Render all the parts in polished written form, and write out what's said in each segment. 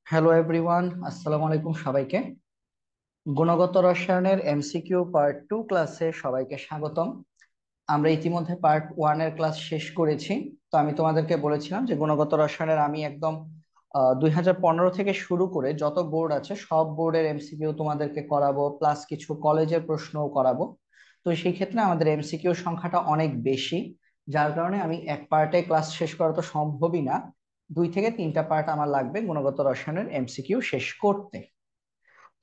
Hello everyone, আসসালামু আলাইকুম সবাইকে। গুণগত রসায়নের এমসিকিউ পার্ট 2 ক্লাসে সবাইকে স্বাগতম। আমরা ইতিমধ্যে পার্ট 1 এর ক্লাস শেষ করেছি। তো আমি তোমাদেরকে বলেছিলাম যে গুণগত রসায়নের আমি একদম 2015 থেকে শুরু করে যত বোর্ড আছে সব বোর্ডের এমসিকিউ তোমাদেরকে করাবো, প্লাস কিছু কলেজের প্রশ্নও করাবো। তো সেই ক্ষেত্রে আমাদের এমসিকিউ সংখ্যাটা অনেক বেশি, যার কারণে আমি এক পার্টে ক্লাস শেষ করা তো সম্ভবই না। 2 থেকে 3টা পার্ট আমার লাগবে গুণগত রসায়নের এমসিকিউ শেষ করতে।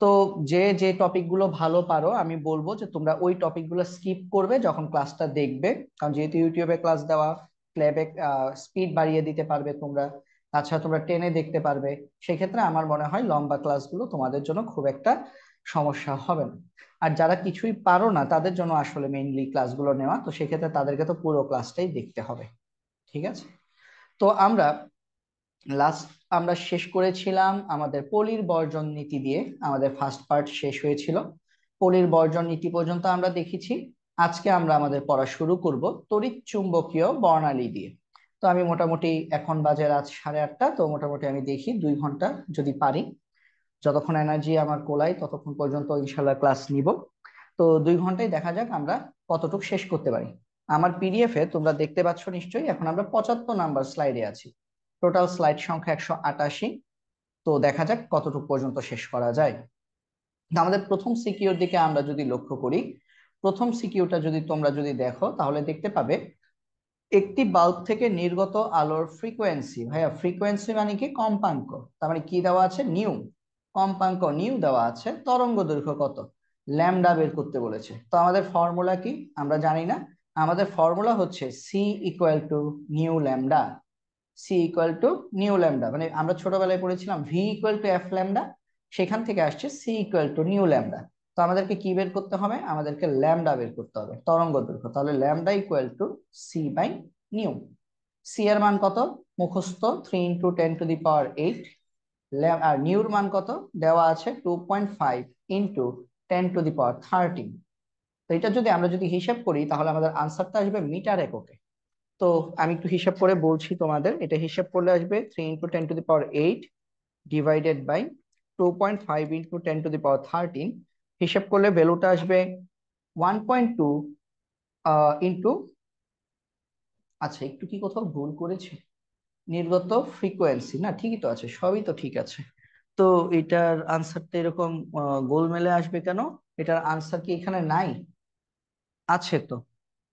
তো যে যে টপিক গুলো ভালো পারো আমি বলবো যে তোমরা ওই টপিক গুলো স্কিপ করবে যখন ক্লাসটা দেখবে, কারণ যেহেতু ইউটিউবে ক্লাস দেওয়া, প্লেব্যাক স্পিড বাড়িয়ে দিতে পারবে তোমরা, তাছাড়া তোমরা টেনে দেখতে পারবে। সেক্ষেত্রে আমার মনে হয় লম্বা ক্লাসগুলো তোমাদের জন্য খুব একটা সমস্যা হবে না। আর যারা কিছুই পারো না তাদের জন্য আসলে মেইনলি ক্লাসগুলো নেওয়া, তো সেক্ষেত্রে তাদেরকে তো পুরো ক্লাসটাই দেখতে হবে। ঠিক আছে। তো লাস্ট আমরা শেষ করেছিলাম আমাদের পলির বর্জন নীতি দিয়ে, আমাদের ফার্স্ট পার্ট শেষ হয়েছিল। পলির বর্জন নীতি পর্যন্ত আমরা দেখেছি। আজকে আমরা আমাদের পড়া শুরু করব তড়িৎ চুম্বকীয় বর্ণালী দিয়ে। তো আমি মোটামুটি, এখন বাজে রাত 8:30, তো মোটামুটি আমি দেখি 2 ঘন্টা যদি পারি, যতক্ষণ এনার্জি আমার কোলায় ততক্ষণ পর্যন্ত ইনশাল্লাহ ক্লাস নিব। তো 2 ঘন্টায় দেখা যাক আমরা কতটুকু শেষ করতে পারি। আমার পিডিএফ এ তোমরা দেখতে পাচ্ছ নিশ্চয়ই, এখন আমরা 75 নাম্বার স্লাইডে আছি। টোটাল স্লাইড সংখ্যা 188। তো দেখা যাক কতটুকু পর্যন্ত শেষ করা যায়। তো আমাদের প্রথম সিকিউর দিকে আমরা যদি লক্ষ্য করি, প্রথম সিকিউরটা যদি তোমরা যদি দেখো তাহলে দেখতে পাবে একটি বাল্ব থেকে নির্গত আলোর ফ্রিকোয়েন্সি। ভাইয়া ফ্রিকোয়েন্সি মানে কি? কম্পাঙ্ক। তার মানে কি দেওয়া আছে? নিউ। কম্পাঙ্ক নিউ দেওয়া আছে। তরঙ্গ দৈর্ঘ্য কত? ল্যামডা বের করতে বলেছে। তো আমাদের ফর্মুলা কি? আমরা জানি না। আমাদের ফর্মুলা হচ্ছে C equal to nu lambda. C equal to nu lambda, মানে আমরা ছোটবেলায় পড়েছিলাম V equal to F lambda, সেখান থেকে আসছে C equal to nu lambda. তো আমাদেরকে কি বের করতে হবে? আমাদেরকে ল্যামডা বের করতে হবে, তরঙ্গ দৈর্ঘ্য। তাহলে lambda equal to C by nu. C এর মান কত? মুখস্থ, 3 × 10⁸ আর নিউর মান কত? দেওয়া আছে 2.5 × 10⁻13। তো এটা যদি আমরা হিসাব করি তাহলে আমাদের আনসারটা আসবে মিটার এককে। তো আমি একটু হিসাব করে বলছি তোমাদের, এটা হিসাব করলে আসবে 3 × 10⁸ ডিভাইডেড বাই 2.5 × 10⁻13। হিসাব করলে ভ্যালুটা আসবে 1.2 ইন্টু, আচ্ছা একটু কি কোথাও ভুল করেছি? নির্গত ফ্রিকোয়েন্সি না, ঠিকই তো আছে, সবই তো ঠিক আছে। তো এটার আনসারটা এরকম গোলমেলে আসবে কেন? এটার আনসার কি এখানে নাই? আছে তো।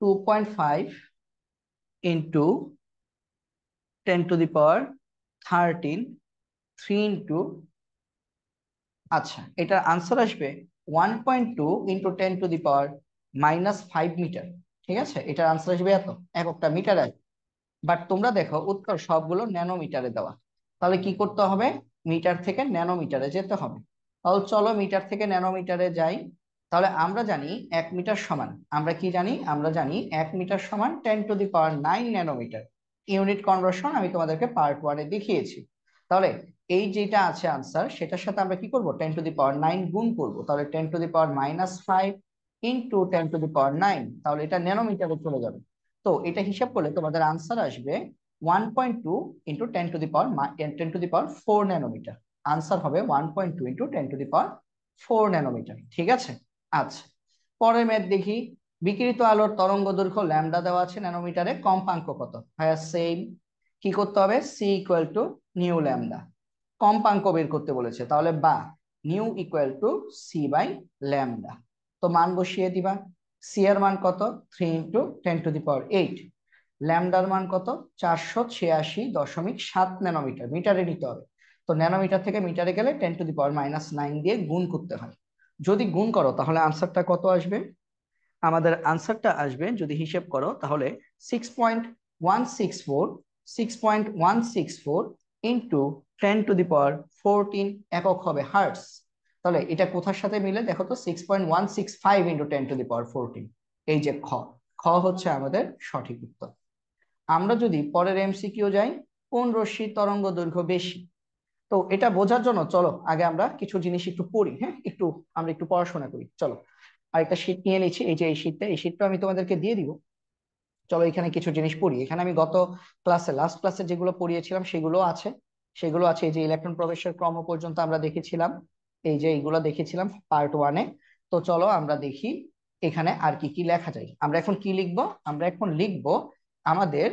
2.5 ইন্টু 10⁻13, 3 ইন্টু, আচ্ছা এটার আনসার আসবে 1.2 × 10⁻−5 মিটার। ঠিক আছে, এটার আনসার আসবে এত, এককটা মিটার আসবে। বাট তোমরা দেখো উত্তর সবগুলো ন্যানোমিটারে দেওয়া। তাহলে কি করতে হবে? মিটার থেকে ন্যানোমিটারে যেতে হবে। তাহলে চলো মিটার থেকে ন্যানোমিটারে যাই। তাহলে আমরা জানি 1 মিটার সমান, আমরা কি জানি? আমরা জানি 1 মিটার সমান 10⁹ ন্যানোমিটার। ইউনিট কনভার্সন আমি তোমাদেরকে পার্ট 1-এ দেখিয়েছি। তাহলে এই যেটা আছে আনসার, সেটার সাথে আমরা কি করব? 10⁹ গুণ করব। তাহলে 10⁻−5 ইন্টু 10⁹, তাহলে এটা ন্যানোমিটারে চলে যাবে। তো এটা হিসাব করলে তোমাদের আনসার আসবে 1.2 × 10⁻4 ন্যানোমিটার। আনসার হবে 1.2 × 10⁻4 ন্যানোমিটার। ঠিক আছে। আচ্ছা, পরের ম্যাথ দেখি। বিকিরিত আলোর তরঙ্গ দৈর্ঘ্য ল্যামডা দেওয়া আছে ন্যানোমিটারে, কম্পাঙ্ক কত? ভাইয়া সেম, কি করতে হবে? C equal to nu lambda. কম্পাঙ্ক বের করতে বলেছে, তাহলে বা nu equal to C by lambda. তো মান বসিয়ে দিবা। সি এর মান কত? 3 × 10⁸। ল্যামডার মান কত? 486.7 ন্যানোমিটার। মিটারে নিতে হবে। তো ন্যানোমিটার থেকে মিটারে গেলে 10⁻−9 দিয়ে গুণ করতে হয়। যদি গুণ করো তাহলে আনসারটা কত আসবে? আমাদের আনসারটা আসবে, যদি হিসেব করো তাহলে 6.164, 6.164 ইন্টু 10⁻14 একক হবে হার্টস। তাহলে এটা কোথার সাথে মিলে দেখো তো? 6.165 ইন্টু 10⁻14। এই যে খ, খ হচ্ছে আমাদের সঠিক উত্তর। আমরা যদি পরের এমসিকিউ যাই, কোন রশ্মির তরঙ্গ দৈর্ঘ্য বেশি? তো এটা বোঝার জন্য চলো আগে আমরা কিছু জিনিস একটু পড়ি। হ্যাঁ, আমরা একটু পড়াশোনা করি, চলো। আরেকটা শীট নিয়ে নিচ্ছি, এই যে এই শীটটা আমি তোমাদেরকে দিয়ে দিব। চলো এখানে কিছু জিনিস পড়ি। এখানে আমি গত ক্লাসে, লাস্ট ক্লাসে যেগুলো পড়িয়েছিলাম সেগুলো আছে, সেগুলো আছে। এই যে ইলেকট্রন প্রবেশের ক্রম পর্যন্ত আমরা দেখেছিলাম, এই যে এইগুলো দেখেছিলাম পার্ট ওয়ানে। তো চলো আমরা দেখি এখানে আর কি কি লেখা যায়। আমরা এখন কি লিখবো? আমরা এখন লিখবো আমাদের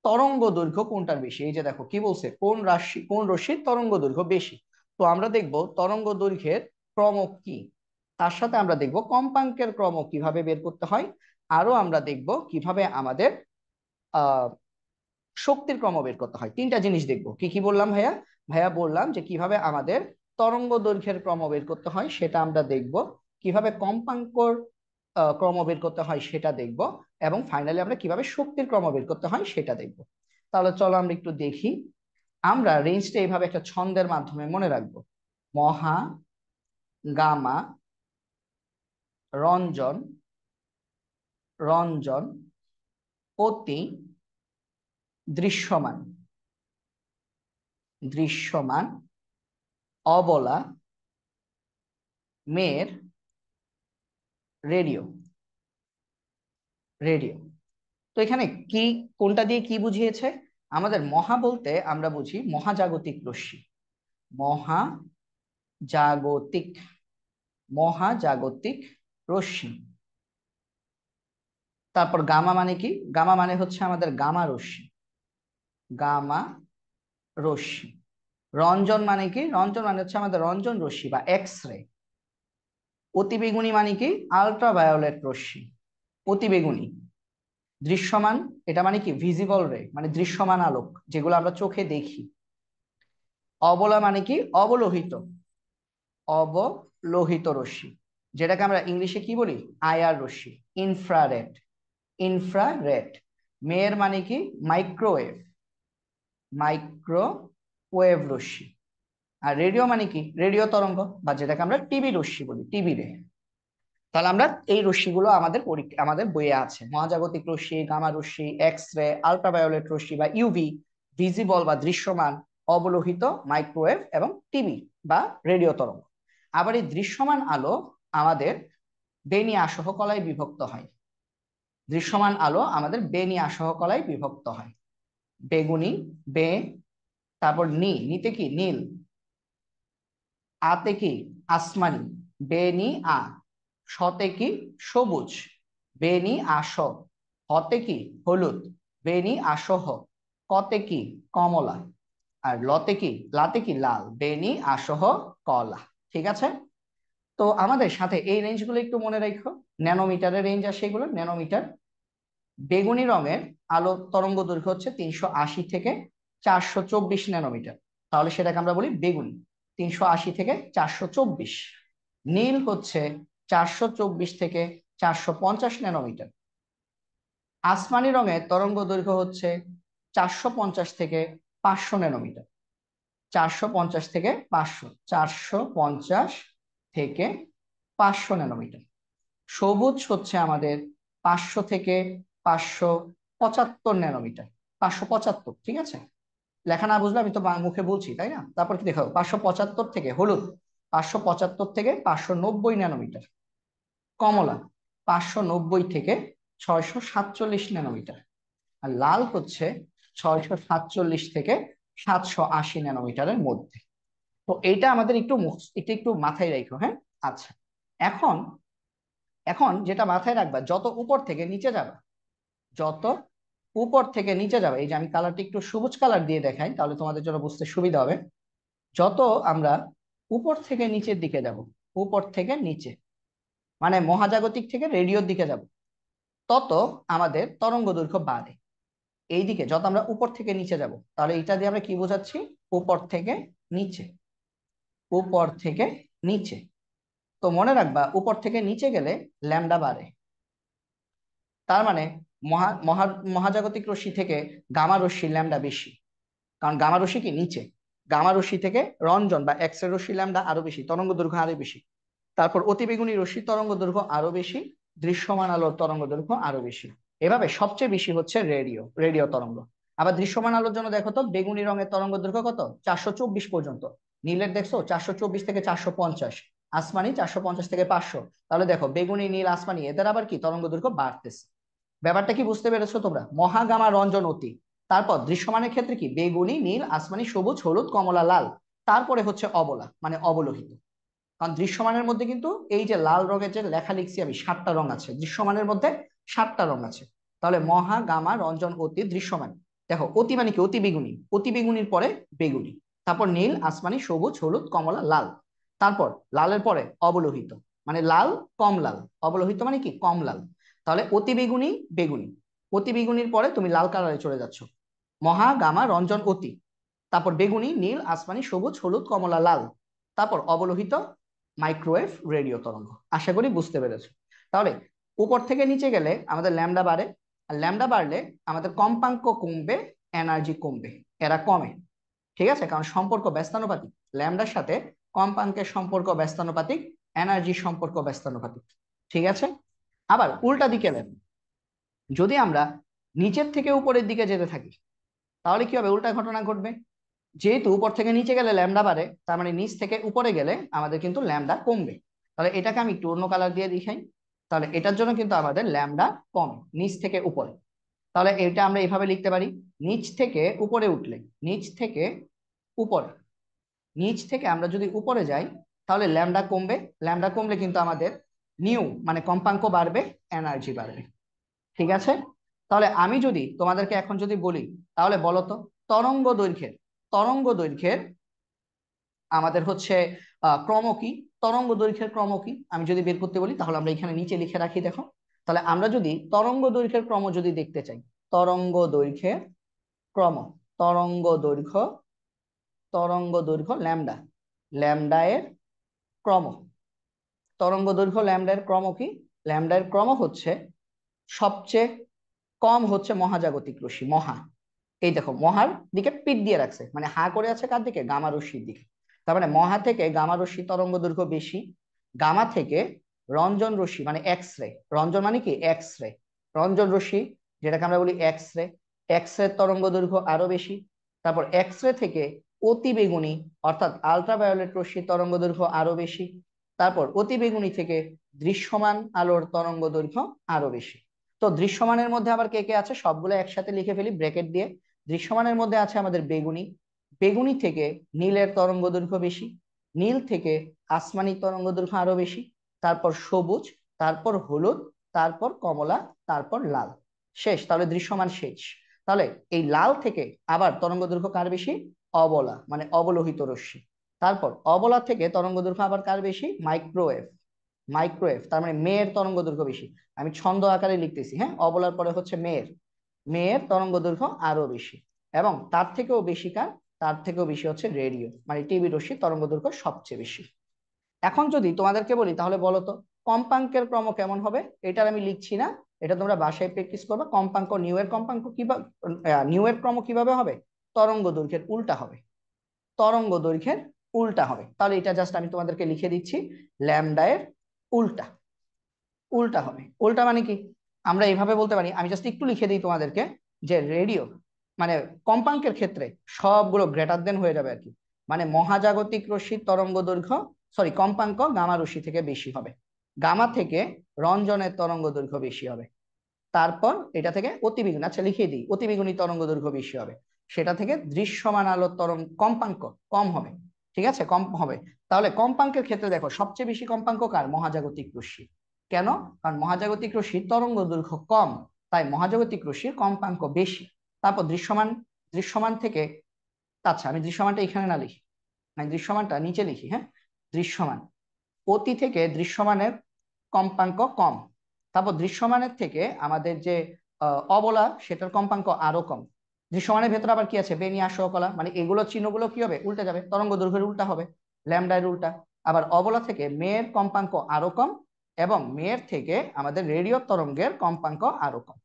তরঙ্গ দৈর্ঘ্য কোনটার বেশি। এই যে দেখো কি বলছে, কোন রশ্মির তরঙ্গ দৈর্ঘ্য বেশি। তো আমরা দেখব তরঙ্গ দৈর্ঘ্যের ক্রম কি, তার সাথে আমরা দেখব কম্পাঙ্কের ক্রম কিভাবে বের করতে হয়, আরো আমরা দেখব কিভাবে আমাদের আহ শক্তির ক্রম বের করতে হয়। তিনটা জিনিস দেখব। কি কি বললাম ভাইয়া? ভাইয়া বললাম যে কিভাবে আমাদের তরঙ্গ দৈর্ঘ্যের ক্রম বের করতে হয় সেটা আমরা দেখব, কিভাবে কম্পাঙ্কর ক্রম বের করতে হয় সেটা দেখব, এবং ফাইনালি আমরা কিভাবে শক্তির ক্রম বের করতে হয় সেটা দেখব। তাহলে চলো আমরা একটু দেখি। আমরা রেঞ্জটা এইভাবে একটা ছন্দের মাধ্যমে মনে রাখবো: মহা, গামা, রঞ্জন, রঞ্জন, অতি, দৃশ্যমান, দৃশ্যমান, অবলা, মের, রেডিও, রেডিও। তো এখানে কি, কোনটা দিয়ে কি বুঝিয়েছে? আমাদের মহা বলতে আমরা বুঝি মহাজাগতিক রশ্মি, মহাজাগতিক, মহাজাগতিক রশ্মি। তারপর গামা মানে কি? গামা মানে হচ্ছে আমাদের গামা রশ্মি, গামা রশ্মি। রঞ্জন মানে কি? রঞ্জন মানে হচ্ছে আমাদের রঞ্জন রশ্মি বা এক্স রে। অতিবেগুনি মানে কি? আলট্রাভায়োলেট রশ্মি, অতিবেগুনি। দৃশ্যমান, এটা মানে কি? ভিজিবল রে, মানে দৃশ্যমান আলোক, যেগুলো আমরা চোখে দেখি। অবলা মানে কি? অবলোহিত, অবলোহিত রশ্মি, যেটাকে আমরা ইংলিশে কি বলি? আইআর রশ্মি, ইনফ্রারেড, ইনফ্রারেড। মের মানে কি? মাইক্রোওয়েভ, মাইক্রোওয়েভ রশ্মি। আর রেডিও মানে কি? রেডিও তরঙ্গ, বা যেটাকে আমরা টিভি রশ্মি বলি, টিভি রে। তাহলে আমরা এই রশ্মিগুলো আমাদের আমাদের বইয়ে আছে: মহাজাগতিক রশ্মি, গামা রশ্মি, এক্স রে, আলট্রাভায়োলেট রশ্মি বা ইউভি, ভিজিবল বা দৃশ্যমান, অবলোহিত, মাইক্রোওয়েভ এবং টিভি বা রেডিও তরঙ্গ। আবার এই দৃশ্যমান আলো আমাদের বেনি আসহ কলায় বিভক্ত হয়। দৃশ্যমান আলো আমাদের বেনি আসহ কলায় বিভক্ত হয়। বেগুনি, বে, তারপর নিতে কি? নীল। আতে কি? আসমানি, বেনি আ। শতে কি? সবুজ, বেনি আস। হতে কি? হলুদ, বেনি আসহ। কতে কি? কমলা। আর লতে কি? লাতে কি? লাল, বেনি আসহ কলা। ঠিক আছে? তো আমাদের সাথে এই রেঞ্জগুলো একটু মনে রাখো। ন্যানোমিটারের রেঞ্জ আসে এগুলো, ন্যানোমিটার। বেগুনি রঙের আলো তরঙ্গ দৈর্ঘ্য হচ্ছে 380 থেকে 424 ন্যানোমিটার, তাহলে সেটাকে আমরা বলি বেগুনি। 380 থেকে 424। নীল হচ্ছে 424 থেকে 450 ন্যানোমিটার। আসমানি রঙের তরঙ্গ দৈর্ঘ্য হচ্ছে 450 থেকে 500 ন্যানোমিটার। 450 থেকে 500, 450 থেকে 500 ন্যানোমিটার। সবুজ হচ্ছে আমাদের 500 থেকে 575 ন্যানোমিটার। 575, ঠিক আছে? লেখা না বুঝলে আমি তো মুখে বলছি, তাই না? তারপর কি দেখাবো? 575 থেকে হলুদ, 575 থেকে 590 ন্যানোমিটার। কমলা 590 থেকে 647 ন্যানোমিটার। আর লাল হচ্ছে 647 থেকে 780 ন্যানোমিটারের মধ্যে। তো এইটা আমাদের একটু এটা একটু মাথায় রাখো, হ্যাঁ? আচ্ছা, এখন এখন যেটা মাথায় রাখবা, যত উপর থেকে নিচে যাবে, যত উপর থেকে নিচে যাবে, এই যে আমি কালারটি একটু সবুজ কালার দিয়ে দেখাই তাহলে তোমাদের জন্য বুঝতে সুবিধা হবে। যত আমরা উপর থেকে নিচের দিকে যাব, উপর থেকে নিচে মানে মহাজাগতিক থেকে রেডিওর দিকে যাব, তত আমাদের তরঙ্গ দৈর্ঘ্য বাড়ে। এইদিকে যত আমরা উপর থেকে নিচে যাব, তাহলে এটা দিয়ে আমরা কি বোঝাচ্ছি? উপর থেকে নিচে, উপর থেকে নিচে। তো মনে রাখবা, উপর থেকে নিচে গেলে ল্যামডা বাড়ে। তার মানে মহা মহা মহাজাগতিক রশ্মি থেকে গামা রশ্মির ল্যামডা বেশি, কারণ গামা রশ্মি কি? নিচে। গামা রশ্মি থেকে রঞ্জন বা এক্স রে রশ্মি ল্যামডা আরো বেশি, তরঙ্গ দৈর্ঘ্য আরো বেশি। তারপর অতিবেগুনি রশ্মি তরঙ্গ দৈর্ঘ্য আরো বেশি, দৃশ্যমান আলোর তরঙ্গ দৈর্ঘ্য আরো বেশি। এভাবে সবচেয়ে বেশি হচ্ছে রেডিও, রেডিও তরঙ্গ। আবার দৃশ্যমান আলোর জন্য দেখো তো, বেগুনি রঙের তরঙ্গ দৈর্ঘ্য কত? 424 পর্যন্ত। নীলের দেখছো 424 থেকে 450। আসমানি 450 থেকে 500। তাহলে দেখো বেগুনি, নীল, আসমানি এদের আবার কি তরঙ্গ দৈর্ঘ্য বাড়তেছে। ব্যাপারটা কি বুঝতে পেরেছো তোমরা? মহাগামা রঞ্জন অতি, তারপর দৃশ্যমানের ক্ষেত্রে কি বেগুনি, নীল, আসমানি, সবুজ, হলুদ, কমলা, লাল। তারপরে হচ্ছে অবলা মানে অবলোহিত। কারণ দৃশ্যমানের মধ্যে কিন্তু এই যে লাল রঙের যে লেখা লিখছি আমি 7টা রং আছে, দৃশ্যমানের মধ্যে 7টা রং আছে। তাহলে মহা, গামা, রঞ্জন, অতি, দৃশ্যমান। দেখো অতি মানে কি, অতি বেগুনি, অতি বেগুনির পরে বেগুনি, তারপর নীল, আসমানি, সবুজ, হলুদ, কমলা, লাল। তারপর লালের পরে অবলোহিত মানে লাল, কম লাল। অবলোহিত মানে কি কম লাল। তাহলে অতি বেগুনি, বেগুনি, অতি বেগুনির পরে তুমি লাল কালারে চলে যাচ্ছ, মহা, গামা, রঞ্জন, অতি, তারপর বেগুনি, নীল, আসমানি, সবুজ, হলুদ, কমলা, লাল, তারপর অবলোহিত, মাইক্রোওয়েভ, রেডিও তরঙ্গ। আশা করি বুঝতে পেরেছো। তাহলে উপর থেকে নিচে গেলে আমাদের ল্যামডা বাড়ে, আর ল্যামডা বাড়লে আমাদের কম্পাঙ্ক কমবে, এনার্জি কমবে, এরা কমে। ঠিক আছে, কারণ সম্পর্ক ব্যস্তানুপাতিক, ল্যামডার সাথে কম্পাঙ্কের সম্পর্ক ব্যস্তানুপাতিক, এনার্জি সম্পর্ক ব্যস্তানুপাতিক। ঠিক আছে। আবার উল্টা দিকে এলে, যদি আমরা নিচের থেকে উপরের দিকে যেতে থাকি তাহলে কি হবে, উল্টা ঘটনা ঘটবে। যেহেতু উপর থেকে নিচে গেলে ল্যামডা বাড়ে, তার মানে নিচ থেকে উপরে গেলে আমাদের কিন্তু ল্যামডা কমবে। তাহলে এটাকে আমি একটু অন্য কালার দিয়ে দেখাই। তাহলে এটার জন্য কিন্তু আমাদের ল্যামডা কম, নিচ থেকে উপরে। তাহলে এটা আমরা এভাবে লিখতে পারি, নিচ থেকে উপরে উঠলে, নিচ থেকে উপরে, নিচ থেকে আমরা যদি উপরে যাই তাহলে ল্যামডা কমবে। ল্যামডা কমলে কিন্তু আমাদের নিউ মানে কম্পাঙ্ক বাড়বে, এনার্জি বাড়বে। ঠিক আছে। তাহলে আমি যদি তোমাদেরকে এখন যদি বলি, তাহলে বলো তো তরঙ্গ দৈর্ঘ্যের, তরঙ্গ দৈর্ঘ্যের আমাদের হচ্ছে ক্রম কি, তরঙ্গ দৈর্ঘ্যের ক্রম কি আমি যদি বের করতে বলি, তাহলে আমরা এখানে নিচে লিখে রাখি দেখো। তাহলে আমরা যদি তরঙ্গ দৈর্ঘ্যের ক্রম যদি দেখতে চাই, তরঙ্গ দৈর্ঘ্যের ক্রম, তরঙ্গ দৈর্ঘ্য, তরঙ্গ দৈর্ঘ্য ল্যামডা, ল্যামডা এর ক্রম, তরঙ্গ দৈর্ঘ্য ল্যামডা এর ক্রম কি, ল্যামডা এর ক্রম হচ্ছে সবচেয়ে কম হচ্ছে মহাজাগতিক রশ্মি, মহা। এই দেখো মহার দিকে পিঠ দিয়ে রাখছে, মানে হা করে আছে কার দিকে, গামা রশ্মির দিকে। তার মানে মহা থেকে গামা রশ্মি তরঙ্গ দৈর্ঘ্য বেশি, গামা থেকে রঞ্জন রশ্মি মানে এক্স রে, রঞ্জন মানে কি এক্স রে, রঞ্জন রশ্মি যেটাকে আমরা বলি এক্স রে, এক্স রে তরঙ্গ দৈর্ঘ্য আরো বেশি। তারপর এক্স রে থেকে অতি বেগুনি অর্থাৎ আলট্রাভায়োলেট রশ্মির তরঙ্গ দৈর্ঘ্য আরো বেশি। তারপর অতি বেগুনি থেকে দৃশ্যমান আলোর তরঙ্গ দৈর্ঘ্য আরো বেশি। তো দৃশ্যমানের মধ্যে আবার কে কে আছে সবগুলো একসাথে লিখে ফেলি ব্র্যাকেট দিয়ে। দৃশ্যমানের মধ্যে আছে আমাদের বেগুনি, বেগুনি থেকে নীলের তরঙ্গ দৈর্ঘ্য বেশি, নীল থেকে আসমানি তরঙ্গ দৈর্ঘ্য আরো বেশি, তারপর সবুজ, তারপর হলুদ, তারপর কমলা, তারপর লাল। শেষ, তাহলে দৃশ্যমান শেষ। তাহলে এই লাল থেকে আবার তরঙ্গ দৈর্ঘ্য কার বেশি, অবলা মানে অবলোহিত রশ্মি। তারপর অবলা থেকে তরঙ্গ দৈর্ঘ্য আবার কার বেশি, মাইক্রোওয়েভ, মাইক্রোওয়েভ তার মানে মেয়ের তরঙ্গ দৈর্ঘ্য বেশি। আমি ছন্দ আকারে লিখতেছি, হ্যাঁ, অবলার পরে হচ্ছে মেয়ের, মেয়ের তরঙ্গ দৈর্ঘ্য আরো বেশি। এবং তার থেকেও বেশি কার, তার থেকেও বেশি হচ্ছে রেডিও মানে টিভি রশ্মি তরঙ্গ দৈর্ঘ্য সবচেয়ে বেশি। এখন যদি তোমাদেরকে বলি তাহলে বলো তো কম্পাঙ্কের ক্রম কেমন হবে, এটার আমি লিখছি না, এটা তোমরা বাসায় প্র্যাকটিস করবে। কম্পাঙ্ক নিউ এর কম্পাঙ্ক কিভাবে, নিউ এর ক্রম কিভাবে হবে, তরঙ্গ দৈর্ঘ্যের উল্টা হবে, তরঙ্গ দৈর্ঘ্যের উল্টা হবে। তাহলে এটা জাস্ট আমি তোমাদেরকে লিখে দিচ্ছি, ল্যামডা এর উল্টা, উল্টা হবে। উল্টা মানে কি, আমরা এইভাবে বলতে পারি, আমি জাস্ট একটু লিখে দিই তোমাদেরকে, যে রেডিও মানে কম্পাঙ্কের ক্ষেত্রে সবগুলো গ্রেটার দেন হয়ে যাবে আর কি। মানে মহাজাগতিক রশ্মির তরঙ্গ দৈর্ঘ্য, সরি কম্পাঙ্ক গামা রশ্মি থেকে বেশি হবে, গামা থেকে রঞ্জনের তরঙ্গ দৈর্ঘ্য বেশি হবে, তারপর এটা থেকে অতিবেগুনি, আচ্ছা লিখিয়ে দিই, অতিবেগুনি তরঙ্গ দৈর্ঘ্য বেশি হবে, সেটা থেকে দৃশ্যমান আলোর তরঙ্গ কম্পাঙ্ক কম হবে। ঠিক আছে, কম হবে। তাহলে কম্পাঙ্কের ক্ষেত্রে দেখো সবচেয়ে বেশি কম্পাঙ্ক কার, মহাজাগতিক রশ্মি। কেন, কারণ মহাজাগতিক রশ্মির তরঙ্গ দৈর্ঘ্য কম, তাই মহাজাগতিক রশ্মির কম্পাঙ্ক বেশি। তারপর দৃশ্যমান, দৃশ্যমান থেকে, আচ্ছা আমি দৃশ্যমানটা এখানে না লিখি, আমি দৃশ্যমানটা নিচে লিখি, হ্যাঁ, দৃশ্যমান, অতি থেকে দৃশ্যমানের কম্পাঙ্ক কম, তারপর দৃশ্যমানের থেকে আমাদের যে অবলা সেটার কম্পাঙ্ক আরো কম। দৃশ্যমানের ভেতরে আবার কি আছে, বেনিয়া সহকলা, মানে এগুলো চিহ্নগুলো কি হবে, উল্টে যাবে, তরঙ্গ দৈর্ঘ্যের উল্টা হবে, ল্যামডার উল্টা। আবার অবলা থেকে মেয়ের কম্পাঙ্ক আরো কম, এবং মেয়ের থেকে আমাদের রেডিও তরঙ্গের কম্পাঙ্ক আরো কম।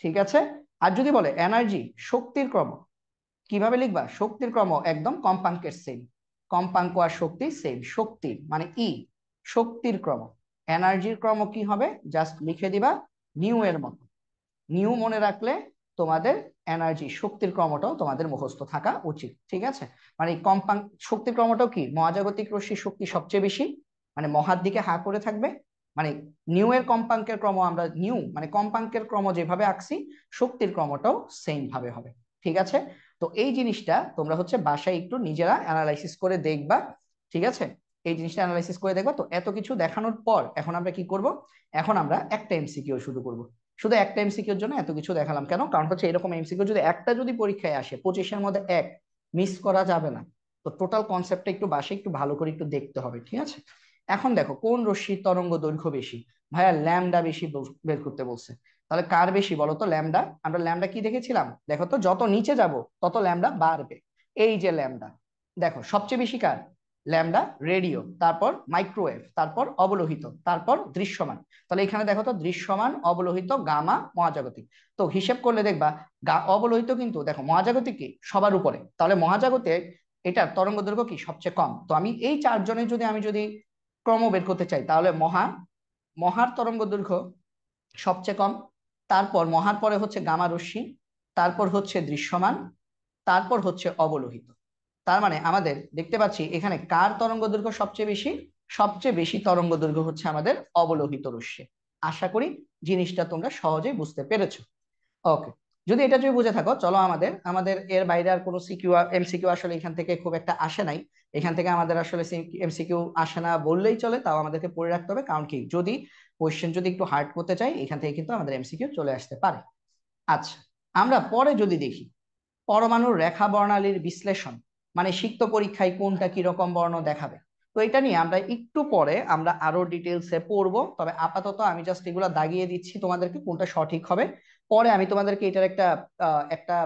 ঠিক আছে। আর যদি বলে এনার্জি শক্তির ক্রম, কিভাবে লিখবা, শক্তির ক্রম একদম কম্পাঙ্কের সেম, কম্পাঙ্ক আর শক্তি সেম, শক্তির মানে ই, শক্তির ক্রম। এনার্জির ক্রম কি হবে, জাস্ট লিখে দিবা নিউ এর মতো, নিউ মনে রাখলে তোমাদের এনার্জি শক্তির ক্রমটাও তোমাদের মুখস্থ থাকা উচিত। ঠিক আছে, মানে কম্পাঙ্ক শক্তির ক্রমটাও কি, মহাজাগতিক রশ্মি শক্তি সবচেয়ে বেশি, মানে মহার দিকে হা করে থাকবে, মানে নিউ এর কম্পাঙ্কের ক্রম আমরা নিউ মানে কম্পাঙ্কের ক্রম যেভাবে আঁকছি, শক্তির ক্রমটাও সেম ভাবে হবে। ঠিক আছে? তো এই জিনিসটা তোমরা হচ্ছে বাসায় একটু নিজেরা অ্যানালাইসিস করে দেখবা, ঠিক আছে? এই জিনিসটা অ্যানালাইসিস করে দেখবা। তো এত কিছু দেখানোর পর এখন আমরা কি করব? এখন আমরা একটা এমসিকিউ শুরু করব। শুধু একটা এমসিকিউর জন্য এত কিছু দেখালাম কেন? কারণ হচ্ছে এরকম এমসিকিউ যদি একটা যদি পরীক্ষায় আসে 25-এর মধ্যে এক, মিস করা যাবে না। তো টোটাল কনসেপ্টটা একটু বাসায় একটু ভালো করে একটু দেখতে হবে, ঠিক আছে? এখন দেখো কোন রশ্মির তরঙ্গ দৈর্ঘ্য বেশি? ভাইয়া ল্যামডা বেশি বের করতে বলছে। তাহলে কার বেশি বলো তো? ল্যামডা। আমরা ল্যামডা কি দেখেছিলাম? দেখো তো, যত নিচে যাব তত ল্যামডা বাড়বে। এই যে ল্যামডা, দেখো সবচেয়ে বেশি কার? ল্যামডা। রেডিও, তারপর মাইক্রোওয়েভ, তারপর অবলোহিত, তারপর দৃশ্যমান। তাহলে এখানে দেখো তো, দৃশ্যমান, অবলোহিত, গামা, মহাজাগতিক। তো হিসেব করলে দেখবা অবলোহিত কিন্তু দেখো মহাজাগতিক কি সবার উপরে, তাহলে মহাজাগতিক এটার তরঙ্গ দৈর্ঘ্য কি সবচেয়ে কম। তো আমি এই চারজনের যদি ক্রম বের করতে চাই, তাহলে মহার তরঙ্গ দৈর্ঘ্য সবচেয়ে কম, তারপর মহার পরে হচ্ছে গামা রশ্মি, তারপর হচ্ছে দৃশ্যমান, তারপর হচ্ছে অবলোহিত। তার মানে আমাদের দেখতে পাচ্ছি এখানে কার তরঙ্গ দৈর্ঘ্য সবচেয়ে বেশি? সবচেয়ে বেশি তরঙ্গ দৈর্ঘ্য হচ্ছে আমাদের অবলোহিত রশ্মি। আশা করি জিনিসটা তোমরা সহজেই বুঝতে পেরেছো। ওকে, যদি এটা যদি বুঝে থাকো, চলো আমাদের আমাদের এর বাইরে আর কোনো সিকিউ এমসিকিউ আসলে এখান থেকে খুব একটা আসে নাই। এখান থেকে আমাদের আসলে এমসিকিউ আসে না বললেই চলে, তাও আমাদেরকে পড়ে রাখতে হবে। কারণ কি, যদি কোয়েশ্চেন যদি একটু হার্ড করতে চাই, এখান থেকে কিন্তু আমাদের এমসিকিউ চলে আসতে পারে। আচ্ছা, আমরা পরে যদি দেখি পরমাণুর রেখা বর্ণালীর বিশ্লেষণ, মানে সিক্ত পরীক্ষায় কোনটা কিরকম বর্ণ দেখাবে। তো এটা নিয়ে আমরা একটু পরে আমরা আরো ডিটেলসে পড়বো। তবে আপাতত আমি জাস্ট এগুলো দাগিয়ে দিচ্ছি তোমাদেরকে কোনটা সঠিক হবে। পরে আমি তোমাদেরকে এটার একটা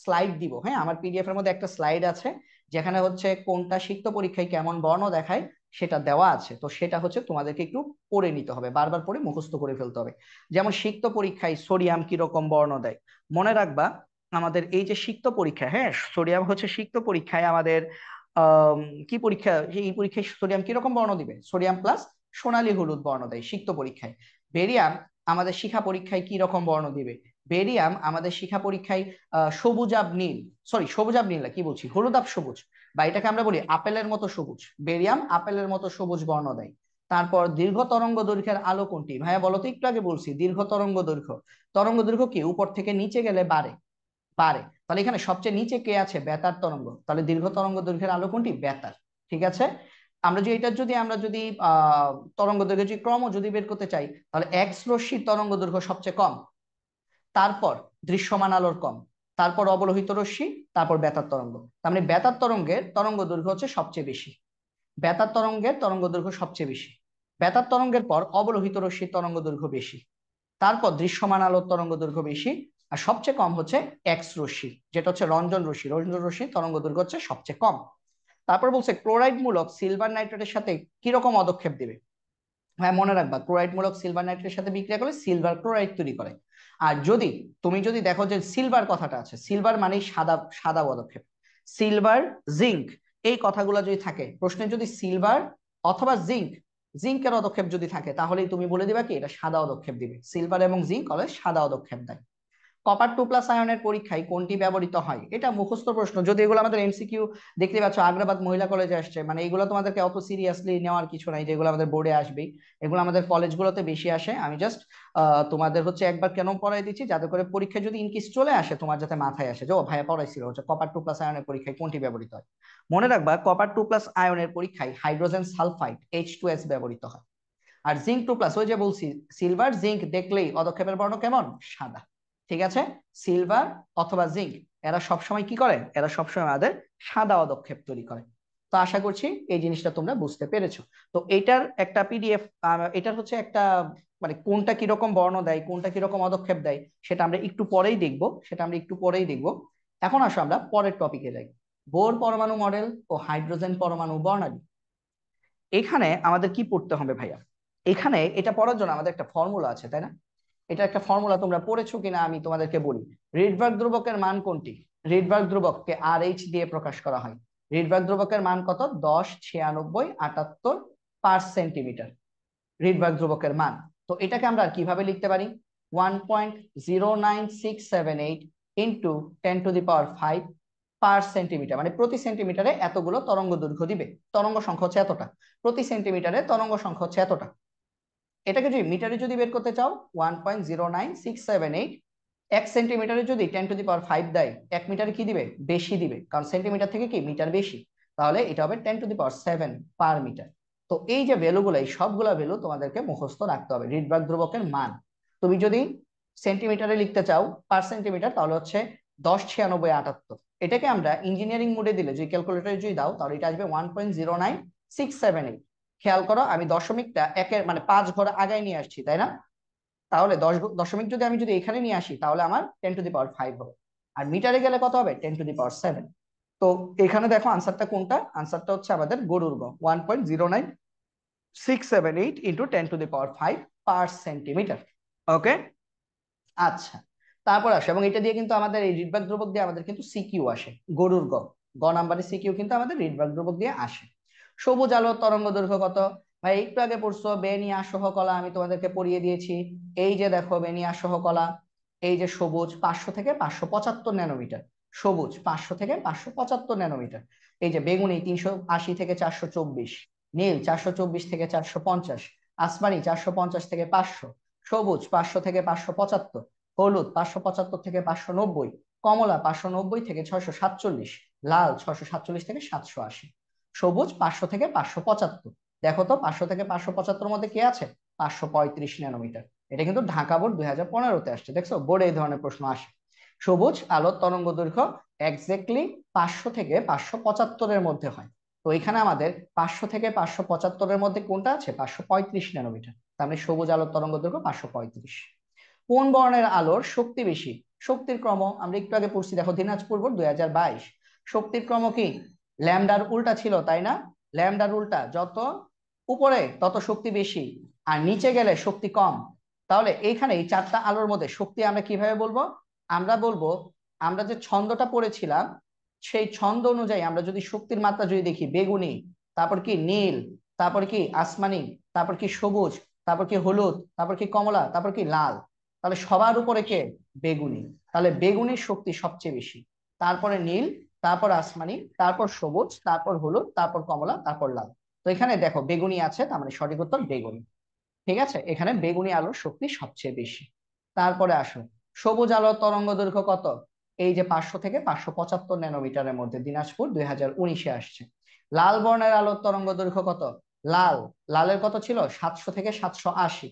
স্লাইড দিব। হ্যাঁ, আমার পিডিএফ এর মধ্যে একটা স্লাইড আছে যেখানে হচ্ছে কোনটা সিক্ত পরীক্ষায় কেমন বর্ণ দেখায় সেটা দেওয়া আছে। তো সেটা হচ্ছে তোমাদেরকে একটু পড়ে নিতে হবে, বারবার পড়ে মুখস্থ করে ফেলতে হবে। যেমন সিক্ত পরীক্ষায় সোডিয়াম কিরকম বর্ণ দেয়, মনে রাখবা। আমাদের এই যে সিক্ত পরীক্ষা, হ্যাঁ, সোডিয়াম হচ্ছে সিক্ত পরীক্ষায় আমাদের আহ কি পরীক্ষা, এই পরীক্ষায় সোডিয়াম কিরকম বর্ণ দিবে? সোডিয়াম প্লাস সোনালী হলুদ বর্ণ দেয় সিক্ত পরীক্ষায়। বেরিয়াম আমাদের শিখা পরীক্ষায় কি রকম বর্ণ দিবে? বেরিয়াম আমাদের শিখা পরীক্ষায় সবুজাব নীল, সরি সবুজাব নীল না, কি বলছি, হলুদাব সবুজ, বা এটাকে আমরা বলি আপেলের মতো সবুজ। বেরিয়াম আপেলের মতো সবুজ বর্ণ দেয়। তারপর দীর্ঘ তরঙ্গ দৈর্ঘ্যের আলো কোনটি? ভাইয়া বলো তো, একটু আগে বলছি দীর্ঘ তরঙ্গ দৈর্ঘ্য। তরঙ্গ দৈর্ঘ্য কি উপর থেকে নিচে গেলে বাড়ে? পারে। তাহলে এখানে সবচেয়ে নিচে কে আছে? বেতার তরঙ্গ। তাহলে দীর্ঘ তরঙ্গ দৈর্ঘ্যের আলো কোনটি? বেতার। ঠিক আছে? আমরা যদি তরঙ্গ দৈর্ঘ্য যদি ক্রম যদি বের করতে চাই, তাহলে এক্স রশ্মির তরঙ্গ দৈর্ঘ্য সবচেয়ে কম, তারপর দৃশ্যমান আলোর কম, তারপর অবলোহিত রশ্মি, তারপর বেতার তরঙ্গ। তার মানে বেতার তরঙ্গের তরঙ্গ দৈর্ঘ্য হচ্ছে সবচেয়ে বেশি। বেতার তরঙ্গের তরঙ্গ দৈর্ঘ্য সবচেয়ে বেশি। বেতার তরঙ্গের পর অবলোহিত রশ্মির তরঙ্গ দৈর্ঘ্য বেশি, তারপর দৃশ্যমান আলোর তরঙ্গ দৈর্ঘ্য বেশি, আর সবচেয়ে কম হচ্ছে এক্স রশ্মি, যেটা হচ্ছে রঞ্জন রশ্মি। রঞ্জন রশ্মির তরঙ্গ দৈর্ঘ্য হচ্ছে সবচেয়ে কম। তারপর বলছে ক্লোরাইড মূলক সিলভার নাইট্রেটের সাথে কিরকম পদক্ষেপ দিবে? হ্যাঁ, মনে রাখবা, ক্লোরাইড মূলক সিলভার নাইট্রেটের সাথে বিক্রিয়া করে সিলভার ক্লোরাইড তৈরি করে। আর তুমি যদি দেখো যে সিলভার কথাটা আছে, সিলভার মানেই সাদা, সাদা পদক্ষেপ। সিলভার, জিঙ্ক, এই কথাগুলো যদি থাকে প্রশ্নে, যদি সিলভার অথবা জিঙ্কের পদক্ষেপ যদি থাকে, তাহলেই তুমি বলে দিবা কি এটা সাদা পদক্ষেপ দিবে। সিলভার এবং জিঙ্ক হলে সাদা পদক্ষেপ দেয়। কপার 2+ আয়নের পরীক্ষায় কোনটি ব্যবহৃত হয়? এটা মুখস্থ প্রশ্ন। যদি এগুলো আমাদের এমসিকিউ দেখতে পাচ্ছ, আগ্রাবাদ মহিলা কলেজে আসছে, মানে এগুলো তোমাদেরকে অত সিরিয়াসলি নেওয়ার কিছু নাই, যেগুলো আমাদের বোর্ডে আসবেই। এগুলো আমাদের কলেজগুলোতে বেশি আসে। আমি জাস্ট তোমাদের হচ্ছে একবার কেন পড়াই দিচ্ছি, যাতে করে পরীক্ষায় যদি ইনকেস চলে আসে তোমার যাতে মাথায় আসে যে ও ভাইয়া পড়াইছিল হচ্ছে কপার 2+ আয়নের পরীক্ষায় কোনটি ব্যবহৃত হয়। মনে রাখবা, কপার 2+ আয়নের পরীক্ষায় হাইড্রোজেন সালফাইড H2S ব্যবহৃত হয়। আর জিঙ্ক 2+, ওই যে বলছি সিলভার জিঙ্ক দেখলেই পদক্ষেপের বর্ণ কেমন? সাদা। ঠিক আছে? সিলভার অথবা জিঙ্ক এরা সবসময় কি করে? এরা সবসময় আমাদের সাদা পদক্ষেপ তৈরি করে। তো আশা করছি এই জিনিসটা তোমরা বুঝতে পেরেছো। তো এটার একটা পিডিএফ, এটার হচ্ছে একটা, মানে কোনটা কিরকম বর্ণ দেয়, কোনটা কিরকম পদক্ষেপ দেয়, সেটা আমরা একটু পরেই দেখবো। এখন আসো আমরা পরের টপিকে যাই। বোর পরমাণু মডেল ও হাইড্রোজেন পরমাণু বর্ণালী। এখানে আমাদের কি পড়তে হবে ভাইয়া? এখানে এটা পড়ার জন্য আমাদের একটা ফর্মুলা আছে, তাই না? এটা একটা ফর্মুলা, তোমরা পড়েছো কিনা আমি তোমাদেরকে বলি। রিডবার্গ ধ্রুবকের মান কোনটি? রিডবার্গ ধ্রুবককে RH দিয়ে প্রকাশ করা হয়। রিডবার্গ ধ্রুবকের মান কত? 10, 96, 78 পার সেন্টিমিটার। রিডবার্গ ধ্রুবকের মান। তো এটাকে আমরা কিভাবে লিখতে পারি? 1.09678 ইন্টু 10⁵ পার সেন্টিমিটার, মানে প্রতি সেন্টিমিটারে এতগুলো তরঙ্গ দৈর্ঘ্য দিবে। তরঙ্গ সংখ্যা হচ্ছে এতটা, প্রতি সেন্টিমিটারে তরঙ্গ সংখ্যা হচ্ছে এতটা। এটাকে যদি মিটারে যদি বের করতে চাও, 1.09678 1 সেন্টিমিটারে যদি 10⁵ দেয়, 1 মিটারে কি দিবে, বেশি দিবে, কারণ সেন্টিমিটার থেকে কি মিটার বেশি, তাহলে এটা হবে 10⁷ পার মিটার। তো এই যে ভ্যালুগুলো, এই সবগুলা ভ্যালু তোমাদেরকে মুখস্থ রাখতে হবে, রিডবার্গ ধ্রুবকের মান। তুমি যদি সেন্টিমিটারে লিখতে চাও পার সেন্টিমিটার, তাহলে হচ্ছে 109678। এটাকে আমরা ইঞ্জিনিয়ারিং মোডে দিলে, যদি ক্যালকুলেটরে যদি দাও, তাহলে এটা আসবে 1.09678। খেয়াল করো, আমি দশমিকটা একের মানে 5 ঘর আগায় নিয়ে আসছি, তাই না? তাহলে 10 দশমিক যদি আমি যদি এখানে নিয়ে আসি, তাহলে আমার 10⁵ হবে। আর মিটারে গেলে কত হবে, 10⁷। তো এখানে দেখো আনসারটা কোনটা, আনসারটা হচ্ছে আমাদের গরুর গ, 1.09678 ইন্টু 10⁵ পার সেন্টিমিটার। ওকে, আচ্ছা। তারপর আসে, এবং এটা দিয়ে কিন্তু আমাদের এই রিডবার্গ ধ্রুবক দিয়ে আমাদের কিন্তু সিকিউ আসে, গরুর গ, গ নাম্বারের সিকিউ কিন্তু আমাদের রিডবার্গ ধ্রুবক দিয়ে আসে। সবুজ আলোর তরঙ্গ দৈর্ঘ্য কত? ভাই একটু আগে পড়ছো, বেনিয়া সহ কলা আমি তোমাদেরকে পড়িয়ে দিয়েছি। এই যে দেখো বেনিয়া সহ কলা, এই যে সবুজ 500 থেকে 575 ন্যানোমিটার, সবুজ 500 থেকে 575 ন্যানোমিটার। এই যে বেগুনি 380 থেকে 424, নীল 424 থেকে 450, আসমানি 450 থেকে 500, সবুজ 500 থেকে 575, হলুদ 575 থেকে 590, কমলা 590 থেকে 647, লাল 647 থেকে 780। সবুজ 500 থেকে 575। দেখো তো 500 থেকে 575 মধ্যে কি আছে, 535 ন্যানোমিটার। এটা কিন্তু ঢাকা বোর্ড 2015-তে আসছে, দেখছো বোর্ডে এই ধরনের প্রশ্ন আসে। সবুজ আলোর তরঙ্গ দৈর্ঘ্য এক্স্যাক্টলি 500 থেকে 575-এর মধ্যে হয়। তো এখানে আমাদের 500 থেকে 575-এর মধ্যে কোনটা আছে, 535 ন্যানোমিটার। তার মানে সবুজ আলোর তরঙ্গ দৈর্ঘ্য 535। কোন বর্ণের আলোর শক্তি বেশি? শক্তির ক্রম আমরা একটু আগে পড়ছি, দেখো দিনাজপুর বোর্ড 2022। শক্তির ক্রম কি, ল্যামডার উল্টা ছিল, তাই না? ল্যামডার উল্টা, যত উপরে তত শক্তি বেশি, আর নিচে গেলে শক্তি কম। তাহলে এইখানে এই 4টা আলোর মধ্যে শক্তি আমরা কিভাবে বলবো? আমরা বলবো, আমরা যে ছন্দটা পড়েছিলাম, সেই ছন্দ অনুযায়ী আমরা যদি শক্তির মাত্রা যদি দেখি, বেগুনি, তারপর কি নীল, তারপর কি আসমানি, তারপর কি সবুজ, তারপর কি হলুদ, তারপর কি কমলা, তারপর কি লাল, তাহলে সবার উপরে কে, বেগুনি। তাহলে বেগুনির শক্তি সবচেয়ে বেশি, তারপরে নীল, তারপর আসমানি, তারপর সবুজ, তারপর হলুদ, তারপর কমলা, তারপর লাল। তো এখানে দেখো বেগুনি আছে, তার মানে সঠিক উত্তর বেগুনি। ঠিক আছে, এখানে বেগুনি আলোর শক্তি সবচেয়ে বেশি। তারপরে আসো, সবুজ আলোর তরঙ্গ দৈর্ঘ্য কত? এই যে 500 থেকে 575 ন্যানোমিটারের মধ্যে, দিনাজপুর 2019-এ আসছে। লাল বর্ণের আলোর তরঙ্গ দৈর্ঘ্য কত? লাল, লালের কত ছিল, 700 থেকে 780,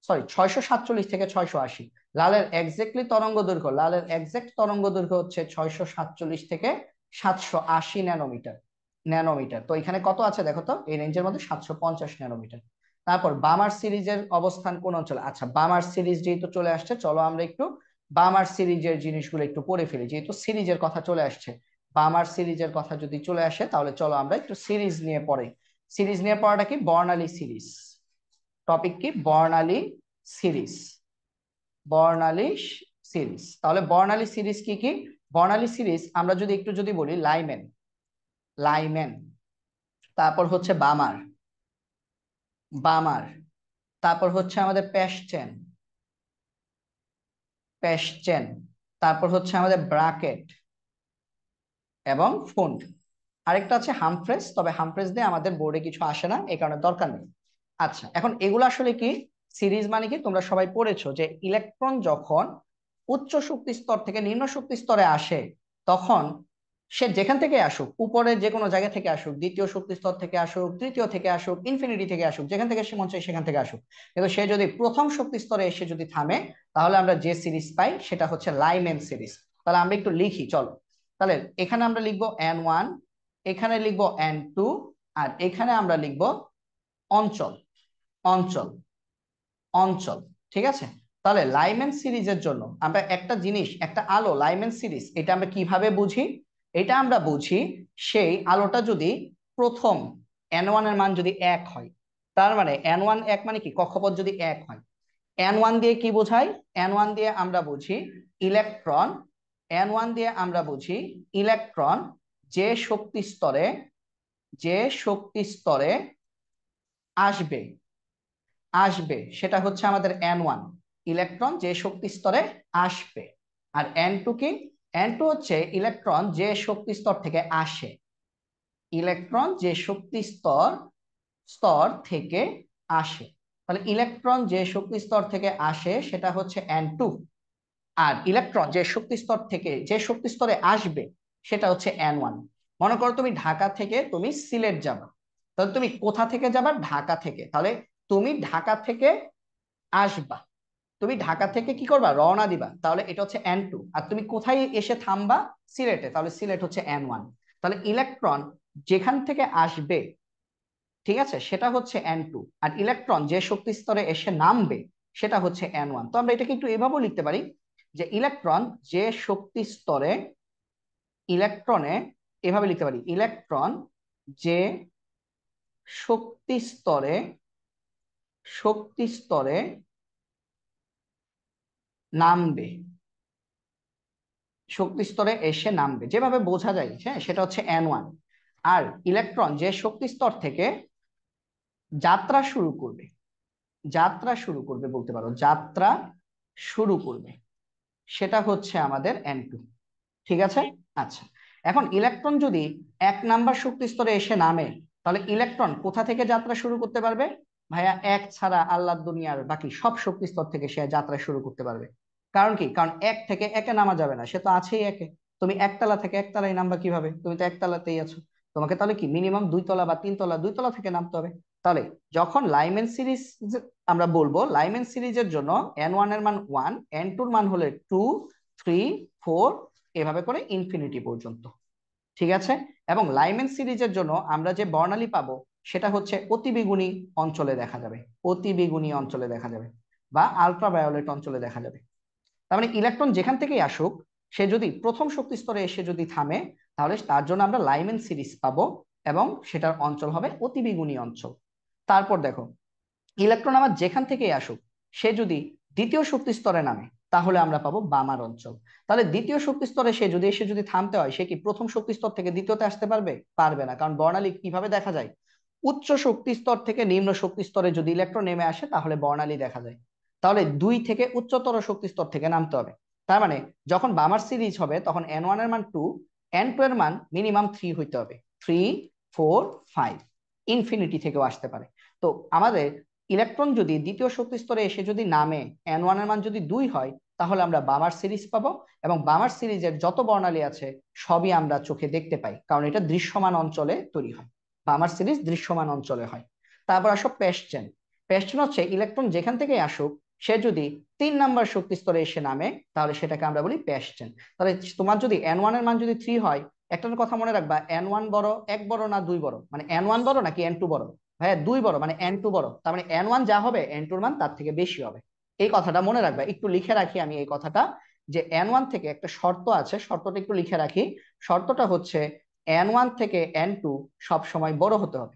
সরি 647 থেকে 680। লালের এক্স্যাক্টলি তরঙ্গ দৈর্ঘ্য, লালের এক্স্যাক্ট তরঙ্গ দৈর্ঘ্য হচ্ছে 647 থেকে 780 ন্যানোমিটার। ন্যানোমিটার, তো এখানে কত আছে দেখো তো, এই রেঞ্জের মধ্যে 750 ন্যানোমিটার। তারপর বামার সিরিজের অবস্থান কোন অঞ্চলে? আচ্ছা, বামার সিরিজ যেহেতু চলে আসছে, চলো আমরা একটু বামার সিরিজের জিনিসগুলো একটু পড়ে ফেলি, যেহেতু সিরিজের কথা চলে আসছে। বামার সিরিজের কথা যদি চলে আসে, তাহলে চলো আমরা একটু সিরিজ নিয়ে পড়ি। সিরিজ নিয়ে পড়াটা কি, বর্ণালী সিরিজ। টপিক কি, বর্ণালী সিরিজ। বর্ণালী সিরিজ, তাহলে বর্ণালী সিরিজ কি কি? বর্ণালী সিরিজ আমরা যদি একটু যদি বলি, লাইমেন, লাইমেন, তারপর হচ্ছে বামার, বামার, তারপর হচ্ছে আমাদের প্যাসচেন, প্যাসচেন, তারপর হচ্ছে আমাদের ব্রাকেট এবং ফোন্ট। আরেকটা আছে হামফ্রেস, তবে হামফ্রেস দিয়ে আমাদের বোর্ডে কিছু আসে না, এই কারণে দরকার নেই। আচ্ছা, এখন এগুলো আসলে কি, সিরিজ মানে কি, তোমরা সবাই পড়েছো যে ইলেকট্রন যখন উচ্চ শক্তি স্তর থেকে নিম্ন শক্তি স্তরে আসে, তখন সে যেখান থেকে আসুক, উপরে যে কোনো জায়গা থেকে আসুক, দ্বিতীয় শক্তি স্তর থেকে আসুক, তৃতীয় থেকে আসুক, ইনফিনিটি থেকে আসুক, যেখান থেকে সে মন চায় সেখান থেকে আসুক, কিন্তু সে যদি প্রথম শক্তি স্তরে এসে যদি থামে, তাহলে আমরা যে সিরিজ পাই সেটা হচ্ছে লাইমেন সিরিজ। তাহলে আমরা একটু লিখি চলো। তাহলে এখানে আমরা লিখবো N1, এখানে লিখবো N2, আর এখানে আমরা লিখবো অঞ্চল, অঞ্চল, অঞ্চল। ঠিক আছে, তাহলে লাইমেন সিরিজের জন্য আমরা একটা জিনিস, একটা আলো লাইমেন সিরিজ, এটা আমরা কিভাবে বুঝি? এটা আমরা বুঝি, সেই আলোটা যদি প্রথম N1 এর মান যদি 1 হয়, তার মানে N1 1 মানে কি, কক্ষপথ যদি 1 হয়। N1 দিয়ে কি বোঝাই? N1 দিয়ে আমরা বুঝি ইলেকট্রন, N1 দিয়ে আমরা বুঝি ইলেকট্রন যে শক্তি স্তরে, যে শক্তি স্তরে আসবে, আসবে সেটা হচ্ছে আমাদের N1, ইলেকট্রন যে শক্তি স্তরে আসবে। আর N2 কি? N2 হচ্ছে ইলেকট্রন যে শক্তি স্তর থেকে আসে, ইলেকট্রন যে শক্তি স্তর, স্তর থেকে আসে। তাহলে ইলেকট্রন যে শক্তি স্তর থেকে আসে সেটা হচ্ছে N2। আর ইলেকট্রন যে শক্তি স্তর থেকে যে শক্তি স্তরে আসবে সেটা হচ্ছে N1। মনে করো তুমি ঢাকা থেকে তুমি সিলেট যাবা, তাহলে তুমি কোথা থেকে যাবা? ঢাকা থেকে। তাহলে তুমি ঢাকা থেকে আসবা, তুমি ঢাকা থেকে কি করবা? রওনা দিবা, তাহলে এটা হচ্ছে N2। আর তুমি কোথায় এসে থামবা? সিলেটে, তাহলে সিলেট হচ্ছে N1। তাহলে ইলেকট্রন যেখান থেকে আসবে, ঠিক আছে, সেটা হচ্ছে N2। আর ইলেকট্রন যে শক্তি স্তরে এসে নামবে সেটা হচ্ছে N1। তো আমরা এটাকে একটু এভাবেও লিখতে পারি যে ইলেকট্রন যে শক্তি স্তরে, ইলেকট্রনে এভাবে লিখতে পারি, ইলেকট্রন যে শক্তি স্তরে, শক্তি স্তরে নামবে, শক্তি স্তরে এসে নামবে, যেভাবে বোঝা যায়, হ্যাঁ, সেটা হচ্ছে N1। আর ইলেকট্রন যে শক্তি স্তর থেকে যাত্রা শুরু করবে, যাত্রা শুরু করবে বলতে পারো, যাত্রা শুরু করবে, সেটা হচ্ছে আমাদের N2। ঠিক আছে। আচ্ছা, এখন ইলেকট্রন যদি 1 নাম্বার শক্তি স্তরে এসে নামে, তাহলে ইলেকট্রন কোথা থেকে যাত্রা শুরু করতে পারবে? ভাইয়া, এক ছাড়া আল্লাহর দুনিয়ার বাকি সব শক্তি স্তর থেকে সে যাত্রা শুরু করতে পারবে। কারণ কি? কারণ 1 থেকে 1-এ নামা যাবে না, সে তো আছেই 1-এ। তুমি একতলা থেকে একতলায় নামবা কিভাবে? তুমি তো একতলাতেই আছো। তোমাকে তাহলে কি মিনিমাম 2 তলা বা 3 তলা, 2 তলা থেকে নামতে হবে। তাহলে যখন লাইম্যান সিরিজ আমরা বলবো, লাইম্যান সিরিজের জন্য N1 এর মান 1, N2 এর মান হলে 2, 3, 4, এভাবে করে ইনফিনিটি পর্যন্ত। ঠিক আছে। এবং লাইম্যান সিরিজের জন্য আমরা যে বর্ণালী পাবো সেটা হচ্ছে অতিবেগুনি অঞ্চলে দেখা যাবে, অতিবেগুনি অঞ্চলে দেখা যাবে, বা আলট্রাভায়োলেট অঞ্চলে দেখা যাবে। তার মানে ইলেকট্রন যেখান থেকেই আসুক, সে যদি প্রথম শক্তি স্তরে এসে যদি থামে, তাহলে তার জন্য আমরা লাইম্যান সিরিজ পাবো, এবং সেটার অঞ্চল হবে অতিবেগুনি অঞ্চল। তারপর দেখো, ইলেকট্রন আবার যেখান থেকেই আসুক, সে যদি দ্বিতীয় শক্তি স্তরে নামে, তাহলে আমরা পাবো বামার অঞ্চল। তাহলে দ্বিতীয় শক্তি স্তরে সে যদি এসে যদি থামতে হয়, সে কি প্রথম শক্তি স্তর থেকে দ্বিতীয়তে আসতে পারবে? পারবে না, কারণ বর্ণালী কিভাবে দেখা যায়? উচ্চ শক্তি স্তর থেকে নিম্ন শক্তি স্তরে যদি ইলেকট্রন নেমে আসে, তাহলে বর্ণালী দেখা যায়। তাহলে 2 থেকে উচ্চতর শক্তি স্তর থেকে নামতে হবে। তার মানে যখন বামার সিরিজ হবে, তখন N1 এর মান 2, N2 এর মান মিনিমাম 3 হইতে হবে, 3, 4, 5, ইনফিনিটি থেকেও আসতে পারে। তো আমাদের ইলেকট্রন যদি দ্বিতীয় শক্তি স্তরে এসে যদি নামে, N1 এর মান যদি 2 হয়, তাহলে আমরা বামার সিরিজ পাবো। এবং বামার সিরিজের যত বর্ণালী আছে সবই আমরা চোখে দেখতে পাই, কারণ এটা দৃশ্যমান অঞ্চলে তৈরি হয়। বামার সিরিজ দৃশ্যমান অঞ্চলে হয়। তারপর আসো পেস্টেন। পেস্টেন হচ্ছে ইলেকট্রন যেখান থেকে আসুক, সে যদি 3 নাম্বার শক্তি স্তরে এসে নামে, তাহলে সেটাকে আমরা বলি পেস্টেন। তাহলে তোমার যদি N1 এর মান যদি 3 হয়, একটা কথা মনে রাখবা, N1 বড়, 1 বড় না 2 বড়? মানে N1 বড় নাকি N2 বড়? ভাইয়া 2 বড়, মানে N2 বড়। তার মানে N1 যা হবে, N2 এর মান তার থেকে বেশি হবে। এই কথাটা মনে রাখবা, একটু লিখে রাখি আমি এই কথাটা, যে N1 থেকে একটা শর্ত আছে, শর্তটা একটু লিখে রাখি। শর্তটা হচ্ছে N1 থেকে N2 সব সময় বড় হতে হবে।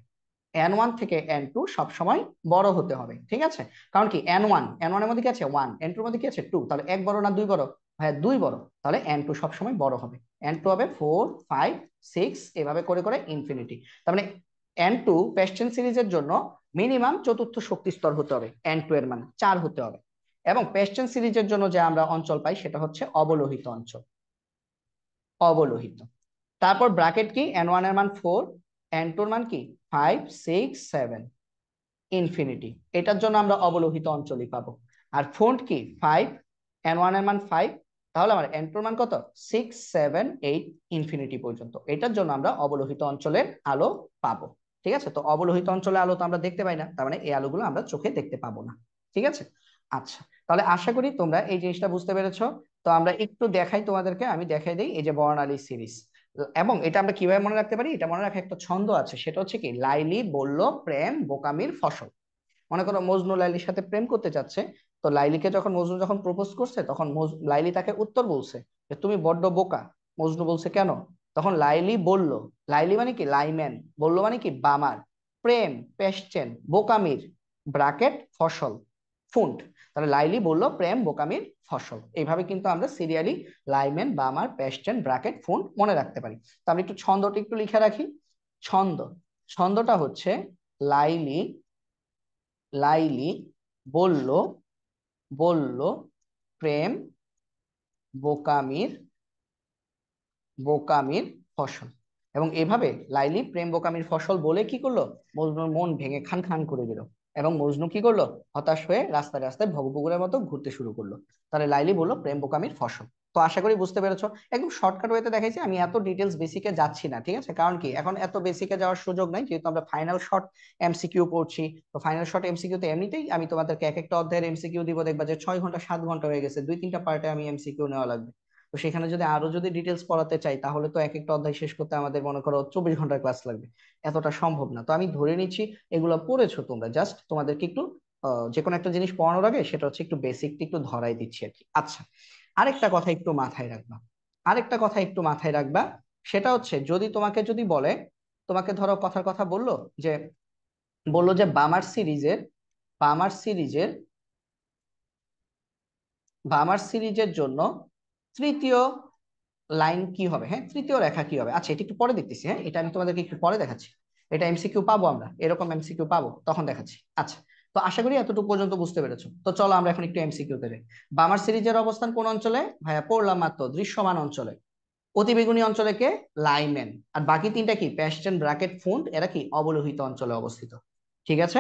N1 থেকে N2 সব সময় বড় হতে হবে, ঠিক আছে? কারণ কি, N1 এর মধ্যে কি আছে? 1, N2 এর মধ্যে কি আছে? 2। তাহলে 1 বড় না 2 বড়? ভাইয়া 2 বড়। তাহলে N2 সব সময় বড় হবে। N2 হবে 4, 5, 6, এভাবে করে করে ইনফিনিটি। তার মানে N2 পেস্টেন সিরিজের জন্য মিনিমাম চতুর্থ শক্তি স্তর হতে হবে, N2 এর মান 4 হতে হবে। এবং পেস্টেন সিরিজের জন্য যে আমরা অঞ্চল পাই সেটা হচ্ছে অবলোহিত অঞ্চল, অবলোহিত। তারপর ব্র্যাকেট কি, N1 এর মান 4, N2 এর মান কি 5, 6, 7, ইনফিনিটি। এটার জন্য আমরা অবলোহিত অঞ্চলই পাবো। আর ফন্ট কি 5, N1 এর মান 5, তাহলে আমার N2 এর মান কত? 6, 7, 8, ইনফিনিটি পর্যন্ত। এটার জন্য আমরা অবলোহিত অঞ্চলের আলো পাবো। ঠিক আছে। তো অবলোহিত অঞ্চলের আলো তো আমরা দেখতে পাই না, তার মানে এই আলোগুলো আমরা চোখে দেখতে পাবো না। ঠিক আছে। আচ্ছা, তাহলে আশা করি তোমরা এই জিনিসটা বুঝতে পেরেছো। তো আমরা একটু দেখাই তোমাদেরকে, আমি দেখাই দিই এই যে বর্ণালী সিরিজ। এবং এটা আমরা কিভাবে মনে রাখতে পারি? এটা মনে রাখার একটা ছন্দ আছে, সেটা হচ্ছে কি, লাইলি বলল প্রেম বোকামির ফসল। মনে করো মজনু লাইলির সাথে প্রেম করতে চাচ্ছে, তো লাইলিকে যখন মজনু যখন প্রপোজ করছে, তখন লাইলি তাকে উত্তর বলছে যে তুমি বড্ড বোকা। মজনু বলছে কেন? তখন লাইলি বলল, লাইলি মানে কি লাইম্যান, বলল মানে কি বামার, প্রেম পেশ্চেন, বোকামির ব্রাকেট ফসল ফুন্ট। তাহলে লাইলি বলল প্রেম বোকামির ফসল। এইভাবে কিন্তু আমরা সিরিয়ালি লাইম্যান বামার পেশ্চেন ব্রাকেট ফুন্ট মনে রাখতে পারি। তো আমি একটু ছন্দটা একটু লিখে রাখি। ছন্দ, ছন্দটা হচ্ছে লাইলি, লাইলি বলল, বলল প্রেম বোকামির, বোকামির ফসল। এবং এভাবে লাইলি প্রেম বোকামির ফসল বলে কি করলো? মজনুর মন ভেঙে খান খান করে দিল। এবং মজনু কি করলো, হতাশ হয়ে রাস্তায় রাস্তায় ভবঘুরের মতো ঘুরতে শুরু করলো। তাহলে লাইলি বললো প্রেম বোকামির ফসল। তো আশা করি বুঝতে পেরেছো, একদম শর্টকাট ওয়েতে দেখাইছি, আমি এত ডিটেলস বেসিকে যাচ্ছি না, ঠিক আছে? কারণ কি এখন এত বেসিকে যাওয়ার সুযোগ নাই, যেহেতু আমরা ফাইনাল শর্ট এমসিকিউ পড়ছি। তো ফাইনাল শর্ট এমসিকিউ তে এমনিতেই আমি তোমাদেরকে এক একটা অধ্যায়ের এমসিকিউ দিব, দেখবা যে 6 ঘন্টা 7 ঘন্টা হয়ে গেছে, 2-3টা পার্টে আমি এমসিকিউ নেওয়া লাগবে। তো সেখানে যদি আরো যদি ডিটেলস পড়াতে চাই, তাহলে তো এক একটা অধ্যায় শেষ করতে আমাদের মনে করো 24 ঘন্টার ক্লাস লাগবে। এতটা সম্ভব না। তো আমি ধরে নিচ্ছি এগুলো পড়েছো তোমরা, জাস্ট তোমাদেরকে একটু যে কোনো একটা জিনিস পড়ানোর আগে সেটা হচ্ছে একটু বেসিকটা একটু ধরাই দিচ্ছি আর কি। আচ্ছা, আরেকটা কথা একটু মাথায় রাখবা, আরেকটা কথা একটু মাথায় রাখবা, সেটা হচ্ছে যদি তোমাকে যদি বলে, তোমাকে ধরো কথার কথা বললো যে, বললো যে বামার সিরিজের বামার সিরিজের জন্য তৃতীয় লাইন কি হবে, হ্যাঁ তৃতীয় রেখা কি হবে। আচ্ছা, এটা একটু পরে দেখতেছি, হ্যাঁ এটা আমি তোমাদেরকে একটু পরে দেখাচ্ছি। এটা এমসিকিউ পাবো, আমরা এরকম এমসিকিউ পাবো, তখন দেখাচ্ছি। আচ্ছা, তো আশা করি এতটুকু পর্যন্ত বুঝতে পেরেছো। তো চলো আমরা এখন একটু এমসিকিউ তে যাই। বামার সিরিজের অবস্থান কোন অঞ্চলে? ভাইয়া পড়লাম মাত্র, দৃশ্যমান অঞ্চলে। অতিবেগুনি অঞ্চলে কে? লাইমেন। আর বাকি তিনটা কি? প্যাস্টেন, ব্রাকেট, ফুন্ট, এরা কি অবলোহিত অঞ্চলে অবস্থিত। ঠিক আছে।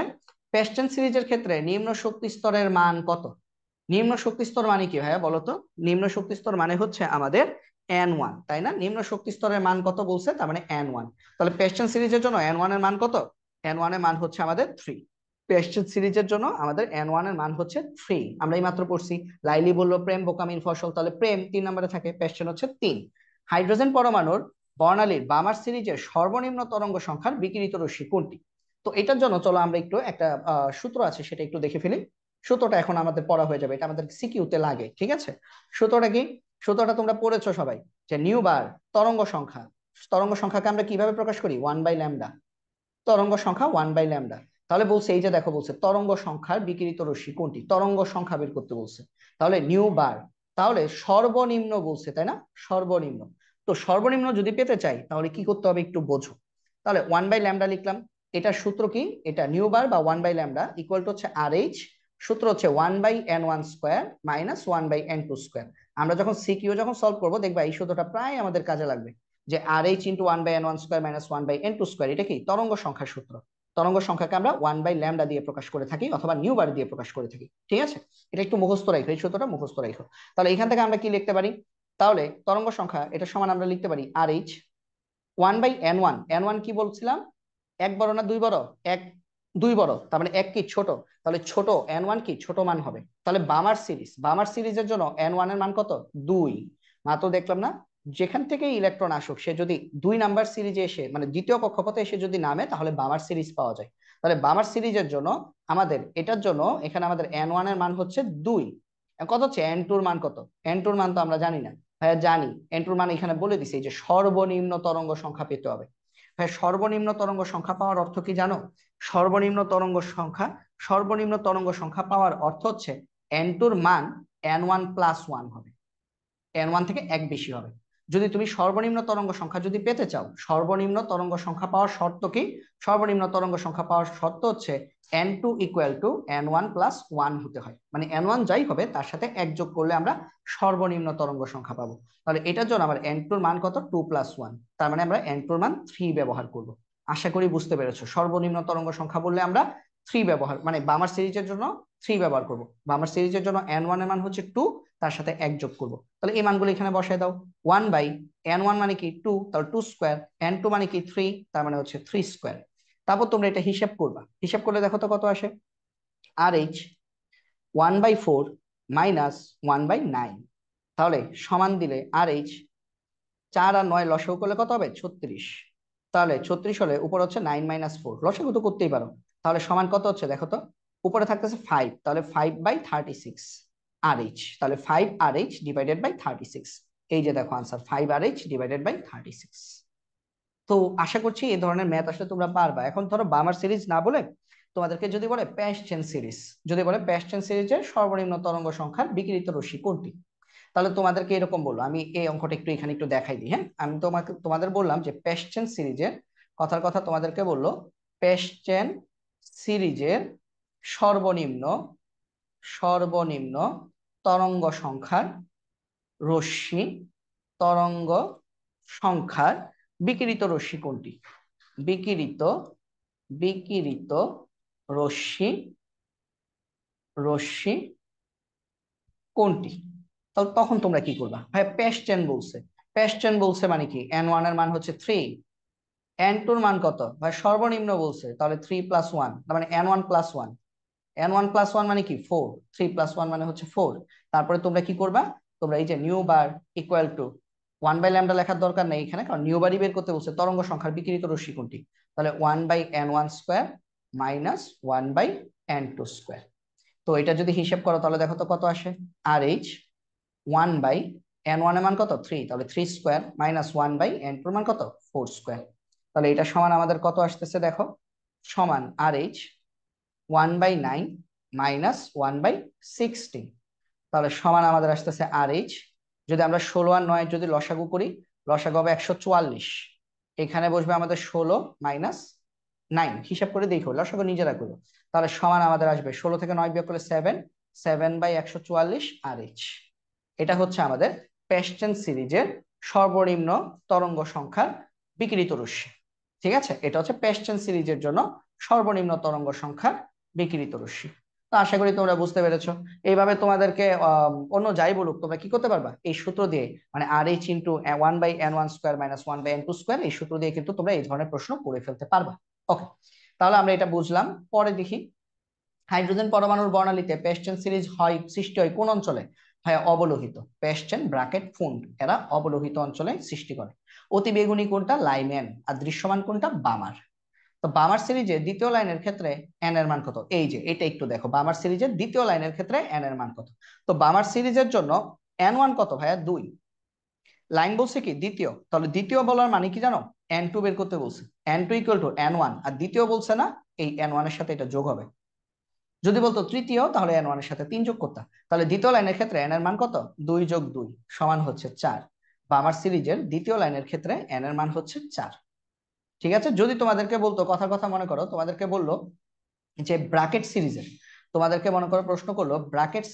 প্যাস্টেন সিরিজের ক্ষেত্রে নিম্ন শক্তি স্তরের মান কত? নিম্ন শক্তি স্তর মানে কি ভাইয়া বলো তো? নিম্ন শক্তি স্তর মানে হচ্ছে আমাদের N1, তাই না? নিম্ন শক্তি স্তরের মান কত বলছে, তার মানে N1। তাহলে পেস্টেন সিরিজের জন্য N1 এর মান কত? N1 এর মান হচ্ছে আমাদের 3। পেস্টেন সিরিজের জন্য আমাদের N1 এর মান হচ্ছে 3। আমরা এই মাত্র পড়ছি, লাইলি বললো প্রেম বোকামির ফসল, তাহলে প্রেম 3 নম্বরে থাকে, পেস্টেন হচ্ছে 3। হাইড্রোজেন পরমাণুর বর্ণালীর বামার সিরিজের সর্বনিম্ন তরঙ্গ সংখ্যার বিকিরিত রশ্মি কোনটি? তো এটার জন্য চলো আমরা একটু একটা সূত্র আছে সেটা একটু দেখে ফেলি। সূত্রটা এখন আমাদের পড়া হয়ে যাবে, এটা আমাদের সিকিউতে লাগে, ঠিক আছে? সূত্রটা কি? সূত্রটা তোমরা পড়েছো সবাই, যে নিউ বার তরঙ্গ সংখ্যা। তরঙ্গ সংখ্যাকে আমরা কিভাবে প্রকাশ করি? 1/λ। তরঙ্গ সংখ্যা 1/λ। তাহলে বলছে, এই যে দেখো বলছে তরঙ্গ সংখ্যার বিকিরিত রশ্মি কোনটি, তরঙ্গ সংখ্যা বের করতে বলছে। তাহলে নিউ বার, তাহলে সর্বনিম্ন বলছে, তাই না? সর্বনিম্ন। তো সর্বনিম্ন যদি পেতে চাই তাহলে কি করতে হবে একটু বোঝো। তাহলে 1/λ লিখলাম। এটা সূত্র কি? এটা নিউ বার বা 1/λ ইকুয়াল টু হচ্ছে আর এইচ। সূত্র হচ্ছে 1/n1² মাইনাস 1/n2²। আমরা যখন সিকিউ যখন সলভ করবো দেখবা এই সূত্রটা প্রায় আমাদের কাজে লাগবে, যে আর H into 1/n1² minus 1/n2², এটা কি তরঙ্গ সংখ্যার সূত্র। তরঙ্গ সংখ্যাকে আমরা 1/λ দিয়ে প্রকাশ করে থাকি, অথবা নিউ বার দিয়ে প্রকাশ করে থাকি, ঠিক আছে? এটা একটু মুখস্থ রাখো, এই সূত্রটা মুখস্থ রাখো। তাহলে এখান থেকে আমরা কি লিখতে পারি? তাহলে তরঙ্গ সংখ্যা এটা সমান আমরা লিখতে পারি আর এইচ 1/n1। N1 কি বলছিলাম? এক বড় না দুই বড়? এক, দুই বড়, তার মানে এক কি ছোট। তাহলে ছোট N1 কি ছোট মান হবে। তাহলে বামার সিরিজের জন্য N1 এর মান কত? 2। মাত্র দেখলাম না, যেখান থেকে ইলেকট্রন আসুক সে যদি 2 নাম্বার সিরিজে এসে, মানে দ্বিতীয় কক্ষপথে এসে যদি নামে, তাহলে বামার সিরিজ পাওয়া যায়। তাহলে বামার সিরিজের জন্য আমাদের এটার জন্য এখানে আমাদের N1 এর মান হচ্ছে 2। কত হচ্ছে N2 এর মান কত? N2 এর মান তো আমরা জানি না। হ্যাঁ জানি, N2 এর মান এখানে বলে দিছি, যে সর্বনিম্ন তরঙ্গ সংখ্যা পেতে হবে। হ্যাঁ, সর্বনিম্ন তরঙ্গ সংখ্যা পাওয়ার অর্থ কি জানো? সর্বনিম্ন তরঙ্গ সংখ্যা, সর্বনিম্ন তরঙ্গ সংখ্যা পাওয়ার অর্থ হচ্ছে N2 এর মান N1+1 হবে, N1 থেকে এক বেশি হবে। যদি তুমি সর্বনিম্ন তরঙ্গ সংখ্যা যদি পেতে চাও, সর্বনিম্ন তরঙ্গ সংখ্যা পাওয়ার শর্ত কি? সর্বনিম্ন তরঙ্গ সংখ্যা পাওয়ার শর্ত হচ্ছে N2 ইকুয়াল টু N1+1 হতে হয়, মানে N1 যাই হবে তার সাথে এক যোগ করলে আমরা সর্বনিম্ন তরঙ্গ সংখ্যা পাবো। তাহলে এটার জন্য আমার N2 এর মান কত? 2+1, তার মানে আমরা N2 এর মান 3 ব্যবহার করব। আশা করি বুঝতে পেরেছো, সর্বনিম্ন তরঙ্গ সংখ্যা বললে আমরা 3 ব্যবহার, মানে বামার সিরিজের জন্য 3 ব্যবহার করব। বামার সিরিজের জন্য N1 এর মান হচ্ছে 2, তার সাথে এক যোগ করব। তাহলে এই মানগুলো এখানে বসায় দাও। 1/n1 মানে কি 2, তাহলে 2²। N2 মানে কি 3, তার মানে হচ্ছে 3²। তারপর তোমরা এটা হিসাব করবা, হিসাব করলে দেখো তো কত আসে। আর এইচ 1/4 মাইনাস 1/9, তাহলে সমান দিলে আর এইচ 4 আর 9 লসাগু করলে কত হবে? 36। তাহলে 36 হলে উপর হচ্ছে 9 - 4, লসাগু তো করতেই পারো। তাহলে সমান কত হচ্ছে দেখো তো? উপরে থাকতেছে 5, তাহলে 5/36 আর এইচ। তাহলে 5 আর এইচ ডিভাইডেড বাই 36। এই যে দেখো আনসার, 5 আর এইচ ডিভাইডেড বাই 36। তো আশা করছি এই ধরনের ম্যাথ আসলে তোমরা পারবা। এখন ধরো বামার সিরিজ না বলে তোমাদেরকে যদি বলে প্যাস্টেন সিরিজ, যদি বলে প্যাস্টেন সিরিজের সর্বনিম্ন তরঙ্গ সংখ্যার বিকিরিত রশ্মি কোনটি, তাহলে তোমাদেরকে এরকম বললো। আমি এই অঙ্কটা একটু এখানে একটু দেখাই দিই, হ্যাঁ। আমি তোমাদের বললাম যে পেস্টেন সিরিজের কথার কথা তোমাদেরকে বললো, পেস্টেন সিরিজের সর্বনিম্ন সর্বনিম্ন তরঙ্গ সংখ্যার রশ্মি, তরঙ্গ সংখ্যার বিকিরিত রশ্মি কোনটি? বিকিরিত বিকিরিত রশ্মি রশ্মি কোনটি? তাহলে তখন তোমরা কি করবা ভাই? পেস্টেন বলছে, পেস্টেন বলছে মানে কি n1 এর মান হচ্ছে 3, n2 এর মান কত ভাই? সর্বনিম্ন বলছে, তাহলে 3+1, তার মানে n1+1, n1+1 মানে কি 4, 3+1 মানে হচ্ছে 4। তারপরে তোমরা কি করবা? তোমরা এই যে নিউ বার ইকুয়াল টু 1/λ লেখার দরকার নেই এখানে, কারণ নিউ বারই বের করতে বলছে তরঙ্গ সংখ্যার বিকিরিত রশ্মি কোনটি। তাহলে 1/n1² মাইনাস 1/n2²। তো এটা যদি হিসাব করো তাহলে দেখো তো কত আসে। আর এইচ 1/n1 এর মান কত 3, তাহলে 3² মাইনাস 1/n2 এর মান কত 4²। তাহলে এটা সমান আমাদের কত আসতেছে দেখো, সমান আর এইচ 1/9 মাইনাস 1/16। তাহলে সমান আমাদের আসতেছে আর এইচ, যদি আমরা 16 আর 9 যদি লসাগু করি, লসাগু হবে 144। এখানে বসবে আমাদের 16 মাইনাস 9, হিসাব করে দেখো, লসাগু নিজেরা করো। তাহলে সমান আমাদের আসবে 16 থেকে 9 বিয়োগ করলে 7, 7/144 আর এইচ। এটা হচ্ছে আমাদের পেস্টেন সিরিজের সর্বনিম্ন তরঙ্গ সংখ্যার বিকিরিত রশ্মি। ঠিক আছে, এটা হচ্ছে পেস্টেন সিরিজের জন্য সর্বনিম্ন তরঙ্গ সংখ্যার বিকিরিত রশ্মি। তো আশা করি তোমরা বুঝতে পেরেছো। এইভাবে তোমাদেরকে অন্য যাই বলুক তোমরা কি করতে পারবা, এই সূত্র দিয়ে, মানে আর H into 1/n1² minus 1/n2², এই সূত্র দিয়ে কিন্তু তোমরা এই ধরনের প্রশ্ন করে ফেলতে পারবা। ওকে, তাহলে আমরা এটা বুঝলাম। পরে দেখি, হাইড্রোজেন পরমাণুর বর্ণালীতে পেস্টেন সিরিজ হয় সৃষ্টি হয় কোন অঞ্চলে? হয় অবলোহিত, পেস্টেন ব্র্যাকেট ফুন্ড, এরা অবলোহিত অঞ্চলে সৃষ্টি করে। অতি বেগুনি কোনটা? লাইমেন। আর দৃশ্যমান কোনটা? বামার। তো বামার সিরিজের দ্বিতীয় লাইনের ক্ষেত্রে এন এর মান কত? এই যে এটা একটু দেখো, বামার সিরিজের দ্বিতীয় লাইনের ক্ষেত্রে এন এর মান কত। তো বামার সিরিজের জন্য n1 কত ভাইয়া? 2। লাইন বলছে কি দ্বিতীয়, তাহলে দ্বিতীয় বলার মানে কি জানো? n2 বের করতে বলছে, n2 ইকুয়াল টু n1, আর দ্বিতীয় বলছে না, এই n1 এর সাথে এটা যোগ হবে। যদি বলতো তৃতীয়, তাহলে n1 এর সাথে 3 যোগ করতাম। তাহলে দ্বিতীয় লাইনের ক্ষেত্রে n এর মান কত? 2 যোগ 2 সমান হচ্ছে 4। বামার সিরিজের দ্বিতীয় লাইনের ক্ষেত্রে n এর মান হচ্ছে 4। ঠিক আছে, যদি তোমাদেরকে বলতো, কথার কথা মনে করো, তোমাদেরকে বললো যে ব্র্যাকেট সিরিজের, তোমাদেরকে মনে করো প্রশ্ন করলো ব্র্যাকেট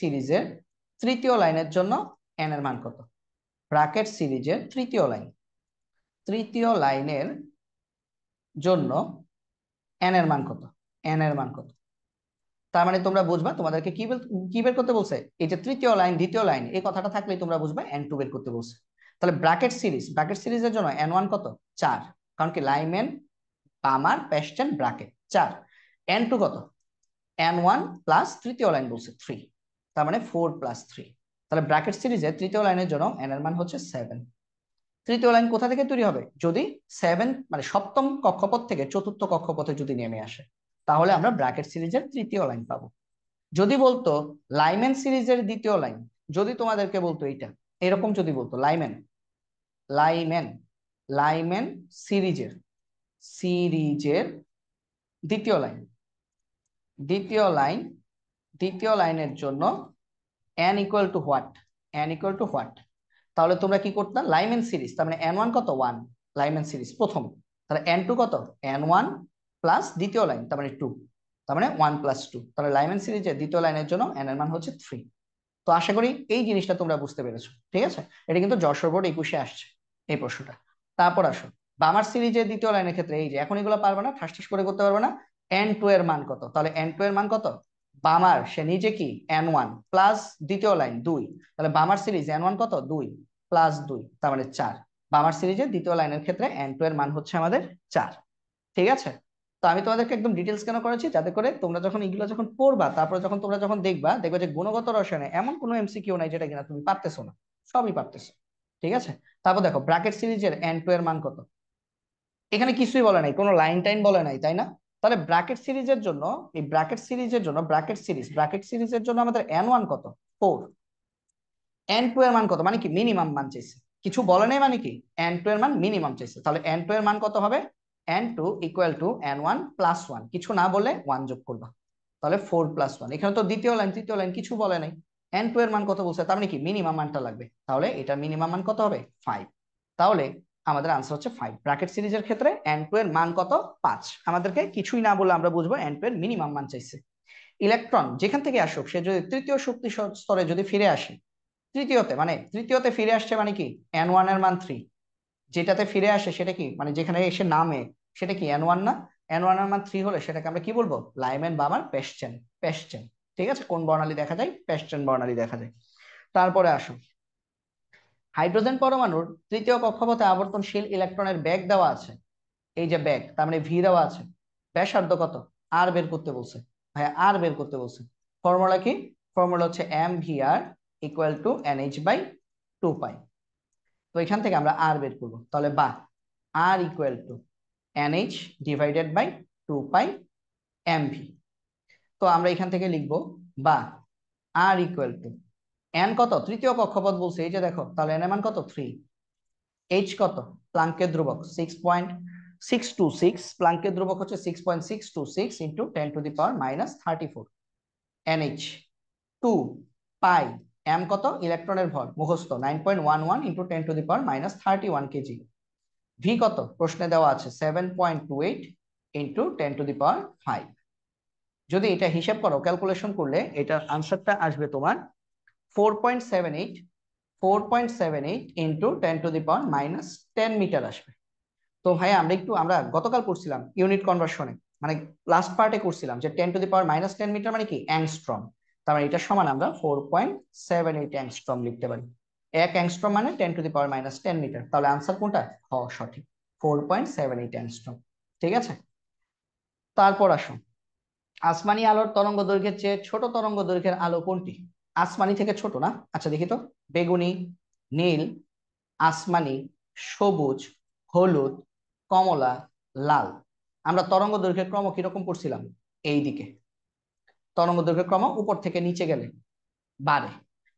সিরিজের তৃতীয় লাইনের জন্য এন এর মান কত? ব্র্যাকেট সিরিজের তৃতীয় লাইনের জন্য এন এর মান কত? এন এর মান কত? তার মানে তোমরা বুঝবা তোমাদেরকে কি বের করতে বলছে, এই যে তৃতীয় লাইন দ্বিতীয় লাইন, এই কথাটা থাকলেই তোমরা বুঝবা n2 বের করতে বলছে। তাহলে ব্র্যাকেট সিরিজের জন্য n1 কত? 4, কারণ কি লাইমেন, বামার, পেস্টেন, ব্র্যাকেট 4। n2 কত? n1 প্লাস তৃতীয় লাইন বলছে 3, তার মানে 4+3। তাহলে ব্র্যাকেট সিরিজের তৃতীয় লাইনের জন্য n এর মান হচ্ছে 7। তৃতীয় লাইন কোথা থেকে তৈরি হবে? যদি 7 মানে সপ্তম কক্ষপথ থেকে চতুর্থ কক্ষপথে যদি নেমে আসে, তাহলে আমরা ব্র্যাকেট সিরিজের তৃতীয় লাইন পাবো। যদি বলতো লাইমেন সিরিজের দ্বিতীয় লাইন, যদি তোমাদেরকে বলতো এইটা এরকম, যদি বলতো লাইমেন লাইমেন লাইমেন সিরিজের সিরিজের দ্বিতীয় লাইন, দ্বিতীয় লাইন দ্বিতীয় লাইনের জন্য n equal to what? n equal to what? তাহলে তোমরা কি করতে? লাইমেন সিরিজ, তার মানে n1 কত? 1, লাইমেন সিরিজ প্রথম। তাহলে n2 কত? n1 প্লাস দ্বিতীয় লাইন, তার মানে 2, তার মানে 1+2। তাহলে লাইমেন সিরিজের দ্বিতীয় লাইনের জন্য n এর মান হচ্ছে 3। তো আশা করি এই জিনিসটা তোমরা বুঝতে পেরেছো। ঠিক আছে, এটা কিন্তু যশোর বোর্ড 21-এ আসছে এই প্রশ্নটা। তারপর আসো বামার সিরিজের দ্বিতীয় লাইনের ক্ষেত্রে, এই যে এখন এগুলো পারবে না, ঠাস ঠাস করে করতে পারবে না। n2 এর মান কত? তাহলে n2 এর মান কত? বামার সে নিজে কি n1 প্লাস দ্বিতীয় লাইন 2, তাহলে বামার সিরিজ n1 কত? 2 প্লাস 2, তার মানে 4। বামার সিরিজের দ্বিতীয় লাইনের ক্ষেত্রে n2 এর মান হচ্ছে আমাদের 4। ঠিক আছে, তো আমি তোমাদেরকে একদম ডিটেলস কেন করেছি, যাতে করে তোমরা যখন এগুলো যখন পড়বা, তারপরে যখন তোমরা যখন দেখবে যে গুণগত রসায়নে এমন কোনো এমসিকিউ নাই যেটা কিনা তুমি পারতেছো না, সবই পারতেছো। ঠিক আছে, তারপর দেখো ব্র্যাকেট সিরিজের n2 এর মান কত? এখানে কিছুই বলে নাই, কোনো লাইন টাইন বলে নাই, তাই না? তাহলে ব্র্যাকেট সিরিজের জন্য, এই ব্র্যাকেট সিরিজের জন্য আমাদের n1 কত? 4। n2 এর মান কত? মানে কি মিনিমাম মান চাইছে, কিছু বলে নাই, মানে কি n2 এর মান মিনিমাম চাইছে। তাহলে n2 এর মান কত হবে? n2 equal to n1 plus 1, কিছু না বলে 1 যোগ করবা, তাহলে 4+1। এখানে তো দ্বিতীয় লাইন তৃতীয় লাইন কিছু বলে নাই, n2 এর মান কত বলছে, তার মানে কি মিনিমাম মানটা লাগবে। তাহলে এটা মিনিমাম মান কত হবে? 5। তাহলে আমাদের আনসার হচ্ছে 5। ব্র্যাকেট সিরিজের ক্ষেত্রে n2 এর মান কত? 5। আমাদেরকে কিছুই না বলে আমরা বুঝবো n2 এর মিনিমাম মান চাইছে। ইলেকট্রন যেখান থেকে আসুক, সে যদি তৃতীয় শক্তি স্তরে যদি ফিরে আসে, তৃতীয়তে ফিরে আসছে মানে কি n1 এর মান 3, যেটাতে ফিরে আসে সেটা কি, মানে যেখানে এসে নামে সেটা কি n1 না? N1 এর মান 3 হলে সেটাকে আমরা কি বলবো? লাইম্যান বা আমার পেস্টেন। পেস্টেন, ঠিক আছে। কোন বর্ণালী দেখা যায়? পেস্টেন বর্ণালী দেখা যায়। তারপরে আসো, হাইড্রোজেন পরমাণুর তৃতীয় কক্ষপথে আবর্তনশীল ইলেকট্রনের বেগ দেওয়া আছে। এই যে বেগ, তার মানে ভি দেওয়া আছে। ব্যাসার্ধ কত? আর বের করতে বলছে। ভাইয়া আর বের করতে বলছে। ফর্মুলা কি? ফর্মুলা হচ্ছে M V R equal to NH by 2 pi. তো এখান থেকে আমরা আর বের করবো, তাহলে বা R equal to NH divided by 2 pi M V. তো আমরা এখান থেকে লিখবো বা আর ইকুয়াল টু এন কত? তৃতীয় কক্ষপথ বলছে, এই যে দেখো, তাহলে এন এর মান কত? 3। এইচ কত? প্লাঙ্কের ধ্রুবক 6.626। প্লাঙ্কের ধ্রুবক হচ্ছে 6.626 ইন্টু 10⁻⁻34। NH 2 pi. এম কত? ইলেকট্রনের ভর মুখস্থ 9.11 ইন্টু 10⁻31 কেজি। ভি কত? প্রশ্নে দেওয়া আছে 7.28 ইন্টু 10⁵। যদি এটা হিসাব করো, ক্যালকুলেশন করলে এটার আনসারটা আসবে তোমার 4.78। 4.78 ইন্টু 10⁻⁻10 মিটার আসবে। তো ভাই আমরা গতকাল করছিলাম ইউনিট কনভার্সনে, মানে লাস্ট পার্টে করছিলাম যে 10⁻⁻10 মিটার মানে কি? অ্যাংস্ট্রম। তার মানে এটার সমান আমরা 4.78 অ্যাংস্ট্রম লিখতে পারি। 1 অ্যাংস্ট্রম মানে 10⁻⁻10 মিটার। তাহলে আনসার কোনটা? হ, সঠিক, 4.78 অ্যাংস্ট্রম। ঠিক আছে। তারপর আসুন, আসমানি আলোর তরঙ্গ দৈর্ঘ্যের চেয়ে ছোট তরঙ্গ দৈর্ঘ্যের আলো কোনটি? আসমানি থেকে ছোট না? আচ্ছা দেখি তো। বেগুনি, নীল, আসমানি, সবুজ, হলুদ, কমলা, লাল। আমরা তরঙ্গ দৈর্ঘ্যের ক্রম কিরকম করছিলাম? এই দিকে তরঙ্গ দৈর্ঘ্যের ক্রম উপর থেকে নিচে গেলে বাড়ে।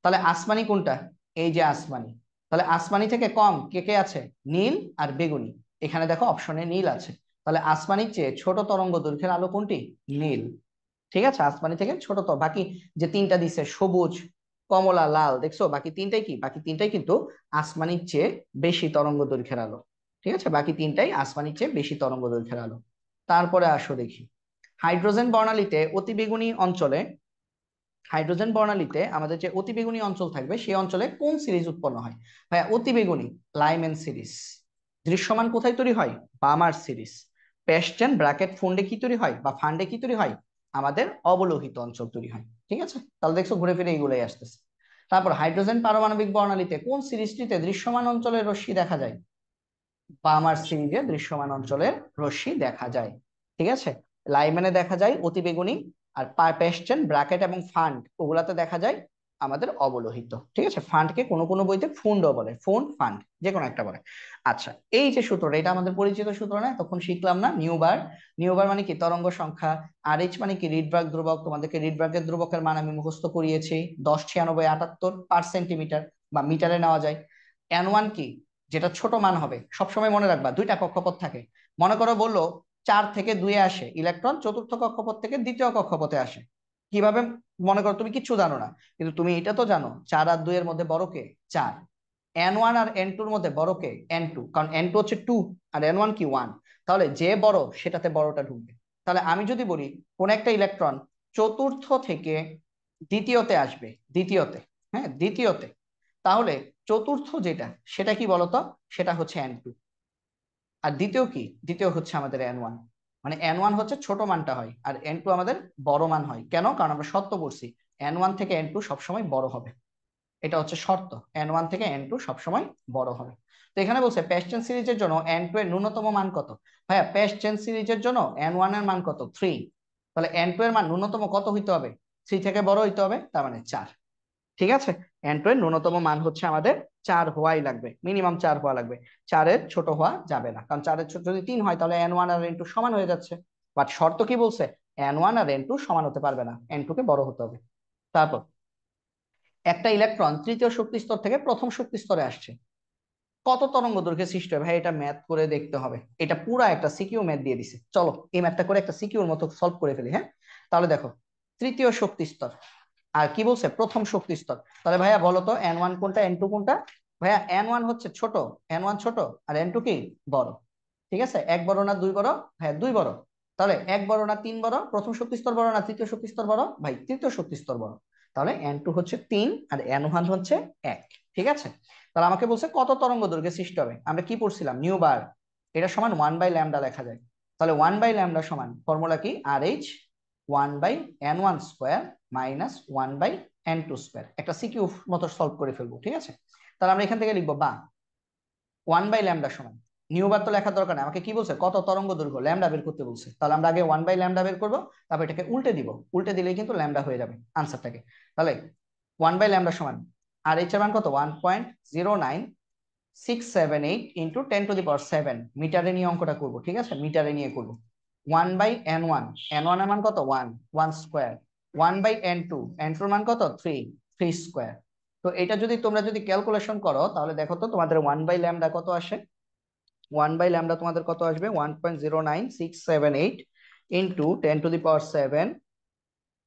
তাহলে আসমানি কোনটা? এই যে আসমানি। তাহলে আসমানি থেকে কম কে কে আছে? নীল আর বেগুনি। এখানে দেখো অপশনে নীল আছে। তাহলে আসমানির চেয়ে ছোট তরঙ্গ দৈর্ঘ্যের আলো কোনটি? নীল। ঠিক আছে, আসমানি থেকে ছোট। তো বাকি যে তিনটা দিছে, সবুজ, কমলা, লাল, দেখছো বাকি তিনটাই কি? বাকি তিনটাই কিন্তু আসমানির চেয়ে বেশি তরঙ্গ দৈর্ঘ্যের আলো। ঠিক আছে, বাকি তিনটাই আসমানির চেয়ে বেশি তরঙ্গ দৈর্ঘ্যের আলো। তারপরে আসো দেখি, হাইড্রোজেন বর্ণালীতে অতিবেগুনি অঞ্চলে, হাইড্রোজেন বর্ণালীতে আমাদের যে অতিবেগুনি অঞ্চল থাকবে সেই অঞ্চলে কোন সিরিজ উৎপন্ন হয়? ভাইয়া অতিবেগুনি লাইম্যান সিরিজ। দৃশ্যমান কোথায় তৈরি হয়? বামার সিরিজ। পেস্টেন ব্র্যাকেট ফুন্ডে কি তৈরি হয় বা ফান্ডে কি তৈরি হয়? আমাদের অবলোহিত অঞ্চল তৈরি হয়। ঠিক আছে, তাহলে দেখছো ঘুরে ফিরে এইগুলাই আসতেছে। তারপর হাইড্রোজেন পারমাণবিক বর্ণালীতে কোন সিরিজটিতে দৃশ্যমান অঞ্চলের রশ্মি দেখা যায়? বামার সিরিজে দৃশ্যমান অঞ্চলের রশ্মি দেখা যায়। ঠিক আছে, লাইম্যানে দেখা যায় অতিবেগুনি, আর পেস্টেন ব্র্যাকেট এবং ফান্ড ওগুলাতে দেখা যায় আমাদের অবলোহিত। ঠিক আছে, ফান্ডকে কোনো কোনো বইতে ফুন্ডও বলে, ফুন্ড ফান্ড যে কোনো একটা বলে। আচ্ছা, এই যে সূত্রটা, এটা আমাদের পরিচিত সূত্র না? তখন শিখলাম না নিউবার। নিউবার মানে কি? তরঙ্গ সংখ্যা। আর এইচ মানে কি? রিডবার্গ ধ্রুবক। তোমাদেরকে রিডবার্গের ধ্রুবকের মান আমি মুখস্থ করিয়েছি, 109678 পার সেন্টিমিটার বা মিটারে নেওয়া যায়। N1 কি? যেটা ছোট মান হবে, সবসময় মনে রাখবা দুইটা কক্ষপথ থাকে। মনে করো বললো 4 থেকে 2 আসে ইলেকট্রন, চতুর্থ কক্ষপথ থেকে দ্বিতীয় কক্ষপথে আসে। কিভাবে? মনে করো তুমি কিচ্ছু জানো না, কিন্তু তুমি এটা তো জানো 4 আর 2 এর মধ্যে বড় কে? 4। N1 আর N2 এর মধ্যে বড় কে? N2, কারণ N2 হচ্ছে 2 আর N1 কি? 1। তাহলে যে বড় সেটাতে বড়টা ঢুকবে। তাহলে আমি যদি বলি কোন একটা ইলেকট্রন চতুর্থ থেকে দ্বিতীয়তে আসবে, দ্বিতীয়তে, হ্যাঁ দ্বিতীয়তে, তাহলে চতুর্থ যেটা সেটা কি বলতো? সেটা হচ্ছে N2। আর দ্বিতীয় কি? দ্বিতীয় হচ্ছে আমাদের N1। মানে N1 হচ্ছে ছোট মানটা হয়, আর N2 আমাদের বড় মান হয়। কেন? কারণ আমরা শর্ত করছি N1 থেকে N2 সবসময় বড় হবে। এটা হচ্ছে শর্ত, N1 থেকে N2 সবসময় বড় হবে। তো এখানে বলছে পেস্টেন সিরিজের জন্য N2 এর ন্যূনতম মান কত? ভাইয়া পেস্টেন সিরিজের জন্য N1 এর মান কত? 3। তাহলে N2 এর মান ন্যূনতম কত হইতে হবে? 3 থেকে বড় হইতে হবে, তার মানে 4। ঠিক আছে, N2 এর ন্যূনতম মান হচ্ছে আমাদের 4 হওয়াই লাগবে, মিনিমাম 4 হওয়া লাগবে। 4-এর ছোট হওয়া যাবে না, কারণ 4-এর ছোট যদি 3 হয় তাহলে N1 আর N2 সমান হয়ে যাচ্ছে। বাট শর্ত কি বলছে? N1 আর N2 সমান হতে পারবে না, N2 কে বড় হতে হবে। তারপর একটা ইলেকট্রন তৃতীয় শক্তি স্তর থেকে প্রথম শক্তি স্তরে আসছে, কত তরঙ্গ দৈর্ঘ্যে সৃষ্টি হয়? ভাই এটা ম্যাথ করে দেখতে হবে, এটা পুরা একটা সিকিউ ম্যাথ দিয়ে দিছে। চলো এই ম্যাথটা করে একটা সিকিউর মতো সলভ করে ফেলি। হ্যাঁ, তাহলে দেখো, তৃতীয় শক্তি স্তর আর কি বলছে? প্রথম শক্তি স্তর। তাহলে ভাইয়া বলো তো N1 কোনটা, N2 কোনটা? ভাইয়া N1 হচ্ছে ছোট, N1 ছোট, আর N2 কি? বড়। ঠিক আছে, এক বড় না দুই বড়? হ্যাঁ দুই বড়। তাহলে এক বড় না তিন বড়? প্রথম শক্তি স্তর বড় না তৃতীয় শক্তি স্তর বড়? ভাই তৃতীয় শক্তি স্তর বড়। তাহলে N2 হচ্ছে 3 আর N1 হচ্ছে 1। ঠিক আছে, তাহলে আমাকে বলছে কত তরঙ্গ দৈর্ঘ্যে সৃষ্টি হবে। আমরা কি পড়ছিলাম? নিউ বার। এটা সমান 1/λ লেখা যায়। তাহলে 1/λ সমান ফর্মুলা কি, RH 1/n1² মাইনাস 1/n2²। একটা সিকিউ মতো সলভ করে ফেলবো, ঠিক আছে। তাহলে আমরা এখান থেকে লিখবো বা 1/λ সমান, নিউবার তো লেখার দরকার নেই, আমাকে কি বলছে, কত তরঙ্গ দৈর্ঘ্য ল্যামডা বের করতে বলছে। তাহলে আমরা আগে 1/λ বের করবো, তারপর এটাকে উল্টে দিব, উল্টে দিলেই কিন্তু ল্যামডা হয়ে যাবে আনসারটাকে। তাহলে 1/λ সমান, আর এইচ এর মান কত, 1.09678 ইন্টু 10⁻7, মিটারে নিয়ে অঙ্কটা করবো, ঠিক আছে, মিটারে নিয়ে করবো। 1/n1, n1 এর মান কত, 1 স্কোয়ার, 1/n2, n2 এর মান কত, 3 স্কোয়ার। তো এটা যদি তোমরা যদি ক্যালকুলেশন করো তাহলে দেখো তো তোমাদের 1/λ কত আসে। 1/λ তোমাদের কত আসবে, 1.09678 ইন্টু 10⁻7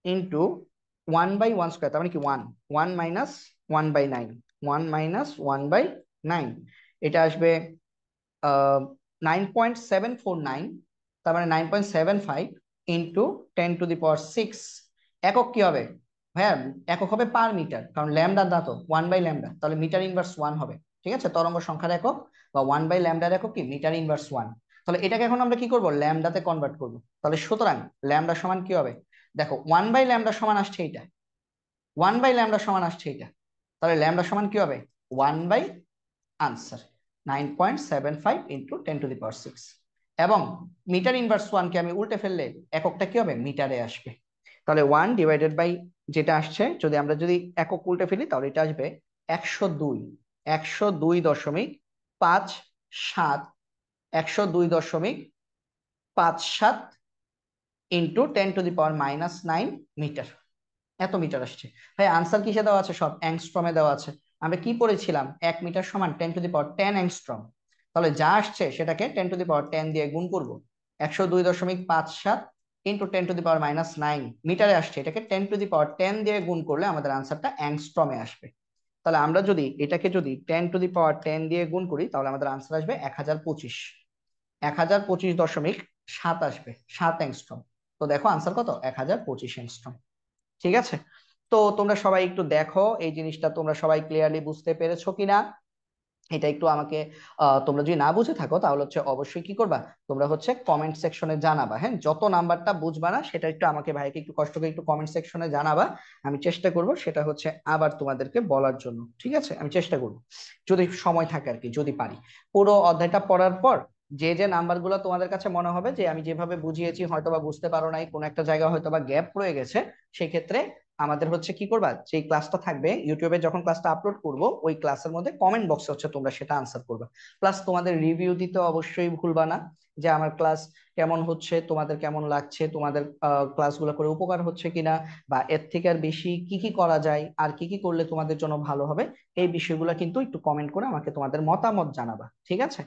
ইন্টু 1/1², তার মানে কি 1 1 - 1/9, এটা আসবে 9.749, তার মানে 9.75 ইন্টু 10⁻6। একক কি হবে ভাইয়া, একক হবে পার মিটার, কারণ ল্যামডার দাঁত 1/λ, তাহলে মিটার ইনভার্স 1 হবে, ঠিক আছে। তরঙ্গ সংখ্যার একক বা 1/λ একক কি, মিটার ইনভার্স 1। তাহলে এটাকে এখন আমরা কি করব, ল্যামডাতে কনভার্ট করব। তাহলে সুতরাং ল্যামডা সমান কি হবে, দেখো 1/λ সমান আসছে এইটা, 1/λ সমান আসছে এইটা, তাহলে ল্যামডা সমান কি হবে, 1 বাই আনসার 9.75 ইন্টু 10⁻6। এবং মিটার ইনভার্স 1 কে আমি উল্টে ফেললে এককটা কি হবে, মিটারে আসবে। তাহলে 1/বাই যেটা আসছে, যদি একক উল্টে ফেলি তাহলে এটা আসবে 102, 102.57, 102.57 ইন্টু 10⁻⁻9 মিটার, এত মিটার আসছে। ভাই আনসার কিসে দেওয়া আছে, সব অ্যাংস্ট্রমে দেওয়া আছে। আমরা কি পড়েছিলাম, 1 মিটার সমান 10⁻10 অ্যাংস্ট্রম। তাহলে যা আসছে সেটাকে 10⁻10 দিয়ে গুণ করব, 102.57 ইন্টু 10⁻⁻9 মিটারে আসছে, এটাকে 10⁻10 দিয়ে গুণ করলে আমাদের আনসারটা অ্যাংস্ট্রমে আসবে। তাহলে আমরা যদি এটাকে 10⁻10 দিয়ে গুণ করি তাহলে আমাদের আনসার আসবে 1025, 1025.7 আসবে, 7 অ্যাংস্ট্রম। তো দেখো আনসার কত, 1025 অ্যাংস্ট্রম, ঠিক আছে। তো তোমরা সবাই একটু দেখো এই জিনিসটা তোমরা সবাই ক্লিয়ারলি বুঝতে পেরেছো কিনা, এটা একটু আমাকে তোমরা যদি না বুঝে থাকো তাহলে অবশ্যই কি করবা, তোমরা কমেন্ট সেকশনে জানাবা। হ্যাঁ, যত নাম্বারটা বুঝবা না সেটা একটু আমাকে, ভাইকে একটু কষ্ট করে একটু কমেন্ট সেকশনে জানাবা। আমি চেষ্টা করব সেটা আবার তোমাদেরকে বলার জন্য, ঠিক আছে, আমি চেষ্টা করব যদি সময় থাকে আর কি, যদি পারি। পুরো অধ্যায়টা পড়ার পর যে যে নাম্বারগুলো তোমাদের কাছে মনে হবে যে আমি যেভাবে বুঝিয়েছি হয়তোবা বুঝতে পারো নাই, কোনো একটা জায়গা হয়তোবা গ্যাপ রয়ে গেছে, সেই ক্ষেত্রে আমাদের কি করবা, যে ক্লাসটা থাকবে ইউটিউবে যখন ক্লাসটা আপলোড করব ওই ক্লাসের মধ্যে কমেন্ট বক্সে তোমরা সেটা আনসার করবে। প্লাস তোমাদের রিভিউ দিতে অবশ্যই ভুলবা না, যে আমার ক্লাস কেমন হচ্ছে, তোমাদের কেমন লাগছে, তোমাদের ক্লাসগুলো করে উপকার হচ্ছে কিনা, বা এর থেকে আর বেশি কি কি করা যায়, আর কি কি করলে তোমাদের জন্য ভালো হবে, এই বিষয়গুলো কিন্তু একটু কমেন্ট করে আমাকে তোমাদের মতামত জানাবা, ঠিক আছে।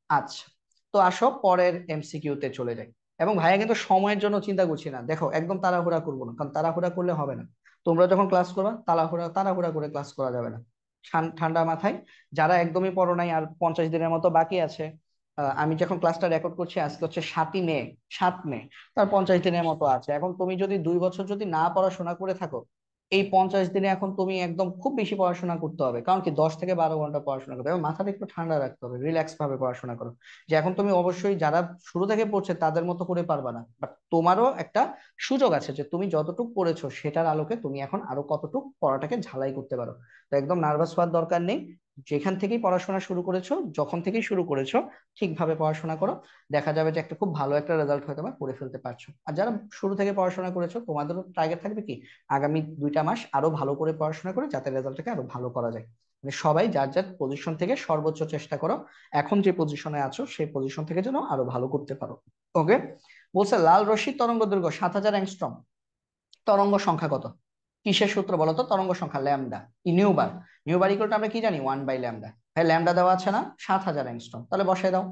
আচ্ছা, তো আসো পরের এমসিকিউ তে চলে যাই। এবং ভাইয়া কিন্তু সময়ের জন্য চিন্তা করছি না, দেখো একদম তাড়াহুড়া করবো না, কারণ তাড়াহুড়া করলে হবে না। তোমরা যখন ক্লাস করবা তাড়াহুড়া তাড়াহুড়া করে ক্লাস করা যাবে না, ঠান্ডা মাথায়। যারা একদমই পড়ো নাই আর 50 দিনের মতো বাকি আছে, আমি যখন ক্লাসটা রেকর্ড করছি আজকে 7ই মে, 7 মে, তার 50 দিনের মতো আছে। এখন তুমি যদি 2 বছর যদি না পড়াশোনা করে থাকো, এই 50 দিনে এখন তুমি একদম খুব বেশি পড়াশোনা করতে হবে, কারণ কি 10 থেকে 12 ঘন্টা পড়াশোনা করতে হবে, এবং মাথাটা একটু ঠান্ডা রাখতে হবে, রিল্যাক্স ভাবে পড়াশোনা করো। যে এখন তুমি অবশ্যই যারা শুরু থেকে পড়ছে তাদের মতো করে পারবা না, বাট তোমারও একটা সুযোগ আছে যে তুমি যতটুকু পড়েছো সেটার আলোকে তুমি এখন আরো কতটুকু পড়াটাকে ঝালাই করতে পারো। তো একদম নার্ভাস হওয়ার দরকার নেই, যেখান থেকেই পড়াশোনা শুরু করেছো, যখন থেকেই শুরু করেছো ঠিকভাবে পড়াশোনা করো, দেখা যাবে যে একটা খুব ভালো একটা রেজাল্ট হয়তো বা করে ফেলতে পারছো। আর যারা শুরু থেকে পড়াশোনা করেছো তোমাদেরও টার্গেট থাকবে কি, আগামী 2টা মাস আরো ভালো করে পড়াশোনা করে যাতে রেজাল্টটাকে আরো ভালো করা যায়। মানে সবাই যার যার পজিশন থেকে সর্বোচ্চ চেষ্টা করো, এখন যে পজিশনে আছো সেই পজিশন থেকে যেন আরো ভালো করতে পারো। ওকে, বলছে লাল রশ্মির তরঙ্গ দৈর্ঘ্য 7000 অ্যাংস্ট্রম, তরঙ্গ সংখ্যা কত, কিসের সূত্র বলতো, তরঙ্গ সংখ্যা ল্যামডা, নিউবার, নিউবার ইকুয়াল টু আমরা কি জানি 1/λ। ভাই ল্যামডা দেওয়া আছে না 7000 অ্যাংস্ট্রম, তাহলে বসাই দাও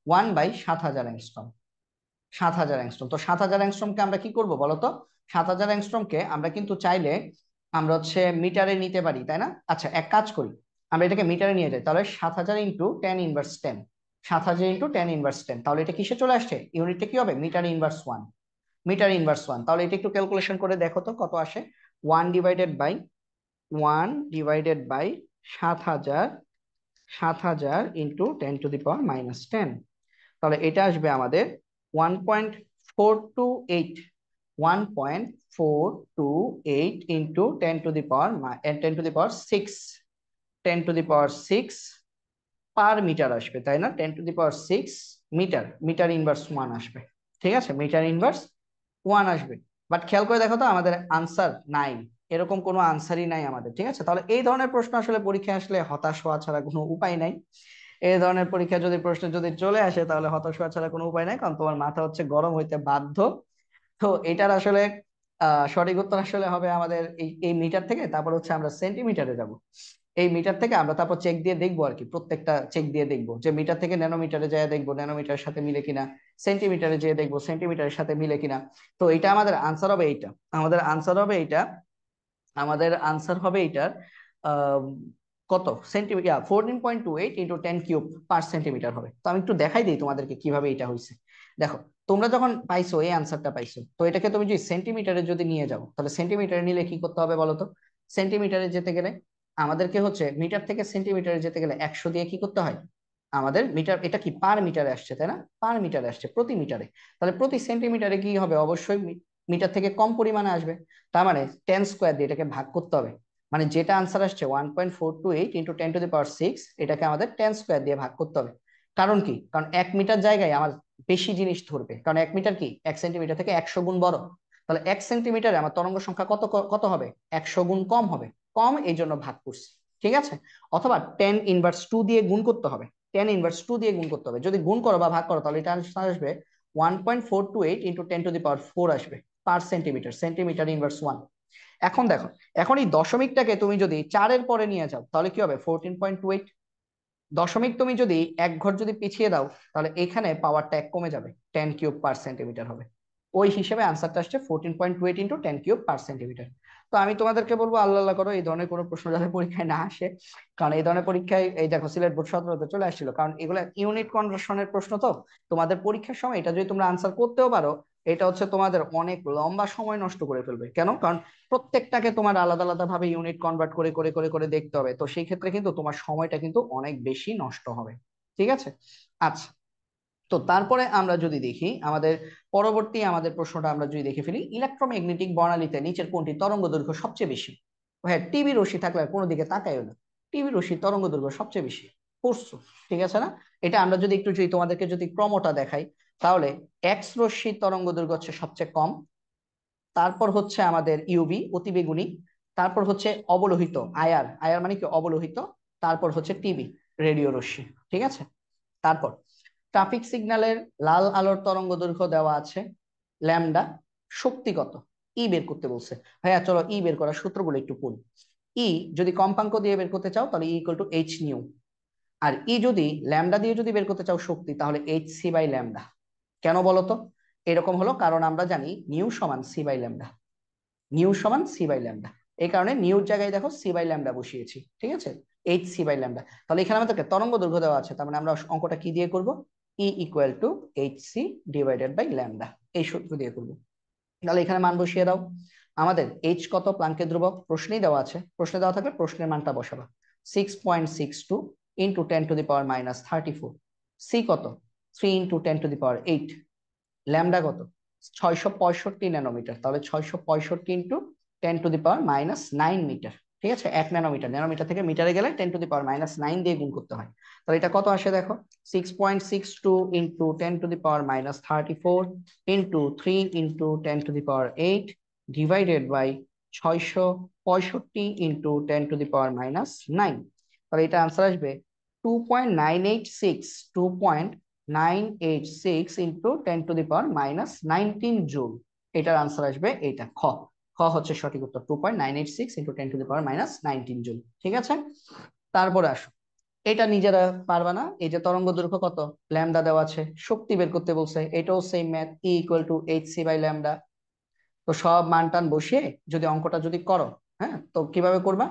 1/7000 অ্যাংস্ট্রম, 7000 অ্যাংস্ট্রম। তো 7000 অ্যাংস্ট্রমকে আমরা কি করব বলতো, 7000 অ্যাংস্ট্রমকে আমরা কিন্তু চাইলে আমরা মিটারে নিতে পারি, তাই না। আচ্ছা এক কাজ করি, আমরা এটাকে মিটারে নিয়ে যাই, তাহলে 7000 ইন্টু 10⁻10, 7000 ইন্টু 10⁻10, তাহলে এটা কিসে চলে আসছে, ইউনিটটা কি হবে, মিটার ইনভার্স 1, মিটার ইনভার্স 1। তাহলে এটা একটু ক্যালকুলেশন করে দেখো তো কত আসে, 1/1/1/, 7000, 7000 ইন্টু 10⁻⁻10, তাহলে এটা আসবে আমাদের 1.428 1.428 into 10 to the power 10 to the power 6 10 to the power 6 per metre আসবে, তাই না? 10 to the power 6 metre, metre inverse 1 আসবে। ঠিক আছে, মিটার ইনভার্স 1 আসবে। বাট খেয়াল করে দেখো তো, আমাদের আনসার নাই, এরকম কোনো আনসারই নাই আমাদের। ঠিক আছে, তাহলে এই ধরনের প্রশ্ন আসলে পরীক্ষায় আসলে হতাশ হওয়া ছাড়া কোনো উপায় নাই। এই ধরনের পরীক্ষা যদি প্রশ্ন যদি চলে আসে, তাহলে হতাশ হওয়া ছাড়া কোনো উপায় নাই, কারণ তোমার মাথা হচ্ছে গরম হইতে বাধ্য। তো এটার আসলে সঠিক উত্তর আসলে হবে আমাদের এই মিটার থেকে, তারপর হচ্ছে আমরা সেন্টিমিটারে যাব। এই মিটার থেকে আমরা তারপর চেক দিয়ে দেখবো আর কি, প্রত্যেকটা চেক দিয়ে দেখবো যে মিটার থেকে ন্যানোমিটারে যায় দেখবো ন্যানোমিটারের সাথে মিলে কিনা, সেন্টিমিটারে যেয়ে দেখবো সেন্টিমিটারের সাথে মিলে কিনা। তো এটা আমাদের আনসার হবে এইটা, আমাদের আনসার হবে এইটা, আমাদের আনসার হবে এইটার আহ, কত সেন্টিমিটার, 14.28 ইন্টু 10³ পার সেন্টিমিটার হবে। তো আমি একটু দেখাই দিই তোমাদেরকে কিভাবে এটা হয়েছে। দেখো, তোমরা যখন পাইছো এই আনসারটা পাইছো, তো এটাকে তুমি যদি সেন্টিমিটারে যদি নিয়ে যাও, তাহলে সেন্টিমিটারে নিলে কি করতে হবে বলো তো? সেন্টিমিটারে যেতে গেলে আমাদেরকে হচ্ছে, মিটার থেকে সেন্টিমিটারে যেতে গেলে 100 দিয়ে কি করতে হয় আমাদের, মিটার এটা কি পার মিটারে আসছে তাই না, পার মিটারে আসছে প্রতি মিটারে, তাহলে প্রতি সেন্টিমিটারে কি হবে, অবশ্যই মিটার থেকে কম পরিমাণে আসবে। তার মানে 10² দিয়ে এটাকে ভাগ করতে হবে। মানে যেটা আনসার আসছে 1.428 ইন্টু 10⁶, এটাকে আমাদের 10² দিয়ে ভাগ করতে হবে। কারণ কি, কারণ 1 মিটার জায়গায় আমার বেশি জিনিস ধরবে, কারণ 1 মিটার কি 1 সেন্টিমিটার থেকে 100 গুণ বড়। তাহলে 1 সেন্টিমিটারে আমার তরঙ্গ সংখ্যা কত কত হবে, 100 গুণ কম হবে, কম এই জন্য ভাগ করছি। ঠিক আছে, অথবা 10⁻² দিয়ে গুণ করতে হবে, 10⁻² দিয়ে গুণ করতে হবে। যদি গুণ করো বা ভাগ করো, তাহলে এটা আসবে 1.428 ইন্টু 10⁴ আসবে পার সেন্টিমিটার, সেন্টিমিটার ইনভার্স 1। এখন দেখো, এখন এই দশমিকটাকে তুমি যদি 4-এর পরে নিয়ে যাও, তাহলে কি হবে 14.28। দশমিক তুমি যদি এক ঘর যদি পিছিয়ে দাও, তাহলে এখানে পাওয়ারটা 1 কমে যাবে, 10³ পার সেন্টিমিটার হবে। ওই হিসেবে আনসারটা আসছে 14.28 ইন্টু 10³ পার সেন্টিমিটার। তো আমি তোমাদেরকে বলবো আল্লাহ আল্লাহ করো এই ধরনের কোনো প্রশ্ন যাতে পরীক্ষায় না আসে, কারণ এই ধরনের পরীক্ষায় এই দেখো সিলেট বোর্ড 17-তে চলে আসছিল, কারণ এগুলো ইউনিট কনভার্সনের প্রশ্ন। তো তোমাদের পরীক্ষার সময় এটা যদি তোমরা আনসার করতেও পারো, এটা হচ্ছে তোমাদের অনেক লম্বা সময় নষ্ট করে ফেলবে। কেন? কারণ প্রত্যেকটাকে তোমার আলাদা আলাদা ভাবে ইউনিট কনভার্ট করে করে করে করে দেখতে হবে, তো সেই ক্ষেত্রে কিন্তু তোমার সময়টা কিন্তু অনেক বেশি নষ্ট হবে। ঠিক আছে, আচ্ছা। তো তারপরে আমরা যদি দেখি আমাদের পরবর্তী আমাদের প্রশ্নটা আমরা যদি দেখে ফেলি, ইলেকট্রোম্যাগনেটিক বর্ণালীতে নিচের কোনটি তরঙ্গ দৈর্ঘ্য সবচেয়ে বেশি? হ্যাঁ, টিভি রশ্মি থাকলে আর কোনো দিকে তাকাইও না, টিভি রশ্মির তরঙ্গ দৈর্ঘ্য সবচেয়ে বেশি পড়ছো, ঠিক আছে না? এটা আমরা যদি একটু যদি তোমাদেরকে যদি ক্রমটা দেখাই, তাহলে এক্স রশ্মির তরঙ্গ দৈর্ঘ্য হচ্ছে সবচেয়ে কম, তারপর হচ্ছে আমাদের ইউভি অতিবেগুনি, তারপর হচ্ছে অবলোহিত আয়ার, আয়ার মানে কি অবলোহিত, তারপর হচ্ছে টিভি রেডিও রশ্মি। ঠিক আছে, তারপর ট্রাফিক সিগন্যালের লাল আলোর তরঙ্গ দৈর্ঘ্য দেওয়া আছে ল্যামডা, শক্তিগত ই বের করতে বলছে। ভাইয়া চলো ই বের করার সূত্রগুলো একটু পড়ি। ই যদি কম্পাঙ্ক দিয়ে বের করতে চাও, তাহলে ইকুয়াল টু এইচ নিউ। আর ই যদি ল্যামডা দিয়ে যদি বের করতে চাও শক্তি, তাহলে এইচ সি বাই ল্যামডা। কেন বলতো এরকম হলো? কারণ আমরা জানি নিউ সমান সি বাই ল্যামডা, নিউ সমান সি বাই ল্যামডা। এই কারণে নিউর জায়গায় দেখো সি বাই ল্যামডা বসিয়েছি। ঠিক আছে, এইচ সি বাই ল্যামডা। তাহলে এখানে আমাদেরকে তরঙ্গ দৈর্ঘ্য দেওয়া আছে, তার মানে আমরা অঙ্কটা কি দিয়ে করব, E equal to H C divided by lambda, এই সূত্র দিয়ে করব। তাহলে এখানে মান বসিয়ে দাও। আমাদের এইচ কত, প্লাঙ্কের ধ্রুবক প্রশ্নেই দেওয়া আছে, প্রশ্নে দেওয়া থাকলে প্রশ্নের মানটা বসাবা, 6.62 ইন্টু 10⁻−34। সি কত, 3 ইন্টু 10⁸। ল্যামডা কত, 665 ন্যানোমিটার, তাহলে 665 ইন্টু 10⁻−9 মিটার। ঠিক আছে, 1 ন্যানোমিটার, ন্যানোমিটার থেকে মিটারে গেলে 10⁻−9 দিয়ে গুণ করতে হয়। তাহলে এটা কত আসে দেখো, 6.62 into 10⁻−34 into 3 into 10⁸ divided by 665 into 10⁻−9। তাহলে এটা আনসার আসবে 2.986, 2.986 ইন্টু 10⁻−19 জুল। এটার আনসার আসবে এটা, খ। খ হচ্ছে সঠিক উত্তর, 2.986 ইন্টু 10⁻−19 জুল। ঠিক আছে, তারপরে আসো, এটা নিজেরা পারবা না, এই যে তরঙ্গ দৈর্ঘ্য কত, ল্যামডা দেওয়া আছে, শক্তি বের করতে বলছে, এটাও same math, E equal to H C by lambda. তো সব মান টান বসিয়ে যদি অঙ্কটা যদি করো, হ্যাঁ, তো কিভাবে করবা,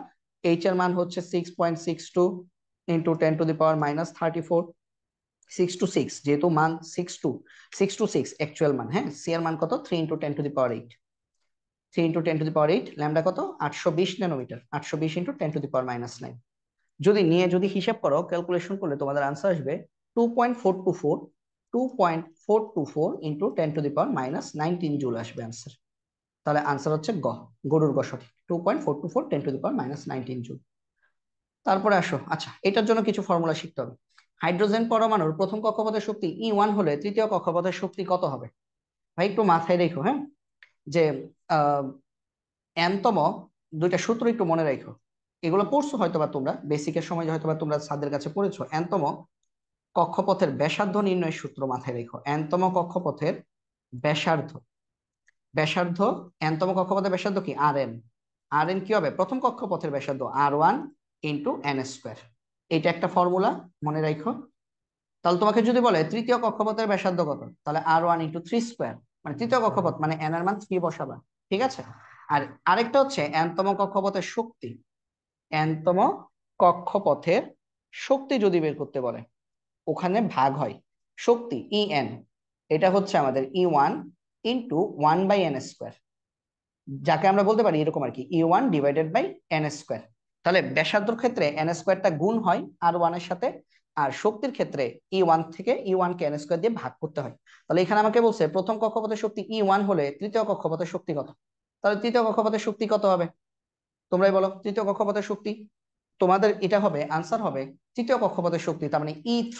এইচ এর মান হচ্ছে 6.62 ইন্টু 10⁻−34, 6 to 6 যেহেতু মান 6 to 6 অ্যাকচুয়াল মান, হ্যাঁ, সি এর মান কত, 3 ইন্টু 10⁸। 3 ইন্টু 10⁸, ল্যামডা কত, 820 ন্যানোমিটার, 820 ইন্টু 10⁻−9। যদি নিয়ে যদি হিসাব করো, ক্যালকুলেশন করলে তোমাদের আনসার আসবে 2.424, 2.424 ইন্টু 10⁻⁻19 জুল আসবে আনসার। তাহলে আনসার হচ্ছে গ, গরুর গ সঠিক, 2.424 10⁻⁻19 জুল। তারপরে আসো, আচ্ছা এটার জন্য কিছু ফর্মুলা শিখতে হবে। হাইড্রোজেন পরমাণুর প্রথম কক্ষপথের শক্তি E1 হলে তৃতীয় কক্ষপথের শক্তি কত হবে? ভাই একটু মাথায় রেখো, হ্যাঁ, যে এনতম দুইটা সূত্র একটু মনে রাখো। এগুলো পড়ছো হয়তোবা তোমরা বেসিকের সময়, হয়তোবা তোমরা স্যারদের কাছে পড়েছো। এনতম কক্ষপথের ব্যাসার্ধ নির্ণয়ের সূত্র মাথায় রেখো। এনতম কক্ষপথের ব্যাসার্ধ, ব্যাসার্ধ এনতম কক্ষপথের ব্যাসার্ধ কি? আর এন। আর এন কি হবে? প্রথম কক্ষপথের ব্যাসার্ধ R1 ইন্টু এন স্কোয়ার। এটা একটা ফর্মুলা মনে রাখো। তাহলে তোমাকে যদি বলে তৃতীয় কক্ষপথের ব্যাসার্ধ কত, তাহলে R1 ইন্টু 3 স্কোয়ার, মানে তৃতীয় কক্ষপথ মানে এন এর মান 3 বসাবা, ঠিক আছে। আর আরেকটা হচ্ছে এনতম কক্ষপথের শক্তি। এনতম কক্ষপথের শক্তি যদি বের করতে বলে, ওখানে ভাগ হয় শক্তি EN, এটা হচ্ছে আমাদের E1 ইন্টু 1/n স্কোয়ার, যাকে আমরা বলতে পারি এরকম আর কি, E1 divided by N square. তাহলে ব্যাসার্ধর ক্ষেত্রে এন স্কোয়ারটা গুণ হয় R1 এর সাথে, আর শক্তির ক্ষেত্রে E1 থেকে E1 কে এন স্কোয়ার দিয়ে ভাগ করতে হয়। তাহলে এখানে আমাকে বলছে প্রথম কক্ষপথের শক্তি E1 হলে তৃতীয় কক্ষপথের শক্তি কত। তাহলে তৃতীয় কক্ষপথের শক্তি কত হবে? তোমরাই বলো। তৃতীয় কক্ষপথের শক্তি তোমাদের এটা হবে, আনসার হবে তৃতীয় কক্ষপথের শক্তি, তার মানে E3,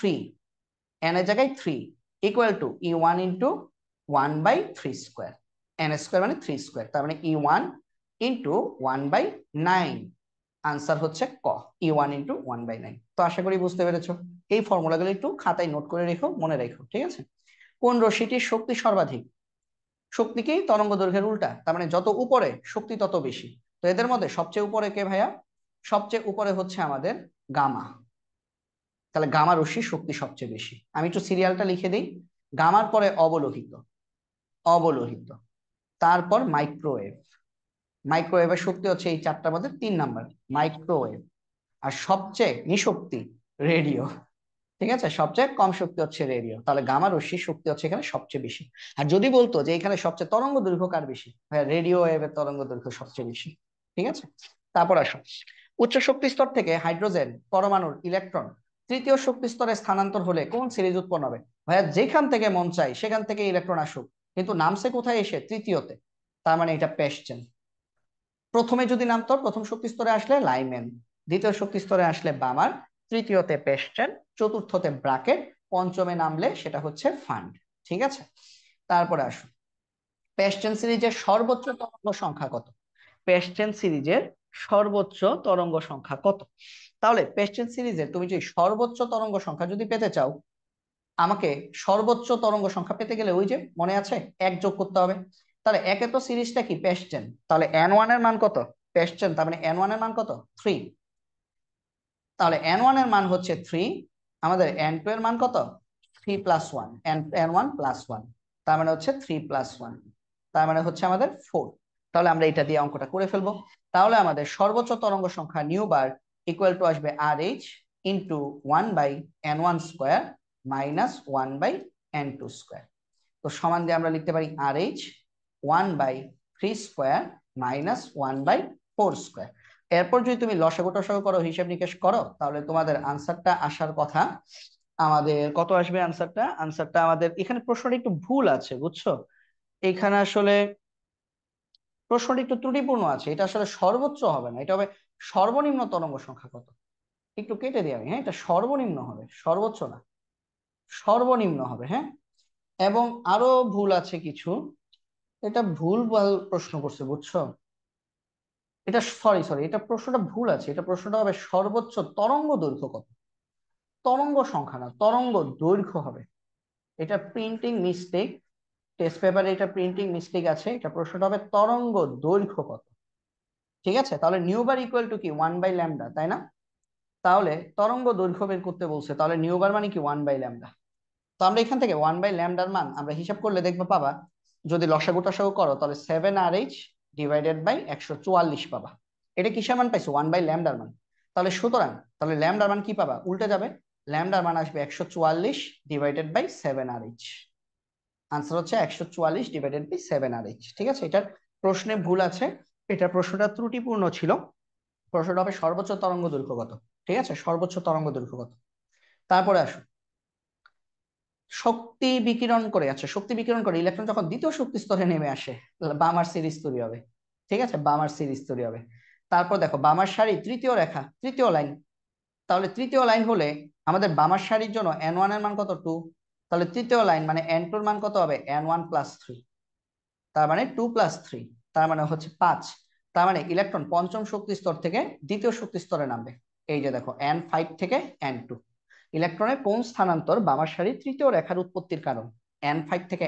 এন এর জায়গায় 3, equal to E1 into 1/3 square, N square মানে 3 স্কোয়ার, তার মানে E1 ইন্টু 1/9। আনসার হচ্ছে ক, E1 ইন্টু 1/9। তো আশা করি বুঝতে পেরেছো। এই ফর্মুলাগুলো একটু খাতায় নোট করে রেখো, মনে রেখো, ঠিক আছে। কোন রশ্মিটির শক্তি সর্বাধিক? শক্তি কি? তরঙ্গ দৈর্ঘ্যের উল্টা, তার মানে যত উপরে শক্তি তত বেশি। তো এদের মধ্যে সবচেয়ে উপরে কে ভাইয়া? সবচেয়ে উপরে হচ্ছে আমাদের গামা। তাহলে গামা রশ্মির শক্তি সবচেয়ে বেশি। আমি একটু সিরিয়ালটা লিখে দিই। গামার পরে অবলোহিত, অবলোহিত, তারপর মাইক্রোওয়েভ। মাইক্রোওয়েভের শক্তি হচ্ছে এই চারটার মধ্যে 3 নাম্বার, মাইক্রোওয়েভ। আর সবচেয়ে নিশক্তি রেডিও, ঠিক আছে, সবচেয়ে কম শক্তি হচ্ছে রেডিও। তাহলে গামা রশ্মির শক্তি হচ্ছে এখানে সবচেয়ে বেশি। আর যদি বলতো যে এখানে সবচেয়ে তরঙ্গ দৈর্ঘ্য কার বেশি, রেডিও ওয়েভের তরঙ্গ দৈর্ঘ্য সবচেয়ে বেশি, ঠিক আছে। তারপর আসো, উচ্চ শক্তি স্তর থেকে হাইড্রোজেন পরমাণুর ইলেকট্রন তৃতীয় শক্তি স্তরে স্থানান্তর হলে কোন সিরিজ উৎপন্ন হবে? ভাইয়া যেখান থেকে মন চাই সেখান থেকে ইলেকট্রন আসুক, কিন্তু নামছে কোথায় এসে? তৃতীয়তে, তার মানে এটা পেশচেন। প্রথমে যদি নামতো প্রথম শক্তি স্তরে আসলে লাইমেন, দ্বিতীয় শক্তি স্তরে আসলে বামার, তৃতীয়তে পেশচেন, চতুর্থতে ব্রাকেট, পঞ্চমে নামলে সেটা হচ্ছে ফান্ড, ঠিক আছে। তারপরে আসুন, পেশচেন সিরিজের সর্বোচ্চ তরঙ্গ সংখ্যা কত? পেশচেন সিরিজের সর্বোচ্চ তরঙ্গ সংখ্যা কত? তাহলে পেশচেন সিরিজের তুমি যদি সর্বোচ্চ তরঙ্গ সংখ্যা যদি পেতে চাও, আমাকে সর্বোচ্চ তরঙ্গ সংখ্যা পেতে গেলে ওই যে মনে আছে 1 যোগ করতে হবে। তাহলে একে তো সিরিজটা কি? পেশচেন, তাহলে N1 এর মান কত? পেশচেন, তার মানে N1 এর মান কত? 3। তাহলে N1 এর মান হচ্ছে 3, আমাদের N2 এর মান কত? 3 প্লাস 1, N1 প্লাস 1, তার মানে হচ্ছে 3 প্লাস 1, তার মানে হচ্ছে আমাদের 4। তাহলে আমরা এটা দিয়ে অঙ্কটা করে ফেলবো। তাহলে আমাদের সর্বোচ্চ তরঙ্গ সংখ্যা নিউ বার ইকুয়াল টু আসবে RH into 1/N1 square minus 1/N2 square. তো সমান দিয়ে আমরা লিখতে পারি RH 1/3 স্কোয়ার মাইনাস 1/4 স্কোয়ার। এরপর যদি তুমি লসাগু টসাগু করো, হিসাব নিকেশ করো, তাহলে তোমাদের আনসারটা আসার কথা আমাদের কত আসবে? আনসারটা আমাদের এখানে প্রশ্নটা একটু ভুল আছে, বুঝছো? এখানে আসলে প্রশ্নটা একটু ত্রুটিপূর্ণ আছে। এটা আসলে সর্বোচ্চ হবে না, এটা হবে সর্বনিম্ন তরঙ্গ সংখ্যা কত। একটু কেটে দিই আমি, হ্যাঁ, এটা সর্বনিম্ন হবে, সর্বোচ্চ না, সর্বনিম্ন হবে, হ্যাঁ। এবং আরো ভুল আছে কিছু, এটা ভুল ভাল প্রশ্ন করছে, বুঝছো? এটা সরি সরি, এটা প্রশ্নটা ভুল আছে। এটা প্রশ্নটা হবে সর্বোচ্চ তরঙ্গ দৈর্ঘ্য কত, তরঙ্গ সংখ্যা না, তরঙ্গ দৈর্ঘ্য হবে। এটা প্রিন্টিং মিস্টেক, টেস্ট পেপারে এটা প্রিন্টিং মিস্টেক আছে। এটা প্রশ্নটা হবে তরঙ্গ দৈর্ঘ্য কত, ঠিক আছে। তাহলে নিউ বার ইকুয়াল টু কি? 1/λ, তাই না? তাহলে তরঙ্গ দৈর্ঘ্য বের করতে বলছে, তাহলে নিউ বার মানে কি? 1/λ। তো আমরা এখান থেকে 1/λ মান আমরা হিসাব করলে দেখবো পাবা, যদি লসাগু টসাগু করো তাহলে 7RH ডিভাইডেড বাই 144 পাবা। এটা কিসের মান পাইছো? 1/λ মান। তাহলে সুতরাং তাহলে ল্যামডার মান কি পাবা? উল্টে যাবে, ল্যামডার মান আসবে 144 ডিভাইডেড বাই 7RH। আনসার হচ্ছে 144 ডিভাইডেড বাই 7RH, ঠিক আছে। এটার প্রশ্নে ভুল আছে, এটা প্রশ্নটা ত্রুটিপূর্ণ ছিল। প্রশ্নটা হবে সর্বোচ্চ তরঙ্গ দৈর্ঘ্য কত, ঠিক আছে, সর্বোচ্চ তরঙ্গ দৈর্ঘ্য কত। তারপরে আসো, শক্তি বিকিরণ করে, আচ্ছা শক্তি বিকিরণ করে ইলেকট্রন যখন দ্বিতীয় শক্তি স্তরে নেমে আসে, বামার সিরিজ তৈরি হবে। ঠিক আছে, বামার সিরিজ তৈরি হবে। তারপর দেখো বামার সারি তৃতীয় রেখা, তৃতীয় লাইন। তাহলে তৃতীয় লাইন হলে আমাদের বামার সারির জন্য N1 এর মান কত, 2। তাহলে তৃতীয় লাইন মানে N2 এর মান কত হবে, N1+3। তার মানে 2+3, তার মানে হচ্ছে 5। তার মানে ইলেকট্রন পঞ্চম শক্তি স্তর থেকে দ্বিতীয় শক্তি স্তরে নামবে। এই যে দেখো N5 থেকে N2, ইলেকট্রনের কোন স্থানান্তর বামার সারির তৃতীয় রেখার উৎপত্তির কারণ। N5 থেকে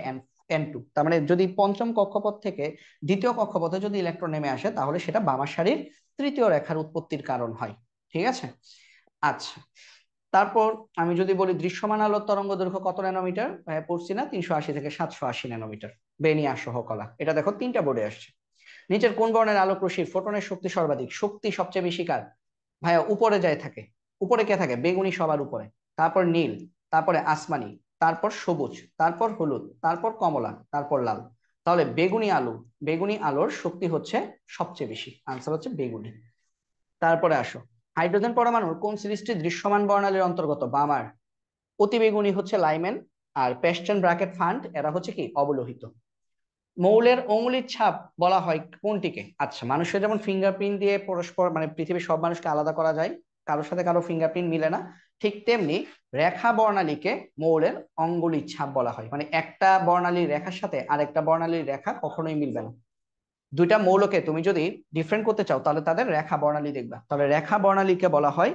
N2, তার মানে যদি পঞ্চম কক্ষপথ থেকে দ্বিতীয় কক্ষপথে যদি ইলেকট্রন নেমে আসে তাহলে সেটা বামার সারির তৃতীয় রেখার উৎপত্তির কারণ হয়। ঠিক আছে, আচ্ছা। তারপর আমি যদি বলি দৃশ্যমান আলোর তরঙ্গ দৈর্ঘ্য কত ন্যানোমিটার, পড়ছি না, 380 থেকে 780 ন্যানোমিটার। বেনিয়া সহ কলা, এটা দেখো 3টা বোর্ডে আসছে। নিচের কোন বর্ণের আলোক রশ্মির ফোটনের শক্তি সর্বাধিক, শক্তি সবচেয়ে বেশি কার, ভাইয়া উপরে যায় থাকে। উপরে কে থাকে, বেগুনি সবার উপরে, তারপর নীল, তারপরে আসমানি, তারপর সবুজ, তারপর হলুদ, তারপর কমলা, তারপর লাল। তাহলে বেগুনি আলো, বেগুনি আলোর শক্তি হচ্ছে সবচেয়ে বেশি, আনসার হচ্ছে বেগুনি। তারপরে আসো, হাইড্রোজেন পরমাণুর কোন সিরিজটি দৃশ্যমান বর্ণালীর অন্তর্গত, বামার। অতিবেগুনি হচ্ছে লাইমেন, আর পেস্টেন ব্র্যাকেট ফান্ড এরা হচ্ছে কি অবলোহিত। মৌলের অঙ্গুলির ছাপ বলা হয় কোনটিকে, আচ্ছা মানুষের যেমন ফিঙ্গারপ্রিন্ট দিয়ে পরস্পর মানে পৃথিবীর সব মানুষকে আলাদা করা যায়, কারোর সাথে কারো ফিঙ্গারপ্রিন্ট মিলে না, ঠিক তেমনি রেখা বর্ণালীকে মৌলের অঙ্গুলির ছাপ বলা হয়। মানে একটা বর্ণালীর রেখার সাথে আরেকটা বর্ণালীর রেখা কখনোই মিলবে না। দুইটা মৌলকে তুমি যদি ডিফারেন্ট করতে চাও তাহলে তাদের রেখা বর্ণালী দেখবা, তাহলে রেখা বর্ণালীকে বলা হয়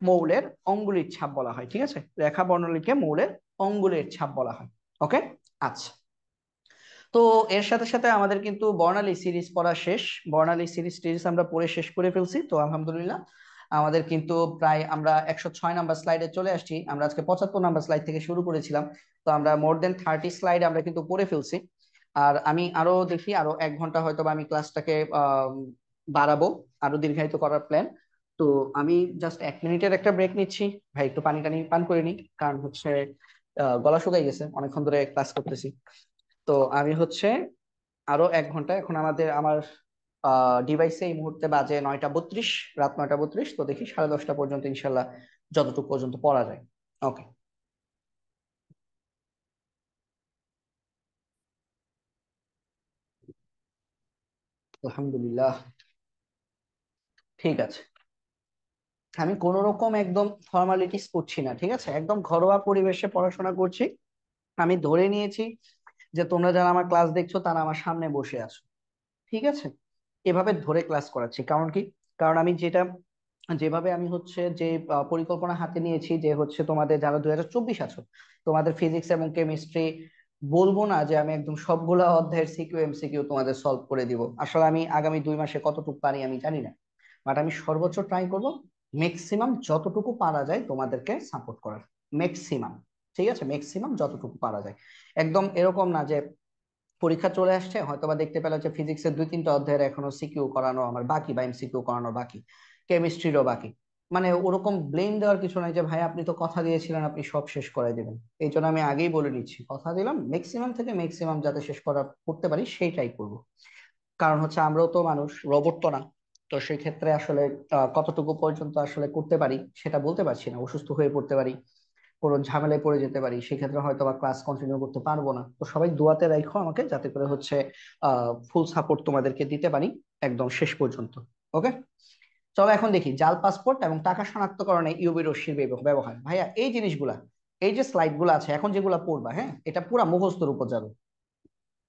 মৌলের অঙ্গুলির ছাপ বলা হয়। ঠিক আছে, রেখা বর্ণালীকে মৌলের অঙ্গুলের ছাপ বলা হয়। ওকে, আচ্ছা। তো এর সাথে সাথে আমাদের কিন্তু বর্ণালী সিরিজ পড়া শেষ। বর্ণালী সিরিজ আমরা পড়ে শেষ করে ফেলছি, তো আলহামদুলিল্লাহ আমাদের কিন্তু প্রায় আমরা 106 নাম্বার স্লাইডে চলে আসছি। আমরা আজকে 75 নাম্বার স্লাইড থেকে শুরু করেছিলাম, তো আমরা মোর দেন 30 স্লাইড আমরা কিন্তু পড়ে ফেলছি। আর আমি আরো দেখি আরো 1 ঘন্টা হয়তো বা আমি ক্লাসটাকে বাড়াবো, আরো দীর্ঘায়িত করার প্ল্যান। তো আমি জাস্ট 1 মিনিটের একটা ব্রেক নিচ্ছি। ভাই একটু পানি টানি পান করে নিই, কারণ হচ্ছে গলা শুকাই গেছে, অনেকক্ষণ ধরে ক্লাস করতেছি। তো আমি হচ্ছে আরো 1 ঘন্টা, এখন আমার ডিভাইসে এই মুহূর্তে বাজে 9টা 32, রাত 9টা 32। তো দেখি 10:30 পর্যন্ত ইনশাল্লাহ যতটুকু পর্যন্ত পড়া যায়। ওকে, আলহামদুলিল্লাহ, ঠিক আছে। আমি কোন রকম একদম ফর্মালিটিস করছি না, ঠিক আছে, একদম ঘরোয়া পরিবেশে পড়াশোনা করছি। আমি ধরে নিয়েছি যে তোমরা যারা আমার ক্লাস দেখছো তারা আমার সামনে বসে আছো। ঠিক আছে, এভাবে ধরে ক্লাস করাচ্ছি, কারণ কি, কারণ আমি যেভাবে আমি হচ্ছে যে পরিকল্পনা হাতে নিয়েছি, যে হচ্ছে তোমাদের যারা 2024 আছো, তোমাদের ফিজিক্স এবং কেমিস্ট্রি, বলবো না যে আমি একদম সবগুলা অধ্যায়ের সিকিউ এমসিকিউ তোমাদের সলভ করে দিব। আসলে আমি আগামী 2 মাসে কতটুকু পারি আমি জানি না, বাট আমি সর্বোচ্চ ট্রাই করব, ম্যাক্সিমাম যতটুকু পারা যায় তোমাদেরকে সাপোর্ট করার, ম্যাক্সিমাম। ঠিক আছে, ম্যাক্সিমাম যতটুকু পারা যায়। একদম এরকম না যে পরীক্ষা চলে আসছে হয়তোবা দেখতে পেলো যে ফিজিক্সের 2-3টা অধ্যায়ের এখনো সিকিউ করানো আমার বাকি, বা এমসিকিউ করানো বাকি, কেমিস্ট্রিরও বাকি। মানে ওরকম ব্লেম দেওয়ার কিছু নাই যে ভাই আপনি তো কথা দিয়েছিলেন আপনি সব শেষ করে দিবেন। এই জন্য আমি আগেই বলে নিচ্ছি, কথা দিলাম ম্যাক্সিমাম থেকে ম্যাক্সিমাম যাতে শেষ করতে পারি সেইটাই করব। কারণ হচ্ছে আমরাও তো মানুষ, রোবট তো না। তো সেই ক্ষেত্রে আসলে কতটুকু পর্যন্ত আসলে করতে পারি সেটা বলতে পারছি না, অসুস্থ হয়ে পড়তে পারি, কোনো ঝামেলায় পড়ে যেতে পারি, সেক্ষেত্রে হয়তো বা ক্লাস কন্টিনিউ করতে পারবো না। তো সবাই দোয়াতে রাখো আমাকে, যাতে করে হচ্ছে ফুল সাপোর্ট তোমাদেরকে দিতে পারি একদম শেষ পর্যন্ত। ওকে, চলো এখন দেখি জাল পাসপোর্ট এবং টাকা শনাক্তকরণে ইউভি রশ্মির ব্যবহার। ভাইয়া এই জিনিসগুলা, এই যে স্লাইড গুলো আছে এখন যেগুলা পড়বা, হ্যাঁ এটা পুরা মুখস্থর উপর যাবে,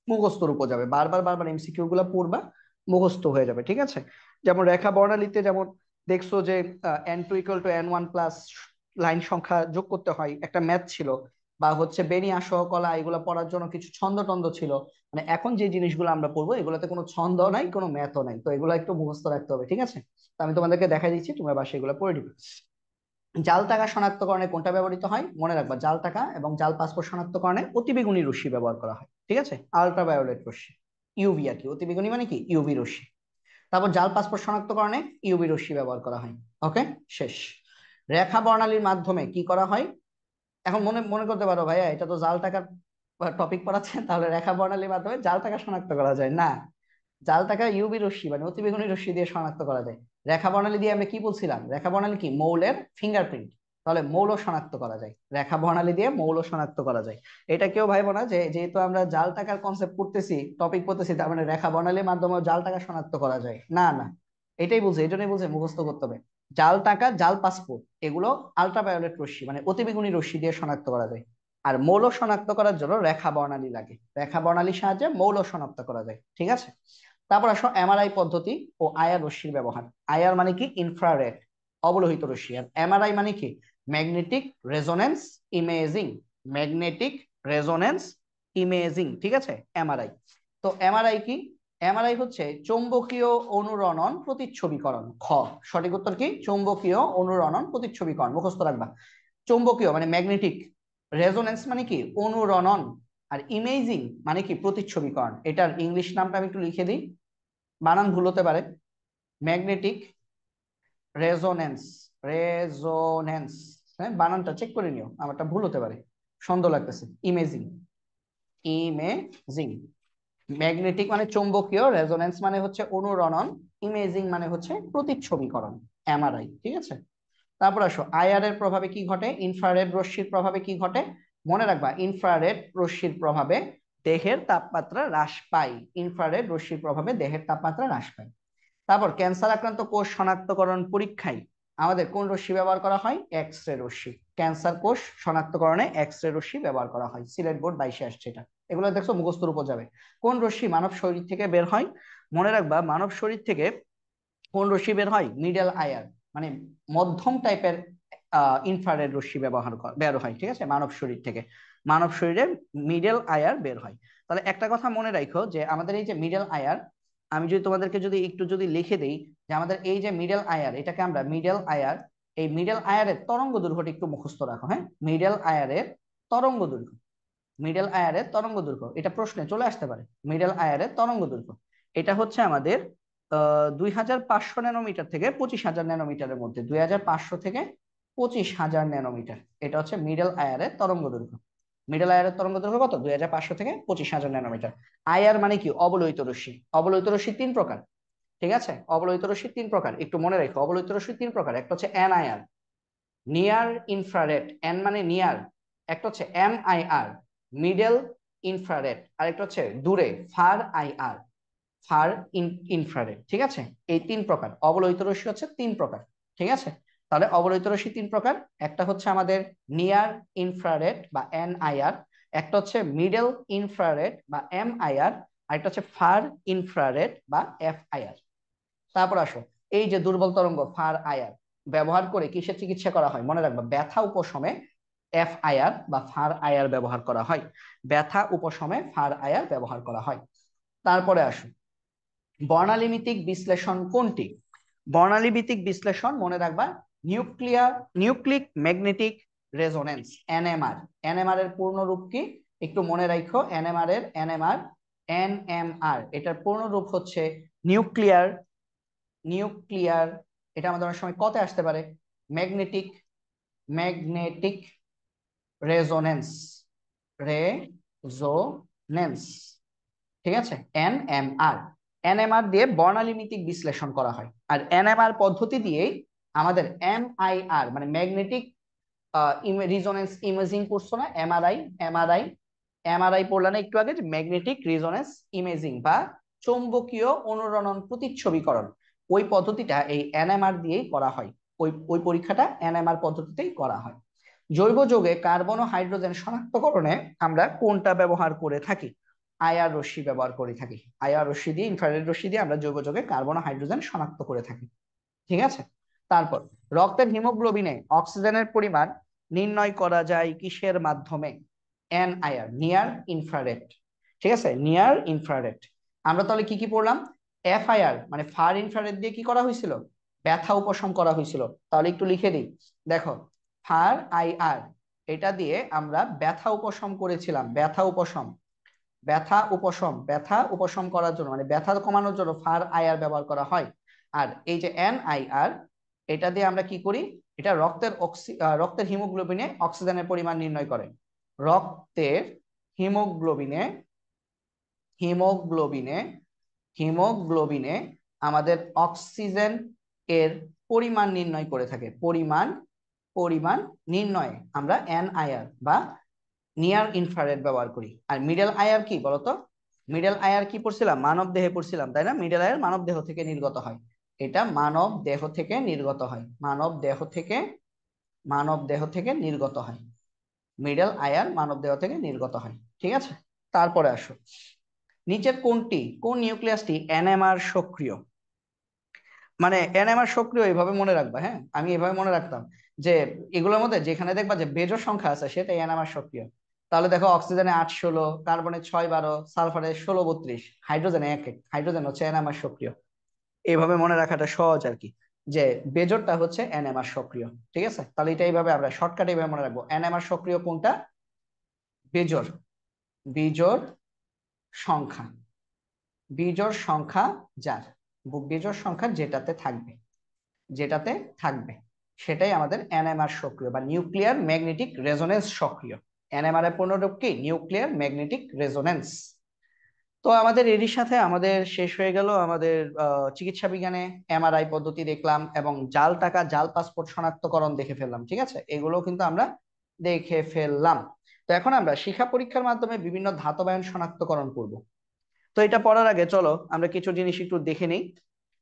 মুখস্থর উপর যাবে, বারবার বারবার এমসিকিউ গুলা পড়বা, মুখস্থ হয়ে যাবে। ঠিক আছে, যেমন রেখা বর্ণালীতে যেমন দেখছো যে N2 = N1+, লাইন সংখ্যা যোগ করতে হয়, একটা ম্যাথ ছিল। বা হচ্ছে বেনি আসহ কলা, এগুলো পড়ার জন্য কিছু ছন্দ টন্দ ছিল। মানে এখন যে জিনিসগুলো আমরা পড়বো এগুলোতে কোনো ছন্দ নাই, কোনো ম্যাথও নাই, তো এগুলো একটু মুখস্থ রাখতে হবে। ঠিক আছে, তো আমি তোমাদেরকে দেখাই দিচ্ছি, তোমরা বাসায় এগুলো পড়ে দিবে। জাল টাকা শনাক্তকরণে কোনটা ব্যবহৃত হয়, মনে রাখবা জাল টাকা এবং জাল পাসপোর্ট শনাক্তকরণে অতিবেগুনি রশ্মি ব্যবহার করা হয়। ঠিক আছে, আলট্রাভায়োলেট রশ্মি, ইউভি আর কি, অতিবেগুনি মানে কি ইউভি রশ্মি। তারপর জাল পাসপোর্ট শনাক্তকরণে ইউভি রশ্মি ব্যবহার করা হয়। ওকে, শেষ। রেখা বর্ণালীর মাধ্যমে কি করা হয়, এখন মনে মনে করতে পারো ভাইয়া এটা তো জাল টাকার টপিক পড়াচ্ছে, তাহলে রেখা বর্ণালীর মাধ্যমে জাল টাকা শনাক্ত করা যায় না। জাল টাকা ইউভি রশ্মি মানে অতিবেগুনি রশ্মি দিয়ে শনাক্ত করা যায়। রেখা বর্ণালী দিয়ে আমরা কি বলছিলাম, রেখা বর্ণালী কি মৌলের ফিঙ্গারপ্রিন্ট। তাহলে মৌল শনাক্ত করা যায়, রেখা বর্ণালী দিয়ে মৌল শনাক্ত করা যায়। এটা কেউ ভাইবো না যে যেহেতু আমরা জাল টাকার কনসেপ্ট পড়তেছি, টপিক পড়তেছি, তার মানে রেখা বর্ণালীর মাধ্যমে জাল টাকা শনাক্ত করা যায়, না না। এটাই বুঝে, এই জন্যই বুঝে মুখস্থ করতে হবে। জাল টাকা, জাল পাসপোর্ট, এগুলো আলট্রাভায়োলেট রশ্মি মানে অতিবেগুনি রশ্মি দিয়ে শনাক্ত করা যায়। আর মৌল শনাক্ত করার জন্য রেখা বর্ণালী লাগে, রেখা বর্ণালীর সাহায্যে মৌল শনাক্ত করা যায়, ঠিক আছে। তারপর আসো এমআরআই পদ্ধতি ও আইআর রশ্মির ব্যবহার। আইআর মানে কি? ইনফ্রারেড, অবলোহিত রশ্মি। আর এমআরআই মানে কি? Magnetic resonance imaging, magnetic resonance imaging, ঠিক আছে, এমআরআই। তো এমআরআই কি? এমআরআই হচ্ছে চৌম্বকীয় অনুরণন প্রতিচ্ছবিকরণ। খ, সঠিক উত্তর কি? চৌম্বকীয় অনুরণন প্রতিচ্ছবিকরণ, মুখস্থ রাখবা। চৌম্বকীয় মানে ম্যাগনেটিক, রেজোনেন্স মানে কি? অনুরণন, আর ইমেজিং মানে কি? প্রতিচ্ছবিকরণ। এটার ইংলিশ নামটা আমি একটু লিখে দিই, বানান ভুল হতে পারে। ম্যাগনেটিক রেজোনেন্স, রেজোনেন্স, হ্যাঁ বানানটা চেক করে নিও, আমারটা ভুল হতে পারে, সন্দেহ লাগতেছে। Imaging, imaging. ম্যাগনেটিক মানে চৌম্বকীয়, রেজোনেন্স মানে হচ্ছে অনুরণন, ইমেজিং মানে হচ্ছে প্রতিচ্ছবিকরণ, এমআরআই, ঠিক আছে। তারপর আসো আইআর এর প্রভাবে কি ঘটে, ইনফ্রারেড রশ্মির প্রভাবে কি ঘটে। মনে রাখবা, ইনফ্রারেড রশ্মির প্রভাবে দেহের তাপমাত্রা হ্রাস পায়, ইনফ্রারেড রশ্মির প্রভাবে দেহের তাপমাত্রা হ্রাস পায়। তারপর ক্যান্সার আক্রান্ত কোষ শনাক্তকরণ পরীক্ষায় আমাদের কোন রশ্মি ব্যবহার করা হয়? এক্স রে রশ্মি। ক্যান্সার কোষ শনাক্তকরণে এক্স রে রশ্মি ব্যবহার করা হয়। সিলেট বোর্ড 22-এ আসছে এটা, এগুলো দেখছো মুখস্থের উপর যাবে। কোন রশ্মি মানব শরীর থেকে বের হয়? মনে রাখবা, মানব শরীর থেকে কোন রশ্মি বের হয়? মিডল আয়ার, মানে মধ্যম টাইপের ইনফ্রারেড রশ্মি বের হয়, ঠিক আছে, মানব শরীর থেকে। মানব শরীরে মিডল আয়ার বের হয়। তাহলে একটা কথা মনে রাখো যে আমাদের এই যে মিডল আয়ার, আমি যদি তোমাদেরকে একটু লিখে দেই যে আমাদের এই যে মিডল আয়ার, এটাকে আমরা মিডল আয়ার, এই মিডল আয়ারের তরঙ্গ দৈর্ঘ্যটা একটু মুখস্থ রাখো, হ্যাঁ। মিডল আয়ারের তরঙ্গ দৈর্ঘ্য, মিডল আয়ারের তরঙ্গ দৈর্ঘ্য, এটা প্রশ্নে চলে আসতে পারে। মিডল আয়ারের তরঙ্গ দৈর্ঘ্য এটা হচ্ছে আমাদের 2500 ন্যানোমিটার থেকে 25,000 ন্যানোমিটারের মধ্যে, 2500 থেকে 25,000 ন্যানোমিটার, এটা হচ্ছে মিডল আয়ারের তরঙ্গ দৈর্ঘ্য। মিডল আয়ারের তরঙ্গ দৈর্ঘ্য কত? 2500 থেকে 25,000 ন্যানোমিটার। আয়ার মানে কি? অবলোহিত রশ্মি। অবলোহিত রশ্মি তিন প্রকার, ঠিক আছে, অবলোহিত রশ্মি তিন প্রকার, একটু মনে রাখো। অবলোহিত রশ্মি তিন প্রকার, একটা হচ্ছে N IR, near infrared, N মানে নিয়ার। একটা হচ্ছে এম আইআর, মিডল ইনফ্রারেড। আর একটা হচ্ছে দূরে, ফার আইআর, ফার ইনফ্রারেড, ঠিক আছে। এই তিন প্রকার অবলোহিত রশ্মি হচ্ছে, তিন প্রকার, ঠিক আছে। তাহলে অবলোহিত রশ্মি তিন প্রকার, একটা হচ্ছে আমাদের নিয়ার ইনফ্রারেড বা এনআইআর, একটা হচ্ছে মিডল ইনফ্রারেড বা এমআইআর, আর একটা হচ্ছে ফার ইনফ্রারেড বা এফআইআর। তারপর আসো, এই যে দুর্বল তরঙ্গ ফার আইআর ব্যবহার করে কিসের চিকিৎসা করা হয়? মনে রাখবা, ব্যথা উপশমে এফআইআর বা ফার আইআর ব্যবহার করা হয়, ব্যথা উপশমে ফার আইআর ব্যবহার করা হয়। তারপরে আসো, বর্ণালীমিতিক বিশ্লেষণ কোনটি? বর্ণালীভিত্তিক বিশ্লেষণ মনে রাখবা, nucleic magnetic resonance, NMR. NMR এর পূর্ণ রূপ কি? একটু মনে রাখো, এনএমআর এটার পূর্ণ রূপ হচ্ছে নিউক্লিয়ার, নিউক্লিয়ার, এটা আমাদের অনেক সময় কতে আসতে পারে, ম্যাগনেটিক, ম্যাগনেটিক রেজোনেন্স, রেজোনেন্স, ঠিক আছে, এনএমআর। এনএমআর দিয়ে বর্ণালীমিতিক বিশ্লেষণ করা হয়। আর এনএমআর পদ্ধতি দিয়েই আমাদের এমআইআর মানে ম্যাগনেটিক রিজোনেন্স ইমেজিং করছো না, এমআরআই, এমআরআই, এমআরআই পড়লা না একটু আগে, যে ম্যাগনেটিক রিজোনেন্স ইমেজিং বা চৌম্বকীয় অনুরণন প্রতিচ্ছবিকরণ, ওই পদ্ধতিটা এই এনএমআর দিয়েই করা হয়। ওই ওই পরীক্ষাটা এনএমআর পদ্ধতিতেই করা হয়। জৈব যৌগে কার্বন ও হাইড্রোজেন শনাক্তকরণে আমরা কোনটা ব্যবহার করে থাকি? আইআর রশ্মি ব্যবহার করে থাকি। আইআর রশ্মি দিয়ে, ইনফ্রারেড রশ্মি দিয়ে আমরা জৈব যৌগে কার্বন ও হাইড্রোজেন শনাক্ত করে থাকি, ঠিক আছে। তারপর রক্তের হিমোগ্লোবিনে অক্সিজেনের পরিমাণ নির্ণয় করা যায় কিসের মাধ্যমে? এনআইআর, নিয়ার ইনফ্রারেড, ঠিক আছে, নিয়ার ইনফ্রারেড। আমরা তাহলে কি কি পড়লাম? এফআইআর মানে ফার ইনফ্রারেড দিয়ে কি করা হয়েছিল? ব্যথা উপশম করা হয়েছিল। তাহলে একটু লিখে দিই, দেখো, ফার আইআর এটা দিয়ে আমরা ব্যথা উপশম করেছিলাম, ব্যথা উপশম, ব্যথা উপশম, ব্যথা উপশম করার জন্য মানে ব্যথা কমানোর জন্য ফার আইআর ব্যবহার করা হয়। আর এই যে এনআইআর, এটা দিয়ে আমরা কি করি? এটা রক্তের হিমোগ্লোবিনে অক্সিজেনের পরিমাণ নির্ণয় করে। রক্তের হিমোগ্লোবিনে, হিমোগ্লোবিনে, হিমোগ্লোবিনে আমাদের অক্সিজেন এর পরিমাণ নির্ণয় করে থাকে, পরিমাণ পরিমাণ নির্ণয়ে আমরা NIR বা নিয়ার ইনফ্রারেড ব্যবহার করি। আর মিডল আইআর কি বলতো? মিডল আইআর কি পড়ছিলাম? মানব দেহে পড়ছিলাম, তাই না? মিডল আইআর মানব দেহ থেকে নির্গত হয়। এটা মানব দেহ থেকে নির্গত হয়, মানব দেহ থেকে নির্গত হয়। মিডল আইআর মানব দেহ থেকে নির্গত হয়, ঠিক আছে? তারপরে আসো, নিচের কোন নিউক্লিয়াসটি NMR সক্রিয়? মানে NMR সক্রিয় এইভাবে মনে রাখবা, হ্যাঁ? আমি এভাবে মনে রাখতাম যে এগুলোর মধ্যে যেখানে দেখবা যে বেজোড় সংখ্যা আছে সেটাই NMR সক্রিয়। তাহলে দেখো অক্সিজেনে 8-16, কার্বনে 6-12, সালফারে 16-32, হাইড্রোজেনে 1-1, হাইড্রোজেন হচ্ছে NMR সক্রিয়। এইভাবে মনে রাখাটা সহজ আর কি, যে বেজোড়টা হচ্ছে NMR সক্রিয়, ঠিক আছে? তাহলে এটা এইভাবে আমরা শর্টকাটে এইভাবে মনে রাখবো, NMR সক্রিয় কোনটা? বেজোড়, বিজোড় সংখ্যা, বিজোড় সংখ্যা যার, বিজোড় সংখ্যা যেটাতে থাকবে সেটাই আমাদের NMR সক্রিয় বা নিউক্লিয়ার ম্যাগনেটিক রেজোনেন্স সক্রিয়। NMR এর পূর্ণরূপ কি? Nuclear magnetic resonance. তো আমাদের এরই সাথে আমাদের শেষ হয়ে গেল আমাদের চিকিৎসা বিজ্ঞানে MRI পদ্ধতি দেখলাম এবং জাল টাকা জাল পাসপোর্ট শনাক্তকরণ দেখে ফেললাম, ঠিক আছে? এগুলো কিন্তু আমরা দেখে ফেললাম। তো এখন আমরা শিক্ষা পরীক্ষার মাধ্যমে বিভিন্ন ধাতবায়ন শনাক্তকরণ করব। তো এটা পড়ার আগে চলো আমরা কিছু জিনিস একটু দেখে নিই,